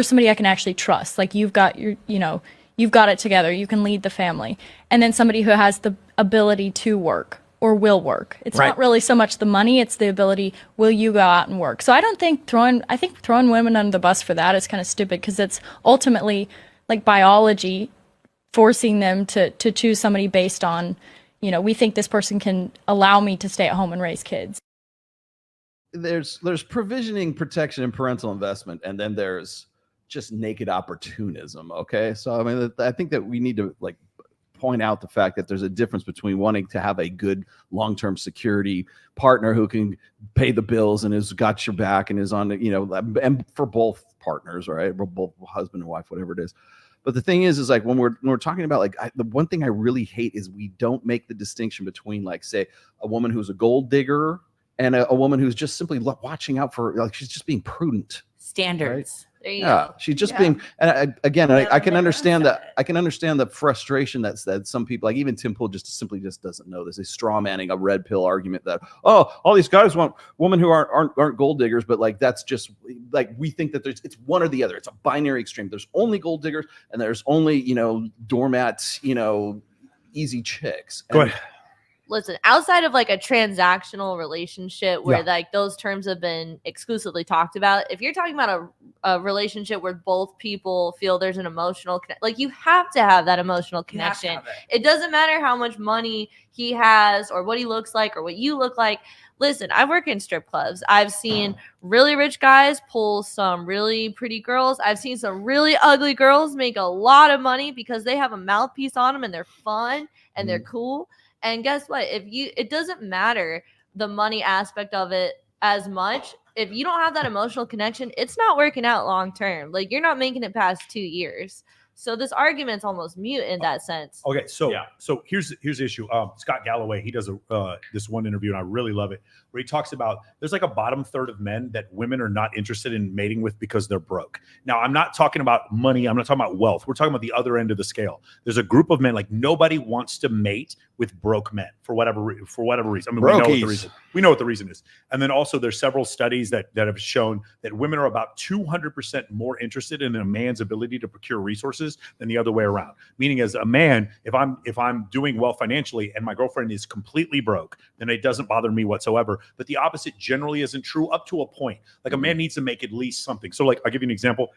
somebody I can actually trust. Like, you've got it together. You can lead the family. And then somebody who has the ability to work or will work. It's not really so much the money, it's the ability, will you go out and work? So I think throwing women under the bus for that is kind of stupid, because it's ultimately like biology forcing them to choose somebody based on, we think this person can allow me to stay at home and raise kids. There's provisioning, protection, and parental investment, and then there's just naked opportunism. Okay, so I mean, I think that we need to point out the fact that there's a difference between wanting to have a good long-term security partner who can pay the bills and has got your back and is on, and for both partners, right? Both husband and wife, whatever it is. But the thing is like when we're talking about the one thing I really hate is we don't make the distinction between say a woman who's a gold digger and a woman who's just simply watching out for, she's just being prudent. Standards. Right? There you Yeah, go. she's just being, and I can understand that. I can understand the frustration that some people, like even Tim Pool, simply doesn't know this. He's straw manning a red pill argument that, oh, all these guys want women who aren't gold diggers, but that's just we think that it's one or the other. It's a binary extreme. There's only gold diggers and there's only doormats, easy chicks. Go ahead. Listen, outside of a transactional relationship where those terms have been exclusively talked about, if you're talking about a relationship where both people feel there's an emotional you have to have that emotional connection. It doesn't matter how much money he has or what he looks like or what you look like. Listen, I work in strip clubs. I've seen really rich guys pull some really pretty girls. I've seen some really ugly girls make a lot of money because they have a mouthpiece on them and they're fun and they're cool. And guess what? It doesn't matter the money aspect of it as much. If you don't have that emotional connection, it's not working out long term. You're not making it past 2 years. So this argument's almost mute in that sense. Okay, so here's the issue. Scott Galloway, he does this one interview, and I really love it, where he talks about there's a bottom third of men that women are not interested in mating with because they're broke. Now, I'm not talking about money. I'm not talking about wealth. We're talking about the other end of the scale. There's a group of men nobody wants to mate with broke men for whatever reason. I mean, we know what the reason is. And then also there's several studies that have shown that women are about 200% more interested in a man's ability to procure resources than the other way around. Meaning, as a man, if I'm doing well financially and my girlfriend is completely broke, then it doesn't bother me whatsoever. But the opposite generally isn't true up to a point. A man needs to make at least something. So I'll give you an example.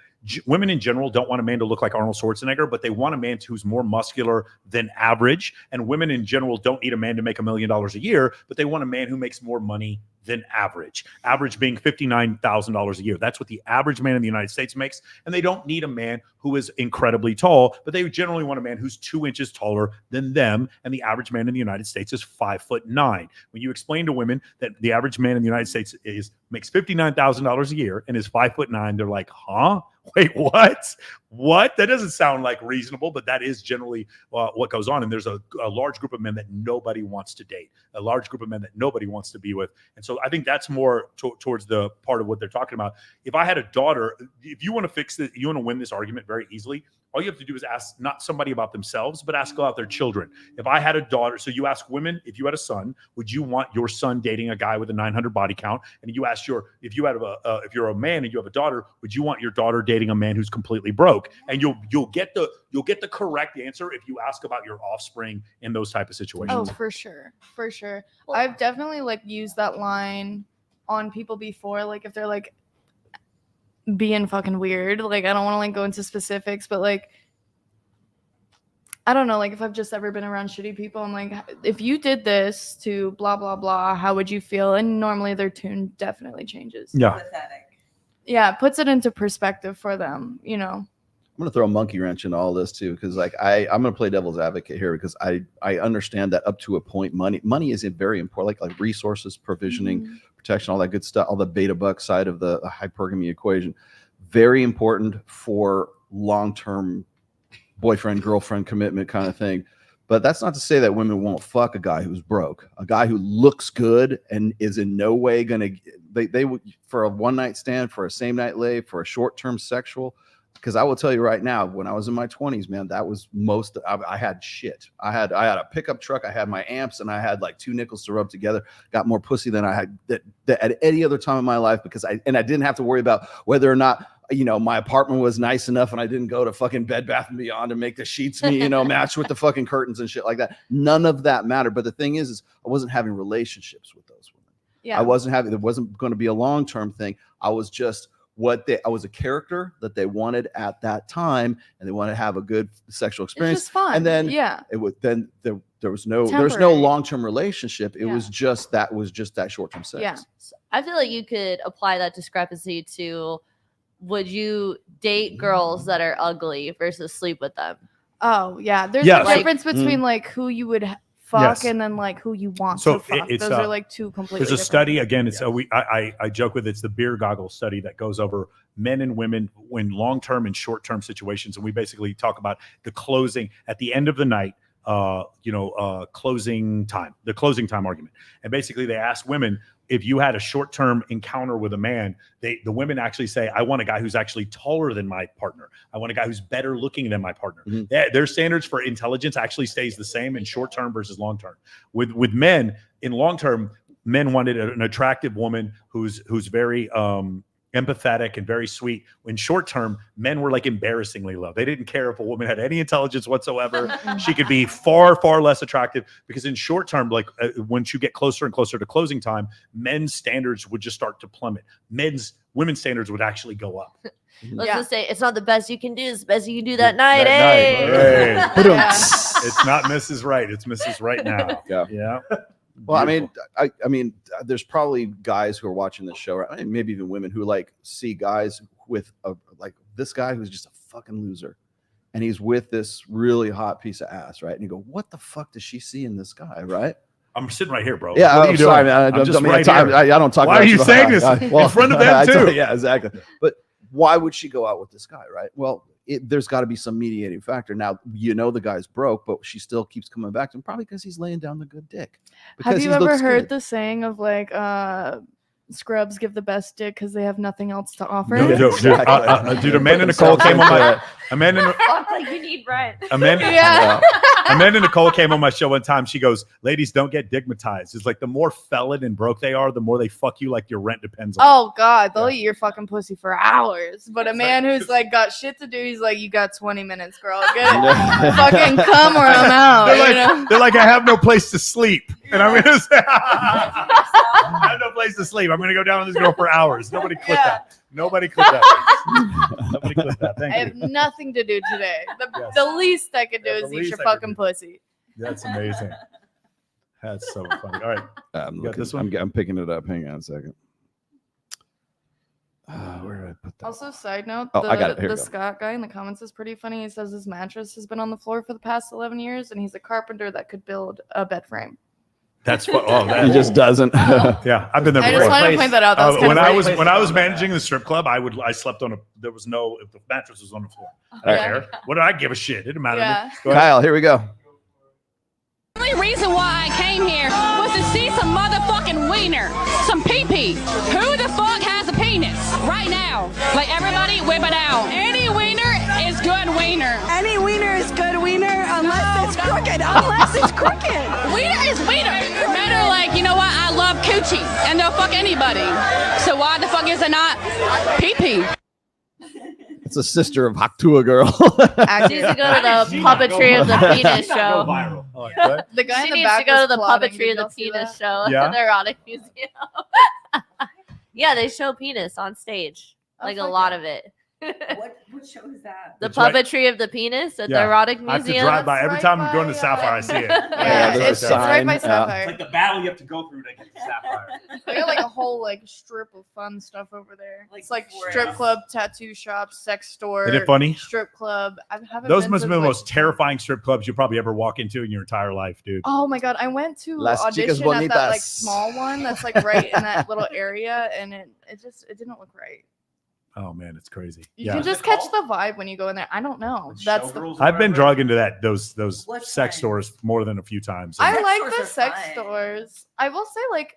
Women in general don't want a man to look like Arnold Schwarzenegger, but they want a man who's more muscular than average. And women in general don't need a man to make $1 million a year, but they want a man who makes more money than average. Average being $59,000 a year. That's what the average man in the United States makes. And they don't need a man who is incredibly tall, but they generally want a man who's 2 inches taller than them. And the average man in the United States is 5'9". When you explain to women that the average man in the United States makes $59,000 a year and is 5'9", they're like, huh? Wait, what? What? That doesn't sound reasonable, but that is generally what goes on. And there's a large group of men that nobody wants to date, a large group of men that nobody wants to be with. And so I think that's more towards the part of what they're talking about. If I had a daughter, if you want to fix it, you want to win this argument very easily, all you have to do is ask not somebody about themselves, but ask about their children. If I had a daughter, so you ask women, if you had a son, would you want your son dating a guy with a 900 body count? And you ask if you're a man and you have a daughter, would you want your daughter dating a man who's completely broke? And you'll get the correct answer if you ask about your offspring in those type of situations. Oh, for sure. I've definitely used that line on people before. If they're being fucking weird. I don't want to go into specifics, but I don't know, if I've just ever been around shitty people, I'm if you did this to blah blah blah, how would you feel? And normally their tune definitely changes. Yeah. Pathetic. Yeah, puts it into perspective for them, I'm gonna throw a monkey wrench into all this too, because I'm gonna play devil's advocate here, because I understand that up to a point, money is very important, like resources, provisioning, protection, all that good stuff, all the beta buck side of the hypergamy equation, very important for long-term boyfriend girlfriend commitment kind of thing. But that's not to say that women won't fuck a guy who's broke. A guy who looks good and is in no way gonna they would for a one night stand, for a same night lay, for a short term sexual. Because I will tell you right now, when I was in my 20s, man, that was most. I had shit. I had a pickup truck. I had my amps, and I had like 2 nickels to rub together. Got more pussy than I had that at any other time in my life because I didn't have to worry about whether or not my apartment was nice enough, and I didn't go to fucking Bed Bath and Beyond to make the sheets match with the fucking curtains and shit like that. None of that mattered. But the thing is I wasn't having relationships with those women. Yeah, I wasn't having. There wasn't going to be a long term thing. I was just. I was a character that they wanted at that time, and they wanted to have a good sexual experience. It's just fun. And then there was no long-term relationship. It was just that short-term sex. Yeah. I feel like you could apply that discrepancy to, would you date girls that are ugly versus sleep with them? Oh yeah. There's a difference between like who you would fuck and then like who you want to fuck. Those are like two completely There's a different study again. It's I joke with it's the beer goggle study that goes over men and women when long-term and short-term situations, and we basically talk about the closing at the end of the night. Closing time argument, and basically they asked women if you had a short-term encounter with a man, the women actually say, I want a guy who's actually taller than my partner. I want a guy who's better looking than my partner. Their standards for intelligence actually stays the same in short-term versus long-term. With men, in long-term, men wanted an attractive woman who's very empathetic and very sweet. In short term, men were like embarrassingly low. They didn't care if a woman had any intelligence whatsoever. She could be far, far less attractive because in short term, like once you get closer and closer to closing time, men's standards would just start to plummet. Women's standards would actually go up. Let's just say it's not the best you can do, it's the best you can do that night. Hey. It's not Mrs. Right. It's Mrs. Right now. Yeah. Well, I mean, there's probably guys who are watching this show, right? Maybe even women who like see guys with like this guy who's just a fucking loser, and he's with this really hot piece of ass, right? And you go, what the fuck does she see in this guy, right? I'm sitting right here, bro. Yeah, I'm sorry, man. I'm just right here. I don't talk. Why are you saying this in front of them too? Yeah, exactly. But why would she go out with this guy, right? Well, there's got to be some mediating factor. Now, the guy's broke, but she still keeps coming back to him, probably because he's laying down the good dick. Have you ever heard the saying of like scrubs give the best dick because they have nothing else to offer? Dude, Amanda Nicole came on my like you need rent. Amanda Nicole came on my show one time. She goes, ladies, don't get digmatized. It's like the more felon and broke they are, the more they fuck you like your rent depends on Oh God, they'll eat your fucking pussy for hours. But a man who's like got shit to do, he's like, you got 20 minutes, girl. Get it. Fucking come or I'm out. They're like, I have no place to sleep. And I'm gonna say I have no place to sleep. I'm gonna go down with this girl for hours. Nobody click that. Nobody click that. Nobody click that. Thank you. I have nothing to do today. The least I could do is eat your fucking pussy. That's amazing. That's so funny. All right. I'm got this one? I'm picking it up. Hang on a second. Where did I put that? Also, side note, I got it. Here we the go. Scott guy in the comments is pretty funny. He says his mattress has been on the floor for the past 11 years, and he's a carpenter that could build a bed frame. That's what he just doesn't. Yeah, I've been there I before. just wanted to point that out. That was when I was managing the strip club, I slept on if the mattress was on the floor. I don't care. What did I give a shit? It didn't matter to me. Go ahead. Kyle, here we go. The only reason why I came here was to see some motherfucking wiener, some pee-pee. Who the fuck has a penis right now? Like everybody whip it out. Any wiener is good wiener. Any wiener is good wiener unless it's crooked. Unless it's crooked. Wiener is wiener. Men are like, you know what? I love coochie, and they'll fuck anybody. So why the fuck is it not pee-pee? It's a sister of Haktua girl. She needs to go to the puppetry of the penis show. The guy She in the needs back to go to was the plotting. puppetry Did of the y'all see penis that? show Yeah? at the erotic museum. Yeah, they show penis on stage, like a lot of it. What show is that? The It's right- puppetry of the penis at the erotic I have to museum. drive by every time I'm going to Sapphire. I see it. It's right by Sapphire. It's like the battle you have to go through to get to Sapphire. They got like a whole like strip of fun stuff over there. It's like strip club, tattoo shop, sex store. Isn't it funny? Strip club. I haven't. Those been must have since, been the like, most terrifying strip clubs you'll probably ever walk into in your entire life, dude. Oh my god! I went to Las audition chicas at that like bonitas. small one that's like right in that little area, and it didn't look right. Oh man, it's crazy. You can just catch the vibe when you go in there. I don't know. That's the. I've been dragged into those sex stores more than a few times. I like the sex stores. I will say, like,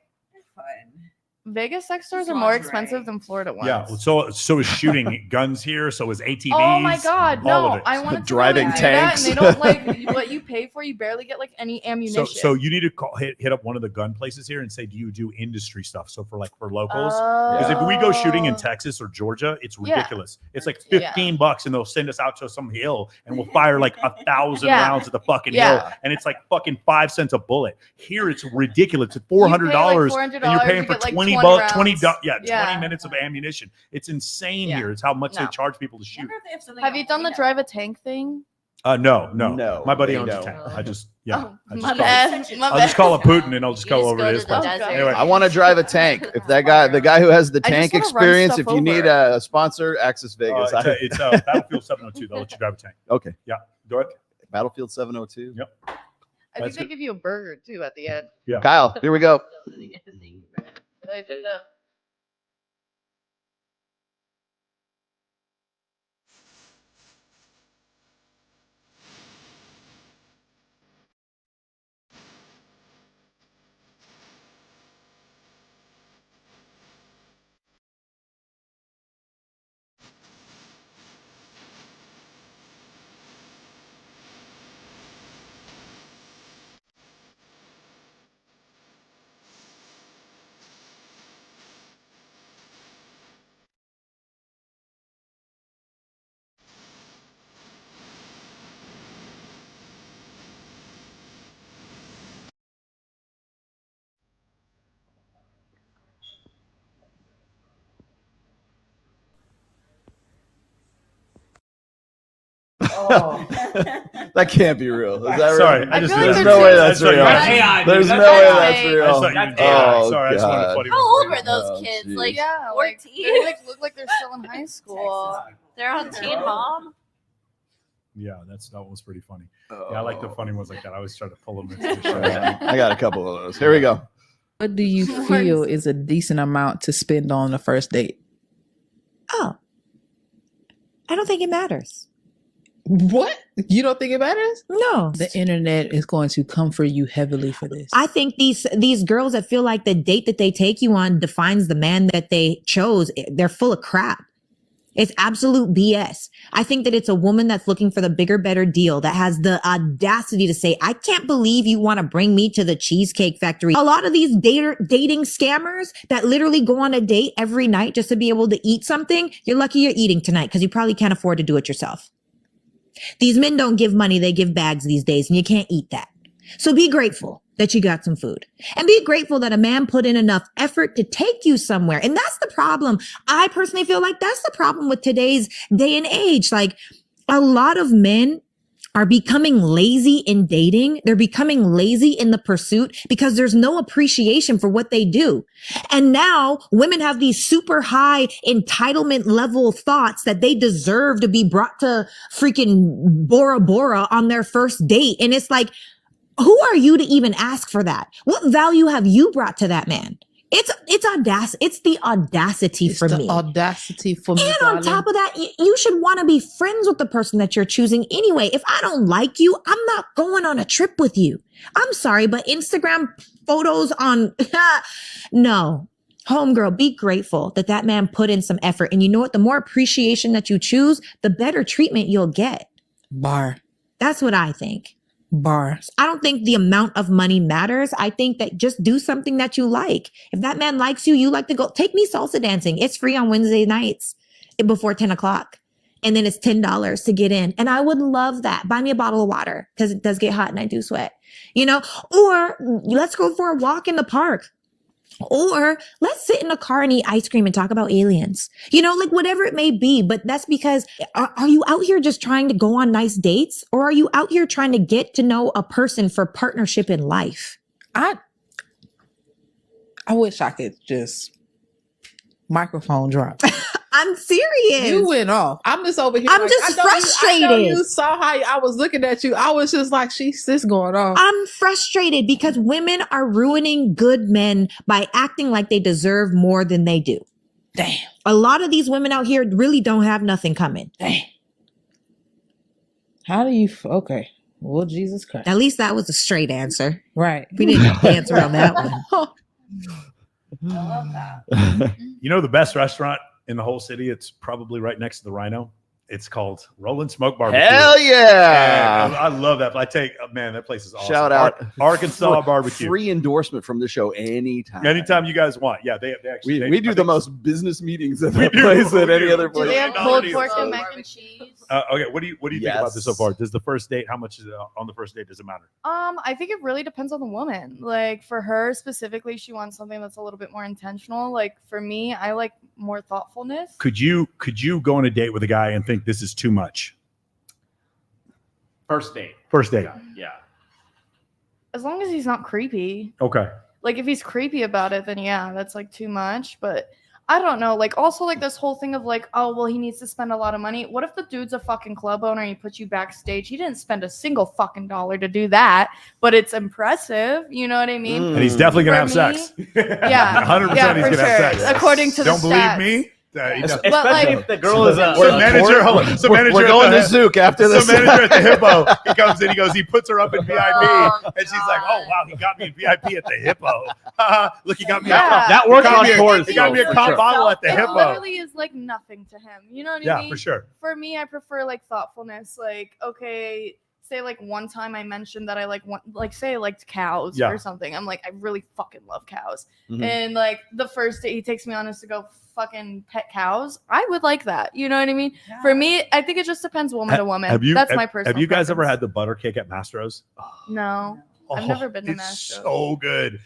Vegas sex stores are more expensive than Florida ones. Yeah, so is shooting guns here. So is ATVs. Oh my god, all no! of it. I wanted to driving really tanks. do that, and they don't like what you pay for. You barely get like any ammunition. So you need to hit up one of the gun places here and say, do you do industry stuff? So for locals, because if we go shooting in Texas or Georgia, it's ridiculous. It's like $15, and they'll send us out to some hill, and we'll fire like 1,000 rounds at the fucking hill, and it's like fucking 5 cents a bullet. Here it's ridiculous. It's $400, and you're paying for 20 minutes of ammunition. It's insane here. It's how much they charge people to shoot. Have you done the drive a tank thing? No. My buddy owns a tank. I just call it Putin, and I'll just go over to his place. Anyway, I want to drive a tank. If the guy who has the tank experience, if you need a sponsor, Access Vegas. It's Battlefield 702. They'll let you drive a tank. Okay. Yeah. Go ahead. Battlefield 702. Yep. I think they give you a burger too at the end. Yeah. Kyle, here we go. That can't be real. Is that real? Sorry, there's no way that's real. There's no way that's real. Sorry, How old were those kids? Like 14? They look like they're still in high school. They're on Teen Mom. Yeah, that was pretty funny. Yeah, I like the funny ones like that. I always try to pull them into the show. I got a couple of those. Here we go. What do you feel is a decent amount to spend on the first date? Oh, I don't think it matters. What? You don't think it matters? No. The internet is going to come for you heavily for this. I think these girls that feel like the date that they take you on defines the man that they chose, they're full of crap. It's absolute BS. I think that it's a woman that's looking for the bigger, better deal, that has the audacity to say, I can't believe you want to bring me to the Cheesecake Factory. A lot of these dating scammers that literally go on a date every night just to be able to eat something, you're lucky you're eating tonight because you probably can't afford to do it yourself. These men don't give money, they give bags these days, and you can't eat that. So be grateful that you got some food, and be grateful that a man put in enough effort to take you somewhere. And that's the problem. I personally feel like that's the problem with today's day and age. Like, a lot of men are becoming lazy in dating. They're becoming lazy in the pursuit because there's no appreciation for what they do. And now women have these super high entitlement level thoughts that they deserve to be brought to freaking Bora Bora on their first date. And it's like, who are you to even ask for that? What value have you brought to that man? It's audacity. It's the audacity for me. Audacity for me. And on top of that, you should want to be friends with the person that you're choosing anyway. If I don't like you, I'm not going on a trip with you. I'm sorry, but Instagram photos on, no. Homegirl, be grateful that man put in some effort. And you know what? The more appreciation that you choose, the better treatment you'll get. Bar. That's what I think. Bar. I don't think the amount of money matters. I think that just do something that you like. If that man likes you, you like to go. Take me salsa dancing. It's free on Wednesday nights before 10 o'clock. And then it's $10 to get in. And I would love that. Buy me a bottle of water because it does get hot and I do sweat. Or let's go for a walk in the park. Or let's sit in a car and eat ice cream and talk about aliens. Like whatever it may be. But that's because are you out here just trying to go on nice dates? Or are you out here trying to get to know a person for partnership in life? I wish I could just microphone drop. I'm serious. You went off. I'm just over here. I'm just frustrated. I know you saw how I was looking at you. I was just like, she's just going off. I'm frustrated because women are ruining good men by acting like they deserve more than they do. Damn. A lot of these women out here really don't have nothing coming. Damn. How do you? Okay. Well, Jesus Christ. At least that was a straight answer. Right. We didn't answer on that one. I love that. You know the best restaurant in the whole city? It's probably right next to the Rhino. It's called Rollin' Smoke Barbecue. Hell yeah! And I love that. Man, that place is awesome. Shout out Arkansas Barbecue. Free endorsement from the show anytime. Anytime you guys want. Yeah, they actually. We do the most business meetings at that place than any other Do place. they have pulled pork and mac and cheese? Okay, what do you think about this so Yes. far? Does the first date? How much is it on the first date? Does it matter? I think it really depends on the woman. Like for her specifically, she wants something that's a little bit more intentional. Like for me, I like more thoughtfulness. Could you go on a date with a guy and think this is too much? First date. First date. Yeah. As long as he's not creepy. Okay. Like if he's creepy about it, then yeah, that's like too much. But I don't know. Like also like this whole thing of like, oh well, he needs to spend a lot of money. What if the dude's a fucking club owner and he puts you backstage? He didn't spend a single fucking dollar to do that, but it's impressive. You know what I mean? And he's definitely gonna For have me, sex. Yeah, 100% yeah, he's for gonna have sure. sex. According to the Don't believe stats. me? He does. But, like- Especially if the girl is a Some manager, hold on. Some manager We're at going the- to Zook after this. Some manager at the Hippo, he comes in, he goes, he puts her up in VIP, and she's like, "Oh wow, he got me in VIP at the Hippo. Look, he got me. Yeah. That works on tours. He got me a for comp sure. bottle at the It Hippo." literally is like nothing to him. You know what I Yeah, mean? for sure. For me, I prefer like thoughtfulness. Like, okay, say like one time I mentioned that I say I liked cows Yeah. or something. I'm like, I really fucking love cows. Mhm. And like the first date he takes me on is to go fucking pet cows. I would like that. You know what I mean? For me, I think it just depends woman to woman. That's my personal Have you guys ever preference. had the butter cake at Mastro's? No. I've Oh, never been to it's Nashville. so good.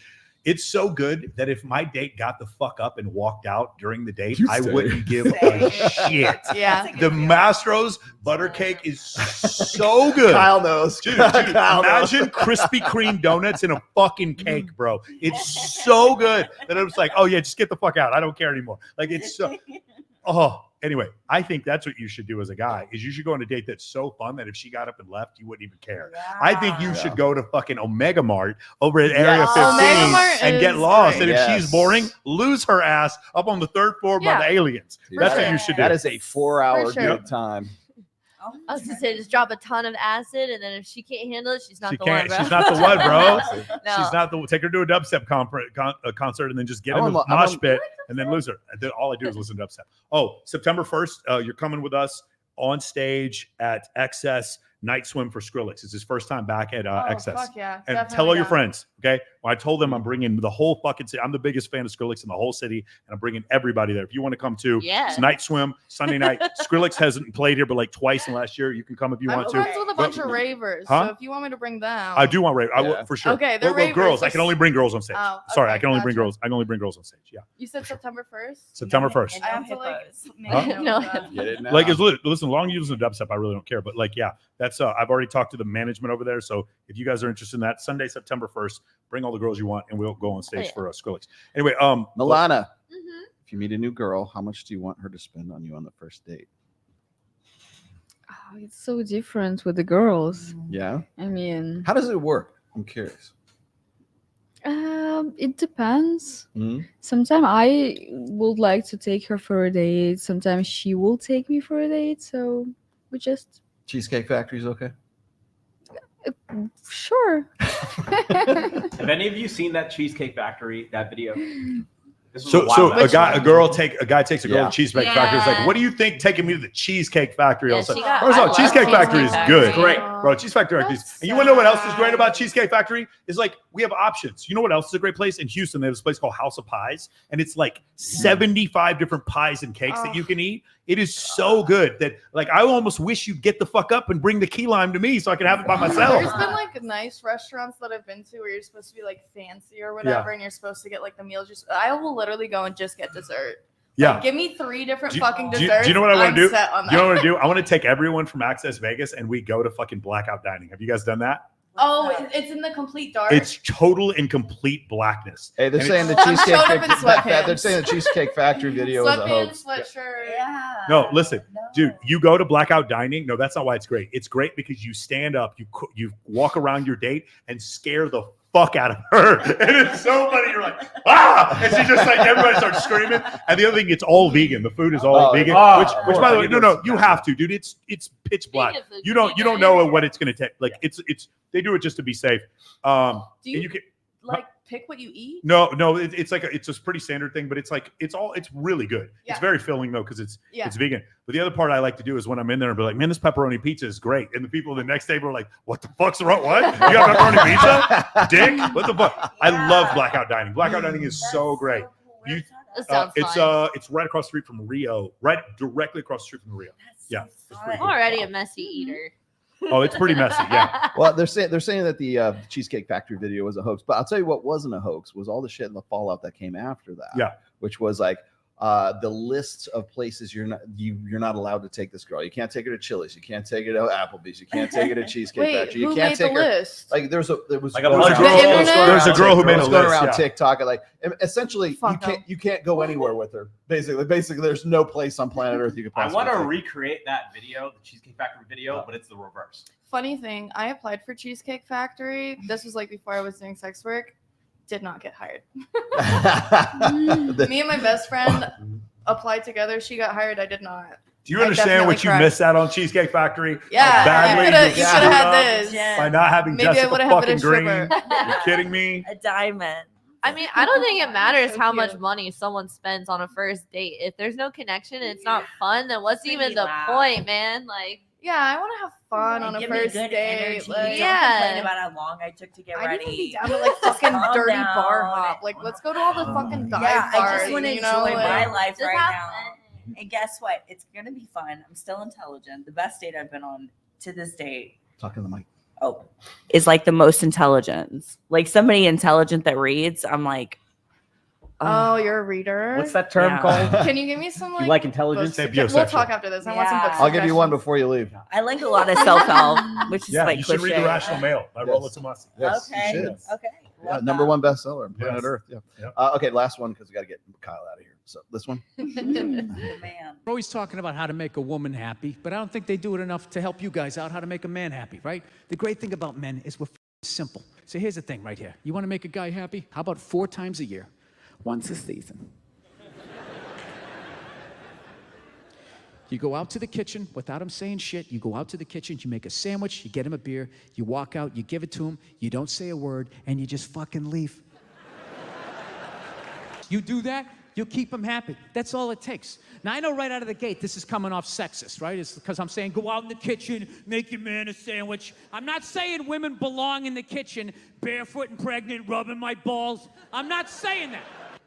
It's so good that if my date got the fuck up and walked out during the date, I say. wouldn't give a shit. Yeah. The Mastro's butter cake is so good. Kyle knows. Dude, Kyle knows. imagine Krispy Kreme donuts in a fucking cake, bro. It's so good that I was like, oh yeah, just get the fuck out. I don't care anymore. Like it's so. Oh, anyway, I think that's what you should do as a guy. Is you should go on a date that's so fun that if she got up and left, you wouldn't even care. I think you should go to fucking Omega Mart over at Area Yes. 15 Omega Mart and get is lost. great. And if Yes. she's boring, lose her ass up on the third floor by Yeah. the aliens. Dude, That's that- what you should do. That is a 4-hour For sure. good time. I was gonna say just drop a ton of acid, and then if she can't handle it, she's not She the can't. one, bro. She's not the one, bro. No. She's not the. Take her to a dubstep concert and then just get I'm in the a- I'm mosh a- pit and then lose her. And then all I do is listen to dubstep. Oh, September 1st, you're coming with us on stage at XS Night Swim for Skrillex. It's his first time back at Oh, XS. fuck yeah. And Definitely tell all your down. friends, okay? Well, I told them I'm bringing the whole fucking city. I'm the biggest fan of Skrillex in the whole city, and I'm bringing everybody there. If you want to come to, Yeah. it's Night Swim, Sunday night. Skrillex hasn't played here but like twice in the last year. You can come if you I'm want to. friends with a bunch of ravers, Huh? so if you want me to bring them, I do want rave. I Yeah. will for sure. Okay, they're Well, girls. ravers. I can only bring girls on stage. Oh, Sorry, okay, I can only bring gotcha. girls. I can only bring girls on stage. Yeah, You said September 1st? September 1st. I have to like make Huh? a note No. of that. Get it now. Like, listen, as long as you listen to dubstep, I really don't care. But like, yeah, that's. I've already talked to the management over there. So if you guys are interested in that, Sunday, September 1st, bring all the girls you want, and we'll go on stage yeah. for Skrillex. Anyway, Milana, Mhm. if you meet a new girl, how much do you want her to spend on you on the first date? Oh, it's so different with the girls. Yeah. I mean, How does it work? I'm curious. it depends. Mhm. Sometimes I would like to take her for a date. Sometimes she will take me for a date. So we just Cheesecake Factory's okay. sure. Have any of you seen that Cheesecake Factory, that video? This was So while back. a guy takes a girl Yeah. to Cheesecake Factory. It's like, Yeah. what do you think taking me to the Cheesecake Factory? Yeah, all of a she sudden? got- First of I all, love Cheesecake Factory is Cheesecake good. Factory. Great. Bro, Cheesecake Factory. And you want to know what else is great about Cheesecake Factory? Is like we have options. You know what else is a great place? In Houston, they have this place called House of Pies, and it's like 75 different pies and cakes that you can eat. It is so good that like I almost wish you'd get the fuck up and bring the key lime to me so I can have it by myself. There's been like nice restaurants that I've been to where you're supposed to be like fancy or whatever, and you're supposed to get like the meals. I will literally go and just get dessert. Yeah. Like, give me 3 different Do fucking do desserts. do you know what I want I'm to do? set on Do you know that. what I want to do? I want to take everyone from Access Vegas and we go to fucking blackout dining. Have you guys done that? Oh, it's in the complete dark. It's total and complete blackness. Hey, they're And saying the I'm Cheesecake showing up in sweatpants. They're saying the Cheesecake Factory video is a Sweatpants, hoax. sweatshirt. Yeah. No, listen, dude, you go to blackout dining. No, that's not why it's great. It's great because you stand up, you walk around your date and scare the fuck out of her. And it's so funny. You're like, ah! And she just like, everybody starts screaming. And the other thing, it's all vegan. The food is all vegan. Which by the way, no, you have to, dude. It's pitch black. You don't know what it's going to take. Like it's they do it just to be safe. Do you can like pick what you eat? No, it's like it's a pretty standard thing, but it's like it's really good. Yeah. It's very filling though because it's vegan. But the other part I like to do is when I'm in there and be like, man, this pepperoni pizza is great, and the people the next table are like, what the fuck's wrong? What? You got pepperoni pizza? Dick? What the fuck? I love blackout dining. Blackout dining is so great. It's right across the street from Rio, right directly across the street from Rio. I'm already a messy eater. Oh, it's pretty messy. Yeah. Well, they're saying that the Cheesecake Factory video was a hoax, but I'll tell you what wasn't a hoax was all the shit and the fallout that came after that. Yeah. Which was like the lists of places you're not allowed to take this girl. You can't take her to Chili's. You can't take her to Applebee's. You can't take her to Cheesecake Factory. You can't take her. List? Like there's a girl who made a list around TikTok. Like essentially, you can't go anywhere with her. Basically, there's no place on planet Earth you could possibly. I want to recreate that video, the Cheesecake Factory video, but it's the reverse. Funny thing, I applied for Cheesecake Factory. This was like before I was doing sex work. Did not get hired. Me and my best friend applied together. She got hired. I did not. Do you understand what you missed out on Cheesecake Factory? Yeah, badly you could have had this by not having Jessica fucking Green. You're kidding me? A diamond. I mean, I don't think it matters how much money someone spends on a first date. If there's no connection and it's not fun, then what's even the point, man? Like, yeah, I want to have fun on a first date. Like, don't complain about how long I took to get ready. I need to be down to like fucking dirty bar hop. Like, let's go to all the fucking dive bars. I just want to enjoy my life just right now. And guess what? It's gonna be fun. I'm still intelligent. The best date I've been on to this date. Talking to the mic. Oh, is like the most intelligent. Like somebody intelligent that reads. I'm like, oh, you're a reader. What's that term called? Can you give me some like? You like intelligence? We'll talk after this. I want some books. I'll give you one before you leave. I like a lot of self-help, which is like you should read The Rational Male by Rollo Tomassi. Yes, okay. you should. Okay. Yeah, #1 bestseller on planet Earth. Yeah. Okay, last one because we got to get Kyle out of here. So this one. Man. We're always talking about how to make a woman happy, but I don't think they do it enough to help you guys out how to make a man happy, right? The great thing about men is we're simple. So here's the thing right here. You want to make a guy happy? How about 4 times a year? Once a season. You go out to the kitchen without him saying shit. You go out to the kitchen, you make a sandwich, you get him a beer, you walk out, you give it to him, you don't say a word, and you just fucking leave. You do that, you'll keep him happy. That's all it takes. Now, I know right out of the gate, this is coming off sexist, right? It's because I'm saying go out in the kitchen, make your man a sandwich. I'm not saying women belong in the kitchen, barefoot and pregnant, rubbing my balls. I'm not saying that.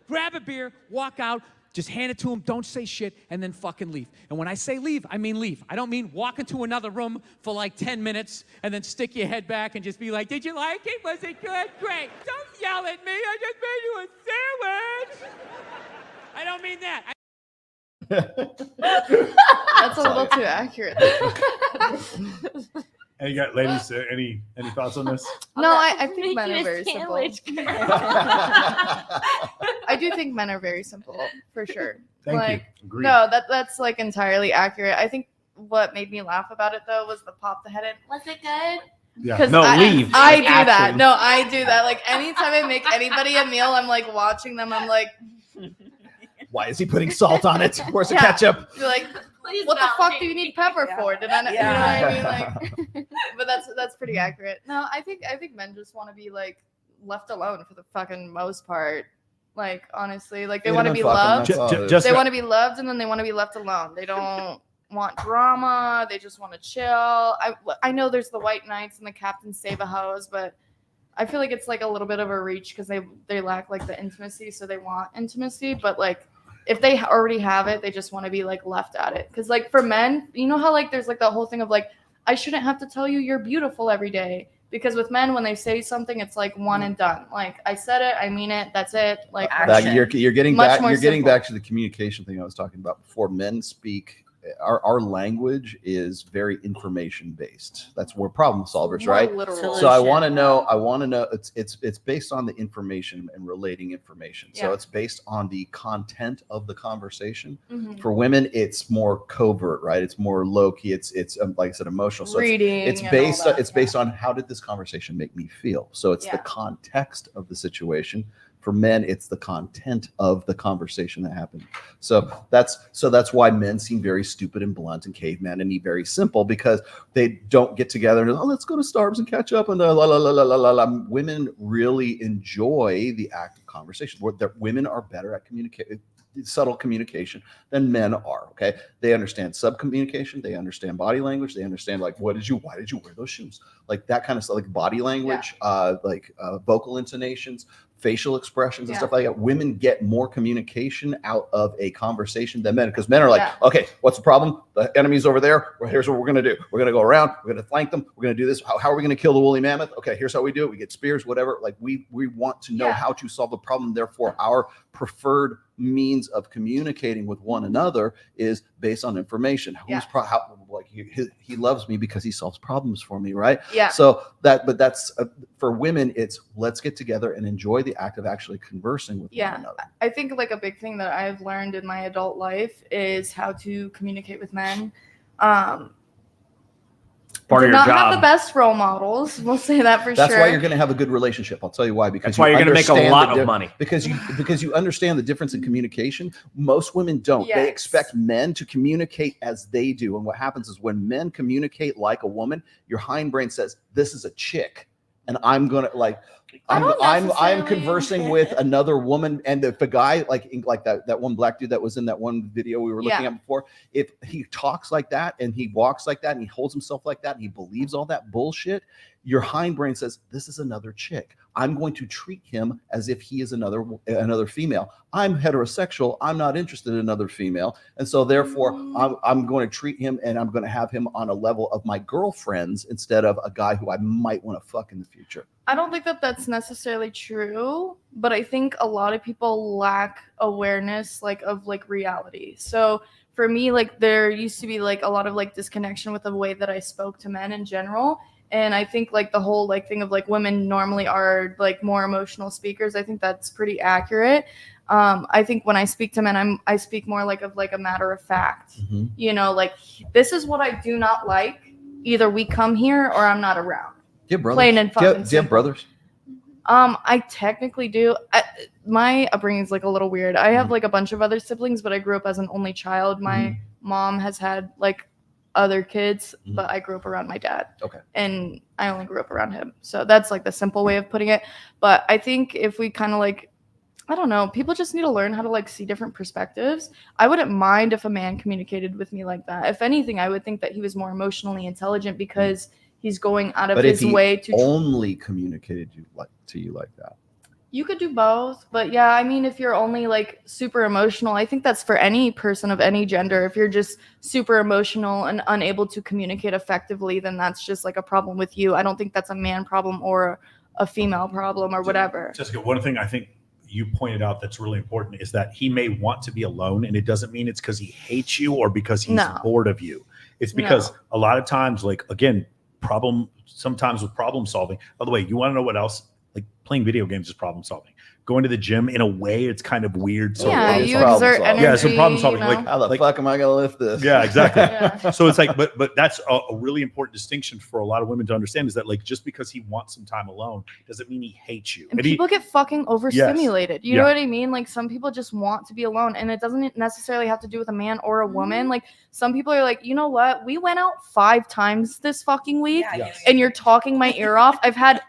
Grab a beer, walk out, just hand it to him, don't say shit, and then fucking leave. And when I say leave, I mean leave. I don't mean walk into another room for like 10 minutes and then stick your head back and just be like, did you like it? Was it good? Great. Don't yell at me. I just made you a sandwich. I don't mean that. That's a little too accurate. And you got ladies, any thoughts on this? No, I think men are very simple. I do think men are very simple, for sure. Thank you. Agreed. No, that's like entirely accurate. I think what made me laugh about it though was the pop the head in. Was it good? Yeah. No, leave. I do that. No, I do that. Like anytime I make anybody a meal, I'm like watching them. I'm like, why is he putting salt on it? Where's the ketchup? You're like, what the fuck do you need pepper for? Did I? You know what I mean? Like, but that's pretty accurate. No, I think men just want to be like left alone for the fucking most part. Like honestly, like they want to be loved. They want to be loved, and then they want to be left alone. They don't want drama. They just want to chill. I know there's the white knights and the captains save a hose, but I feel like it's like a little bit of a reach because they lack like the intimacy, so they want intimacy. But like if they already have it, they just want to be like left at it. Because like for men, you know how like there's like the whole thing of like I shouldn't have to tell you you're beautiful every day. Because with men, when they say something, it's like one and done. Like I said it, I mean it. That's it. Like you're getting back. You're getting back to the communication thing I was talking about before. Men speak our language is very information based. That's where problem solvers, More right? literal. So I want to know it's based on the information and relating information. So Yeah. it's based on the content of the conversation. Mhm. For women, it's more covert, right? It's more low key. It's like I said, emotional. So Reading it's and based all that, it's based on how did this conversation make me feel. So it's the Yeah. context of the situation. For men, it's the content of the conversation that happened. So that's why men seem very stupid and blunt and caveman and very simple, because they don't get together and let's go to Starbucks and catch up and la la la la la la la. Women really enjoy the act of conversation. Women are better at subtle communication than men are. Okay, they understand sub communication, they understand body language, they understand like why did you wear those shoes, like that kind of stuff, like body language, vocal intonations, facial expressions and stuff like that. Women get more communication out of a conversation than men, because men are like, okay, what's the problem? The enemy's over there. Well, here's what we're gonna do. We're gonna go around. We're gonna flank them. We're gonna do this. How are we gonna kill the woolly mammoth? Okay, here's how we do it. We get spears, whatever. Like we want to know how to solve the problem. Therefore, our preferred means of communicating with one another is based on information. He loves me because he solves problems for me, right? Yeah. So that's for women. It's let's get together and enjoy the act of actually conversing with one another. I think like a big thing that I've learned in my adult life is how to communicate with men. Part of did your not have job. the best role models. We'll say that for That's sure. why you're going to have a good relationship. I'll tell you why. Because That's why you're going to make a understand lot the of money. Because you understand the difference in communication. Most women don't. They Yes. expect men to communicate as they do. And what happens is when men communicate like a woman, your hindbrain says, "This is a chick." And I'm gonna like I'm conversing with another woman, and if the guy like that one black dude that was in that one video we were looking at before, if he talks like that and he walks like that and he holds himself like that and he believes all that bullshit, your hindbrain says this is another chick. I'm going to treat him as if he is another female. I'm heterosexual. I'm not interested in another female, and so therefore I'm going to treat him and I'm going to have him on a level of my girlfriends instead of a guy who I might want to fuck in the future. I don't think that that's necessarily true, but I think a lot of people lack awareness of reality. So for me, like there used to be like a lot of like disconnection with the way that I spoke to men in general. And I think like the whole like thing of like women normally are like more emotional speakers. I think that's pretty accurate. I think when I speak to men, I speak more like a matter of fact. Mm-hmm. You know, like this is what I do not like. Either we come here or I'm not around. Do you have brothers? Plain and fucking do you have simple. brothers? I technically do. My upbringing is like a little weird. I have like a bunch of other siblings, but I grew up as an only child. My mom has had like other kids, but I grew up around my dad. Okay. And I only grew up around him. So that's like the simple way of putting it. But I think if we kind of like, I don't know, people just need to learn how to like see different perspectives. I wouldn't mind if a man communicated with me like that. If anything, I would think that he was more emotionally intelligent because he's going out of his way to only communicated to you like that. You could do both, but yeah, I mean, if you're only like super emotional, I think that's for any person of any gender. If you're just super emotional and unable to communicate effectively, then that's just like a problem with you. I don't think that's a man problem or a female problem or whatever. Jessica, one thing I think you pointed out that's really important is that he may want to be alone, and it doesn't mean it's because he hates you or because he's bored of you. It's because a lot of times, like again, sometimes with problem solving. By the way, you want to know what else? Like playing video games is problem solving. Going to the gym in a way, it's kind of weird. So yeah, you exert energy. Yeah, some problem solving. You know? Like how the fuck am I gonna lift this? Yeah, exactly. So it's like, but that's a really important distinction for a lot of women to understand is that like just because he wants some time alone doesn't mean he hates you. And people get fucking overstimulated. Yes. You know what I mean? Like some people just want to be alone, and it doesn't necessarily have to do with a man or a woman. Like some people are like, you know what? We went out 5 times this fucking week, and you're talking my ear off. I've had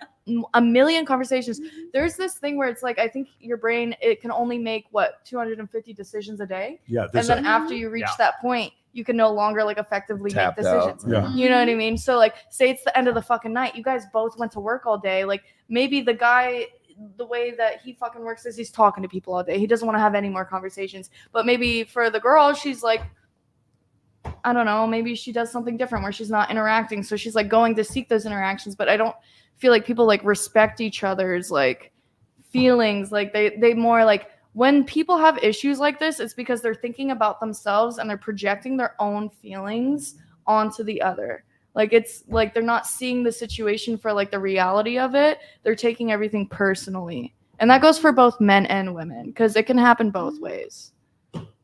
a million conversations. There's this thing where it's like I think your brain it can only make 250 decisions a day. Yeah, and then after you reach that point, you can no longer like effectively make decisions. Yeah. You know what I mean? So like say it's the end of the fucking night. You guys both went to work all day. Like maybe the guy, the way that he fucking works is he's talking to people all day. He doesn't want to have any more conversations. But maybe for the girl, she's like, I don't know, maybe she does something different where she's not interacting. So she's like going to seek those interactions. But I don't feel like people like respect each other's like feelings. Like they more like when people have issues like this, it's because they're thinking about themselves and they're projecting their own feelings onto the other. Like it's like they're not seeing the situation for like the reality of it. They're taking everything personally. And that goes for both men and women because it can happen both ways.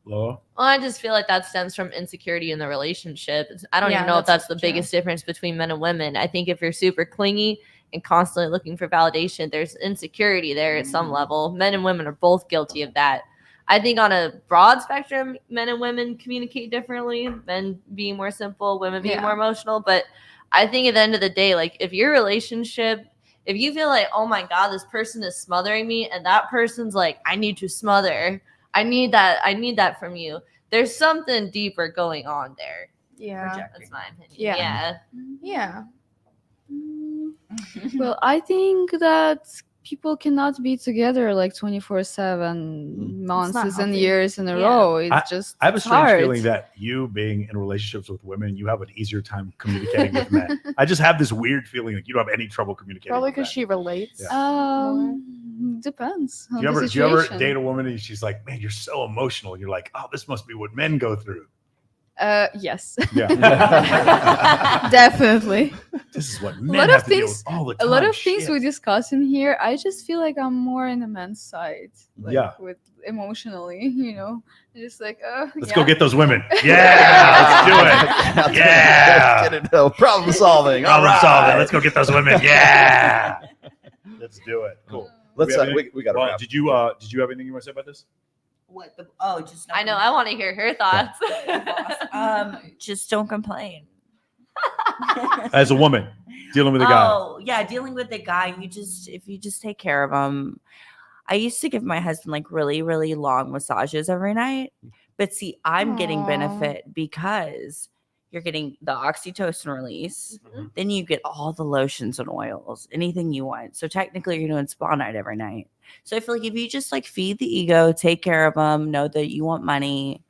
Laura? Well, I just feel like that stems from insecurity in the relationship. I don't even know if that's the biggest difference between men and women. I think if you're super clingy and constantly looking for validation, there's insecurity there at some level. Men and women are both guilty of that. I think on a broad spectrum, men and women communicate differently, men being more simple, women being more emotional. But I think at the end of the day, like if your relationship, if you feel like, oh my God, this person is smothering me, and that person's like, I need to smother. I need that from you. There's something deeper going on there. Yeah. That's my opinion. Yeah. Well, I think that people cannot be together like 24/7 months and healthy. years in a row. It's I have a strange hard. feeling that you being in relationships with women, you have an easier time communicating with men. I just have this weird feeling like you don't have any trouble communicating. Probably with because men. she relates. Depends. Do you ever date a woman and she's like, man, you're so emotional. And you're like, oh, this must be what men go through. Yes. Yeah. Definitely. This is what A men lot have of to deal things. with all the A time. lot of things Shit. we discuss in here. I just feel like I'm more in the man's side. Like, with emotionally, you know, just like, Let's go get those women. Yeah, let's do it. Yeah. Let's get it. Problem solving. All Problem right. solving. Let's go get those women. Yeah. Let's do it. Cool. Let's, We have anything? we gotta Well, wrap. did you have anything you want to say about this? What the? Just I know. I want to hear her thoughts. just don't complain. As a woman dealing with a guy. Oh yeah, dealing with a guy. If you just take care of him. I used to give my husband like really, really long massages every night. But see, I'm getting benefit because you're getting the oxytocin release. Then you get all the lotions and oils, anything you want. So technically you're doing spa night every night. So I feel like if you just like feed the ego, take care of them, know that you want money,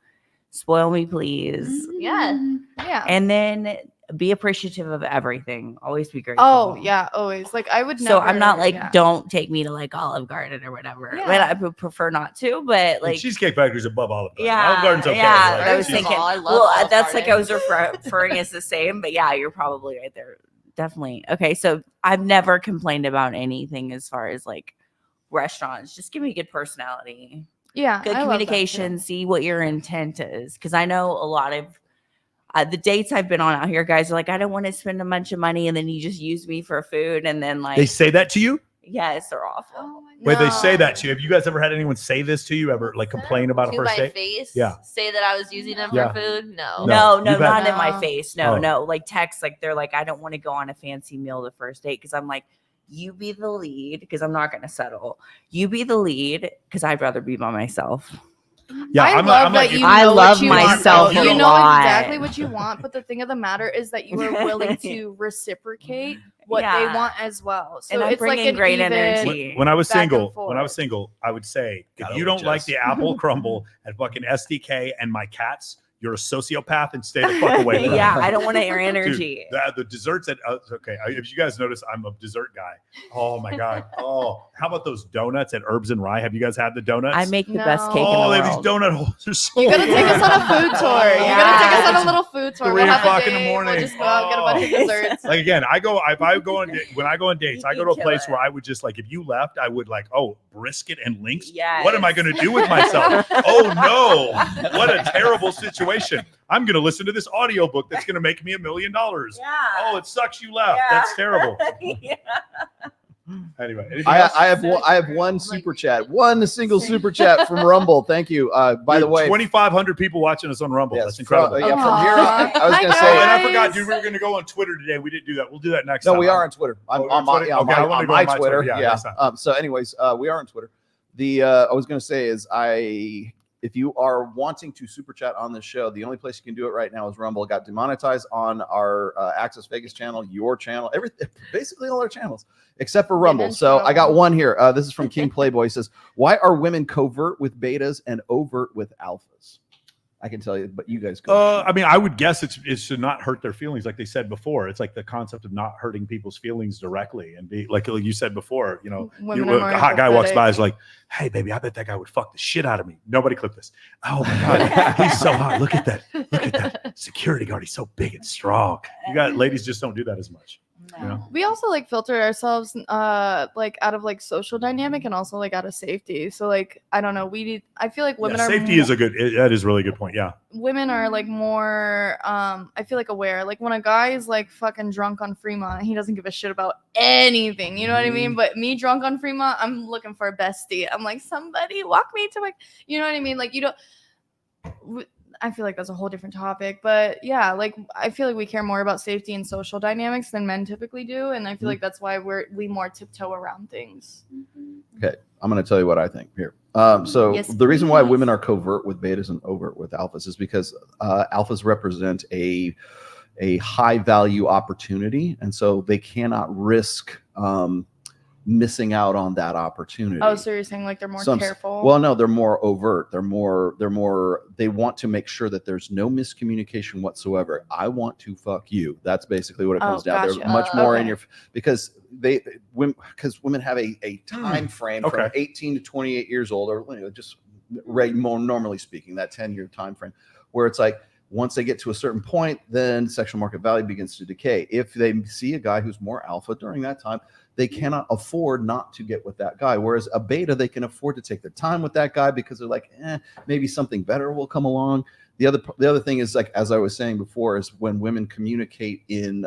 spoil me, please. Yeah. And then be appreciative of everything. Always be grateful. Oh yeah, always. Like I would never. So I'm not like, don't take me to like Olive Garden or whatever. Yeah. But I would prefer not to. But like Cheesecake Factory's above Olive Garden. yeah, Olive Garden's okay. yeah. Like, I was she's- thinking. I love Well, Olive that's like I was Garden. referring as the same. But yeah, you're probably right there. Definitely. Okay, so I've never complained about anything as far as like restaurants. Just give me a good personality. Yeah, Good I love that communication. too. See what your intent is, because I know a lot of. The dates I've been on out here, guys are like, I don't want to spend a bunch of money, and then you just use me for food, and then like They say that to you? yes, they're awful. Wait, they say that to you. Have you guys ever had anyone say this to you? Ever like complain about a To first my date? face? Yeah. Say that I was using them Yeah. for food? No. No, You've had- not in my face. No, Oh. no. Like text, like they're like, I don't want to go on a fancy meal the first date because I'm like, you be the lead because I'm not going to settle. You be the lead because I'd rather be by myself. Yeah, I I'm love like, that you I know love what you myself want, though. a You know lot. exactly what you want, but the thing of the matter is that you are willing to reciprocate what they Yeah. want as well. So And I'm it's like bringing an great even energy. when I was back and single, I would say, if Got you over don't like Jess. the apple crumble at fucking SDK and my cats, you're a sociopath and stay the fuck away from Yeah, me. I don't want your Dude, energy. the desserts at okay. If you guys notice, I'm a dessert guy. Oh my god. Oh, how about those donuts at Herbs and Rye? Have you guys had the donuts? I make the best cake in Oh, the they have world. these donut holes. They're so You gotta take us on a food tour. You gotta take us on a little food tour. 3 We'll have a o'clock in the date. morning. We'll just go out, get a bunch of desserts. Like again, when I go on dates, I go to a place where I would just like, if you left, I would like, oh, brisket and links. What am I going to do with myself? Oh no, what a terrible situation. I'm going to listen to this audiobook that's going to make me $1 million. Yeah. Oh, it sucks you left. Yeah. That's terrible. Yeah. Anyway, anything I else? have one super chat, one single super chat from Rumble. Thank you. By the way, 2,500 people watching us on Rumble. Yes, That's incredible. from here, I was going to say, Oh, and I forgot, dude. We were going to go on Twitter today. We didn't do that. We'll do that next no, time. we are on Twitter. I'm Oh, on my, Twitter? yeah, on Okay, I my, wanted on to go my on my Twitter. Twitter. Yeah, Yeah. next time. So, anyways, we are on Twitter. I was going to say is if you are wanting to super chat on this show, the only place you can do it right now is Rumble. It got demonetized on our Access Vegas channel, your channel, everything, basically all our channels except for Rumble. So I got one here. This is from King Playboy. He says, "Why are women covert with betas and overt with alphas?" I can tell you, but you guys go. I mean, I would guess it's to not hurt their feelings, like they said before. It's like the concept of not hurting people's feelings directly, and be like you said before. You know, a hot guy walks by, is like, "Hey, baby, I bet that guy would fuck the shit out of me." Nobody clip this. Oh my god, he's so hot. Look at that. Look at that security guard. He's so big and strong. You got ladies just don't do that as much. You know? We also like filter ourselves like out of like social dynamic and also like out of safety. So like I don't know, I feel like women are safety is that is really good point. Yeah. Women are like more I feel like aware. Like when a guy is like fucking drunk on Fremont, he doesn't give a shit about anything. You know what I mean? But me drunk on Fremont, I'm looking for a bestie. I'm like, somebody walk me to my, you know what I mean? Like you don't I feel like that's a whole different topic, but yeah, like I feel like we care more about safety and social dynamics than men typically do, and I feel like that's why we more tiptoe around things. Okay, I'm going to tell you what I think here. So Yes, the reason why please. women are covert with betas and overt with alphas is because alphas represent a high value opportunity, and so they cannot risk missing out on that opportunity. Oh, so you're saying like they're more careful? Well, no, they're more overt. They want to make sure that there's no miscommunication whatsoever. I want to fuck you. That's basically what it comes down. Gotcha. They're much more in Okay. your, because women have a time frame from 18 to 28 years old, or just more normally speaking, that 10-year time frame, where it's like, once they get to a certain point, then sexual market value begins to decay. If they see a guy who's more alpha during that time, they cannot afford not to get with that guy. Whereas a beta, they can afford to take their time with that guy because they're like, maybe something better will come along. The other thing is, like, as I was saying before, is when women communicate in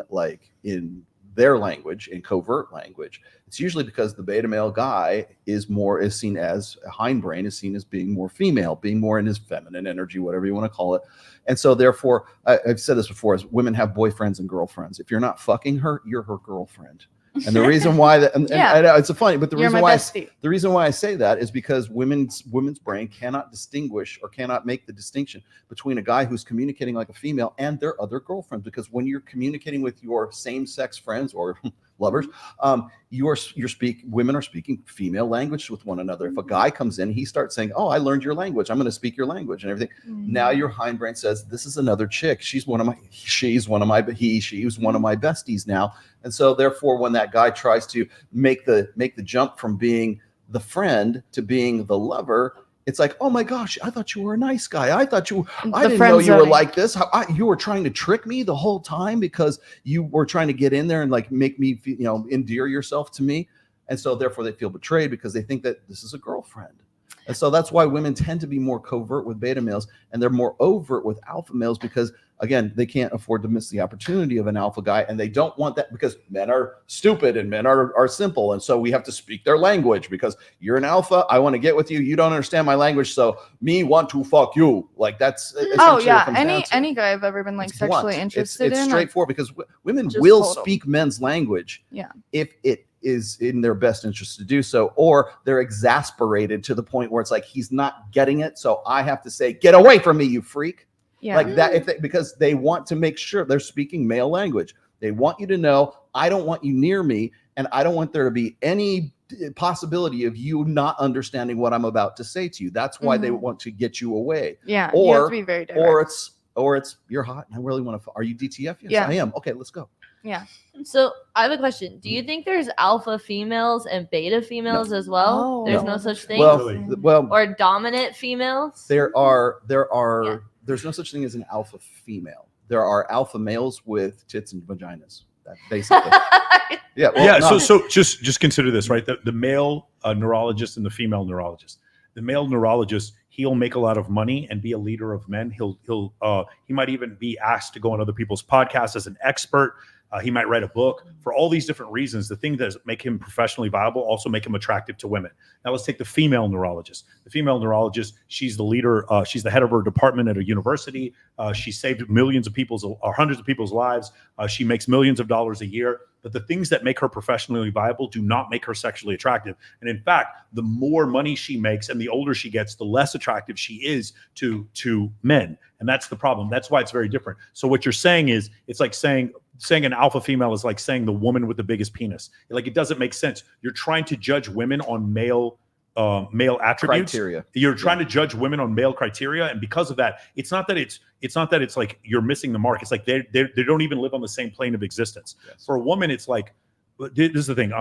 their language, in covert language, it's usually because the beta male guy is seen as a hindbrain, is seen as being more female, being more in his feminine energy, whatever you want to call it. And so therefore, I've said this before, is women have boyfriends and girlfriends. If you're not fucking her, you're her girlfriend. And the reason why that, and I know it's funny, but the reason why I say that is because women's brain cannot distinguish or cannot make the distinction between a guy who's communicating like a female and their other girlfriends. Because when you're communicating with your same-sex friends or lovers, women are speaking female language with one another. If a guy comes in, he starts saying, "Oh, I learned your language. I'm going to speak your language," and everything. Now your hindbrain says, "This is another chick. She's one of my besties now." And so therefore, when that guy tries to make the jump from being the friend to being the lover, it's like, "Oh my gosh, I thought you were a nice guy. I didn't know you were like this. You were trying to trick me the whole time because you were trying to get in there and like make me, endear yourself to me." And so therefore they feel betrayed because they think that this is a girlfriend. And so that's why women tend to be more covert with beta males and they're more overt with alpha males because, again, they can't afford to miss the opportunity of an alpha guy, and they don't want that because men are stupid and men are simple. And so we have to speak their language because you're an alpha. I want to get with you. You don't understand my language. So me want to fuck you. Like that's any guy I've ever been like sexually interested in. It's straightforward because women just will told 'em. speak men's language. Yeah. If it is in their best interest to do so, or they're exasperated to the point where it's like he's not getting it, so I have to say, "Get away from me, you freak." Yeah. Like that, because they want to make sure they're speaking male language. They want you to know, I don't want you near me, and I don't want there to be any possibility of you not understanding what I'm about to say to you. That's why they want to get you away. Yeah, you have to be very direct. Or it's you're hot and I really want to. Are you DTF? Yes, Yeah. I am. Okay, let's go. Yeah. So I have a question. Do you think there's alpha females and beta females as well? Oh. There's No. no such thing. Well, or dominant females. there's no such thing as an alpha female. There are alpha males with tits and vaginas. That basically. So just consider this, right? The male neurologist and the female neurologist. The male neurologist, he'll make a lot of money and be a leader of men. He might even be asked to go on other people's podcasts as an expert. He might write a book for all these different reasons. The thing that make him professionally viable also make him attractive to women. Now let's take the female neurologist. The female neurologist, she's the leader. She's the head of her department at a university. She saved millions of people's or hundreds of people's lives. She makes millions of dollars a year. But the things that make her professionally viable do not make her sexually attractive. And in fact, the more money she makes and the older she gets, the less attractive she is to men. And that's the problem. That's why it's very different. So what you're saying is, it's like saying an alpha female is like saying the woman with the biggest penis. Like, it doesn't make sense. You're trying to judge women on male male attributes. Criteria. You're trying to judge women on male criteria, and because of that, it's not that it's like you're missing the mark. It's like they don't even live on the same plane of existence. Yes. For a woman, it's like, this is the thing.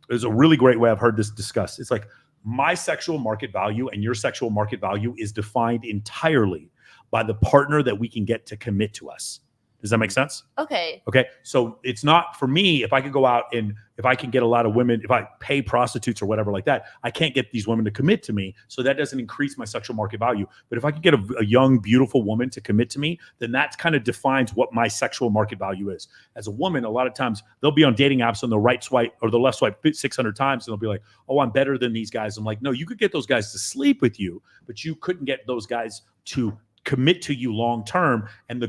There's a really great way I've heard this discussed. It's like my sexual market value and your sexual market value is defined entirely by the partner that we can get to commit to us. Does that make sense? Okay. Okay. So it's not for me, if I could go out and if I can get a lot of women, if I pay prostitutes or whatever like that, I can't get these women to commit to me. So that doesn't increase my sexual market value. But if I could get a young, beautiful woman to commit to me, then that kind of defines what my sexual market value is. As a woman, a lot of times they'll be on dating apps on the right swipe or the left swipe 600 times. And they'll be like, oh, I'm better than these guys. I'm like, no, you could get those guys to sleep with you, but you couldn't get those guys to commit to you long term. And the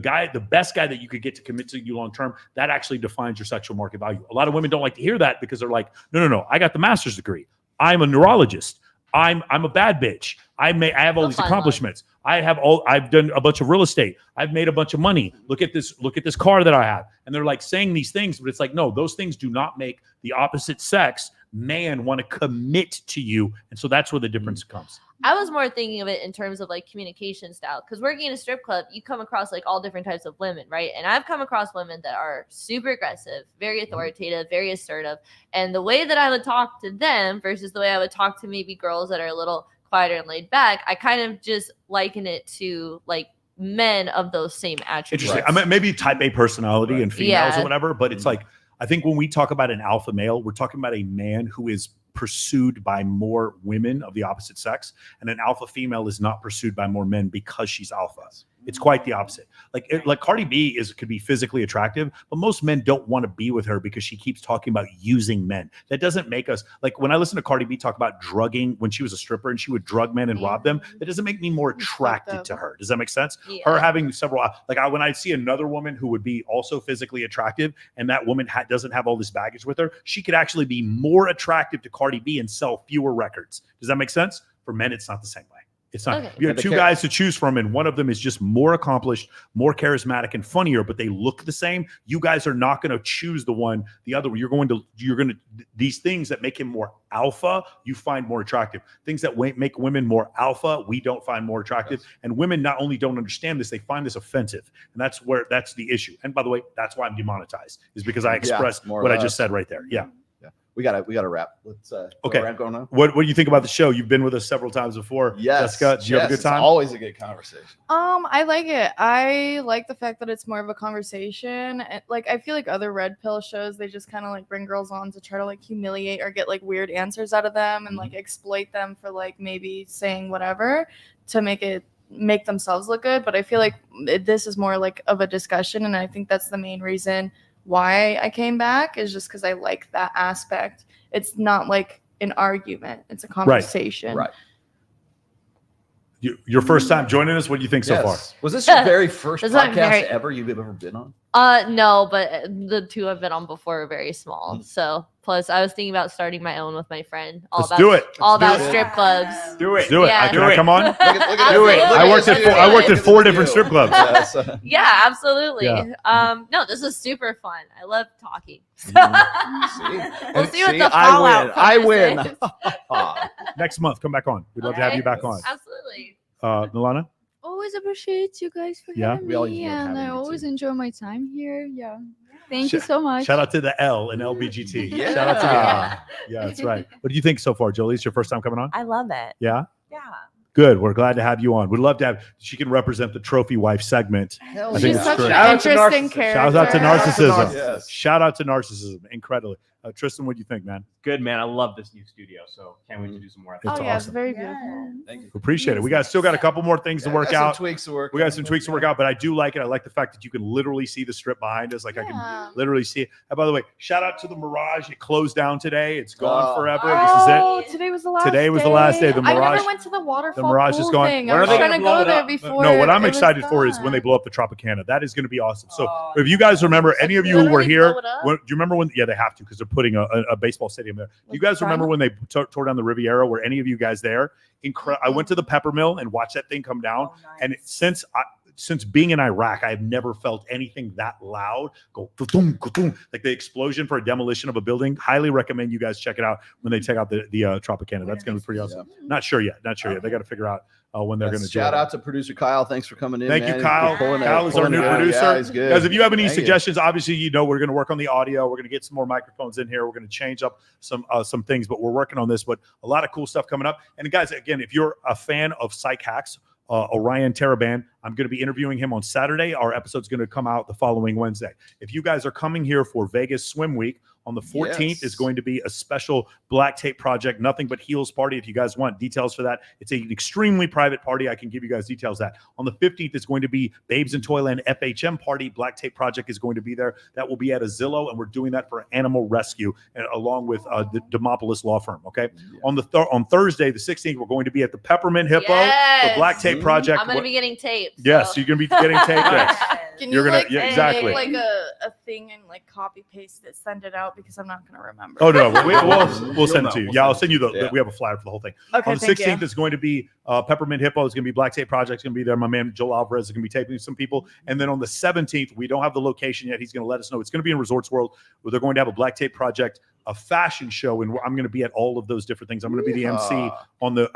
best guy that you could get to commit to you long term, that actually defines your sexual market value. A lot of women don't like to hear that because they're like, no, I got the master's degree. I'm a neurologist. I'm a bad bitch. I have all these accomplishments. I've done a bunch of real estate. I've made a bunch of money. Look at this car that I have. And they're like saying these things, but it's like, no, those things do not make the opposite sex man want to commit to you. And so that's where the difference comes. I was more thinking of it in terms of like communication style, because working in a strip club, you come across like all different types of women, right? And I've come across women that are super aggressive, very authoritative, very assertive. And the way that I would talk to them versus the way I would talk to maybe girls that are a little quieter and laid back, I kind of just liken it to like men of those same attributes. Interesting. I mean, maybe type A personality and females or whatever, but it's like, I think when we talk about an alpha male, we're talking about a man who is pursued by more women of the opposite sex, and an alpha female is not pursued by more men because she's alpha. It's quite the opposite. Like Cardi B could be physically attractive, but most men don't want to be with her because she keeps talking about using men. That doesn't make us, like when I listen to Cardi B talk about drugging when she was a stripper and she would drug men and rob them, that doesn't make me more attracted to her. Does that make sense? Yeah. Her having several, when I see another woman who would be also physically attractive and that woman doesn't have all this baggage with her, she could actually be more attractive to Cardi B and sell fewer records. Does that make sense? For men, it's not the same way. It's not. Okay. You have two guys to choose from, and one of them is just more accomplished, more charismatic, and funnier, but they look the same. You guys are not going to choose the other. You're going to these things that make him more alpha, you find more attractive. Things that make women more alpha, we don't find more attractive. Yes. And women not only don't understand this, they find this offensive. And that's the issue. And by the way, that's why I'm demonetized, is because I expressed what I just said right there. Yeah. We gotta wrap. Let's okay. Going on. What do you think about the show? You've been with us several times before. Yes. Jessica, did you have a good time? It's always a good conversation. I like it. I like the fact that it's more of a conversation. And, like, I feel like other red pill shows, they just kind of like bring girls on to try to like humiliate or get like weird answers out of them and like exploit them for like maybe saying whatever to make themselves look good. But I feel like this is more like of a discussion, and I think that's the main reason why I came back, is just because I like that aspect. It's not like an argument, it's a conversation. Right. Your first time joining us, what do you think so far? Was this your very first podcast ever you've ever been on? No, but the two I've been on before are very small. So plus I was thinking about starting my own with my friend. All about strip clubs. Do it. Yeah. Can I come on? Look at do it. I worked at 4 different strip clubs. Yeah, absolutely. Yeah. No, this is super fun. I love talking. We'll see what the fallout. I win. Next month, come back on. We'd love to have you back on. Absolutely. Milana? Always appreciate you guys for having me, and I always enjoy my time here. Yeah. Thank you so much. Shout out to the L in LBGT. Yeah. Shout out to the L. Yeah, that's right. What do you think so far, Jolie? It's your first time coming on? I love it. Yeah? Yeah. Good. We're glad to have you on. We'd love to have. She can represent the trophy wife segment. She's such an interesting character. Shout out to narcissism. Yes. Shout out to narcissism. Incredibly. Tristan, what do you think, man? Good, man. I love this new studio, so can't wait to do some more. It's awesome. It's very beautiful. Thank you. Appreciate it. We still got a couple more things to work out. We got some tweaks to work out, but I do like it. I like the fact that you can literally see the strip behind us. Like I can literally see it. And by the way, shout out to the Mirage. It closed down today. It's gone forever. This is it. Today was the last Today was the last day. The Mirage. I never went to the waterfall. The Mirage is gone. I was trying to go there before. No, what I'm excited for is when they blow up the Tropicana. That is going to be awesome. So if you guys remember, any of you who were here, do you remember when? Yeah, they have to because they're putting a baseball stadium there. You guys remember when they tore down the Riviera? Were any of you guys there? I went to the Pepper Mill and watched that thing come down. And since since being in Iraq, I've never felt anything that loud. Go ka-thum, ka-thum, like the explosion for a demolition of a building. Highly recommend you guys check it out when they take out the Tropicana. That's going to be pretty awesome. Not sure yet. They got to figure out when they're going to do it. Shout out to producer Kyle. Thanks for coming in. Thank you, Kyle. Kyle is our new producer. Guys, if you have any suggestions, obviously, we're going to work on the audio. We're going to get some more microphones in here. We're going to change up some things, but we're working on this. But a lot of cool stuff coming up. And guys, again, if you're a fan of Psych Hacks, Orion Taraban, I'm going to be interviewing him on Saturday. Our episode's going to come out the following Wednesday. If you guys are coming here for Vegas Swim Week, on the 14th is going to be a special Black Tape Project, Nothing But Heels party. If you guys want details for that, it's an extremely private party. I can give you guys details of that. On the 15th is going to be Babes in Toyland FHM party. Black Tape Project is going to be there. That will be at a Zillow, and we're doing that for Animal Rescue along with the Demopolis Law Firm. Okay. On Thursday, the 16th, we're going to be at the Peppermint Hippo, the Black Tape Project. I'm going to be getting taped. Yes, so. you're going to be getting taped. Yes. Can you exactly. make like a thing and like copy paste it, send it out because I'm not going to remember. Oh no, we'll send it to you. Yeah, I'll send you we have a flyer for the whole thing. Okay, on the 16th is going to be Peppermint Hippo. It's going to be Black Tape Project. It's going to be there. My man Joel Alvarez is going to be taping some people. And then on the 17th, we don't have the location yet. He's going to let us know. It's going to be in Resorts World, where they're going to have a Black Tape Project, a fashion show, and I'm going to be at all of those different things. I'm going to be the MC on the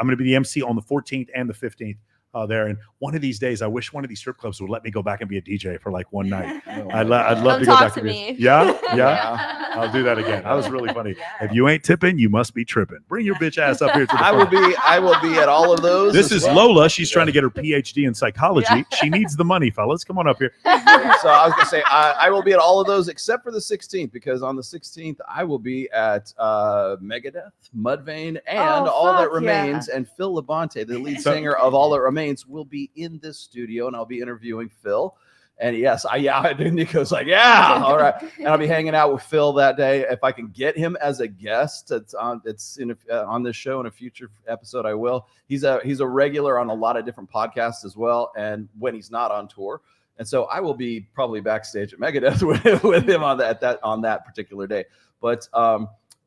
14th and the 15th. There, and one of these days, I wish one of these strip clubs would let me go back and be a DJ for like one night. I'd love to go back to me. Yeah. I'll do that again. That was really funny. If you ain't tipping, you must be tripping. Bring your bitch ass up here to the I will be at all of those. This is Lola. She's trying to get her PhD in psychology. She needs the money, fellas. Come on up here. So I was gonna say I will be at all of those except for the 16th, because on the 16th I will be at Megadeth, Mudvayne, and All That Remains, and Phil Labonte, the lead singer of All That Remains, will be in this studio, and I'll be interviewing Phil. And yes, Nico's like, yeah, all right. And I'll be hanging out with Phil that day. If I can get him as a guest, on this show in a future episode, I will. He's a regular on a lot of different podcasts as well, and when he's not on tour. And so I will be probably backstage at Megadeth with him on that particular day. But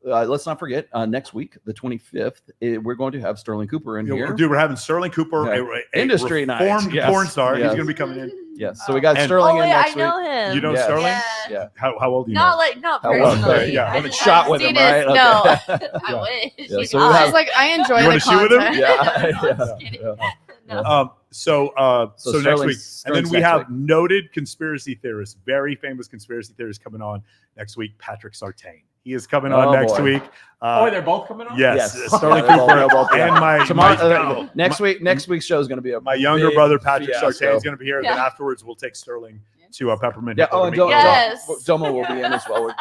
let's not forget, next week, the 25th, we're going to have Sterling Cooper in here. Dude, we're having Sterling Cooper, a industry reformed night. porn star. Yes. He's going to be coming in. Yes. So we got Sterling in next week. I know him. You know Sterling? Yeah. How old are you? Not personally. Yeah. I haven't shot with him, right? No. Okay. I wish. Yeah, so I was like, I enjoy you the want to shoot with him? Yeah. So next week, and then we next have week. Noted conspiracy theorist, very famous conspiracy theorist coming on next week, Patrick Sartain. He is coming on next week. They're both coming on? Yes. Yes. Sterling They're Cooper both and next week's show is going to be my younger brother, Patrick fiasco. Sartain, is going to be here. And then afterwards, we'll take Sterling to Peppermint. Yeah. Oh, and Domo will be in as well.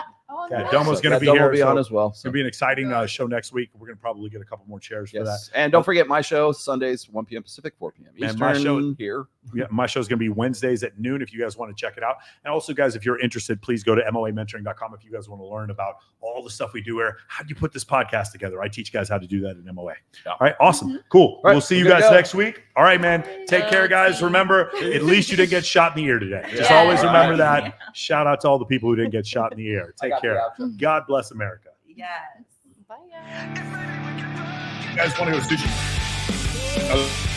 Domo's going to be Domo here. will be on as well. It's going to be an exciting show next week. We're going to probably get a couple more chairs for that. And don't forget my show, Sundays, 1 p.m. Pacific, 4 p.m. Eastern. And my show here. Yeah, my show is going to be Wednesdays at noon if you guys want to check it out. And also, guys, if you're interested, please go to moamentoring.com if you guys want to learn about all the stuff we do here. How do you put this podcast together? I teach guys how to do that in MOA. All right, awesome. Cool. All right, we'll see you guys next week. All right, man. Take care, guys. Remember, at least you didn't get shot in the ear today. Just always remember that. Shout out to all the people who didn't get shot in the ear. Take care. God bless America. Yes. You guys want to go sushi?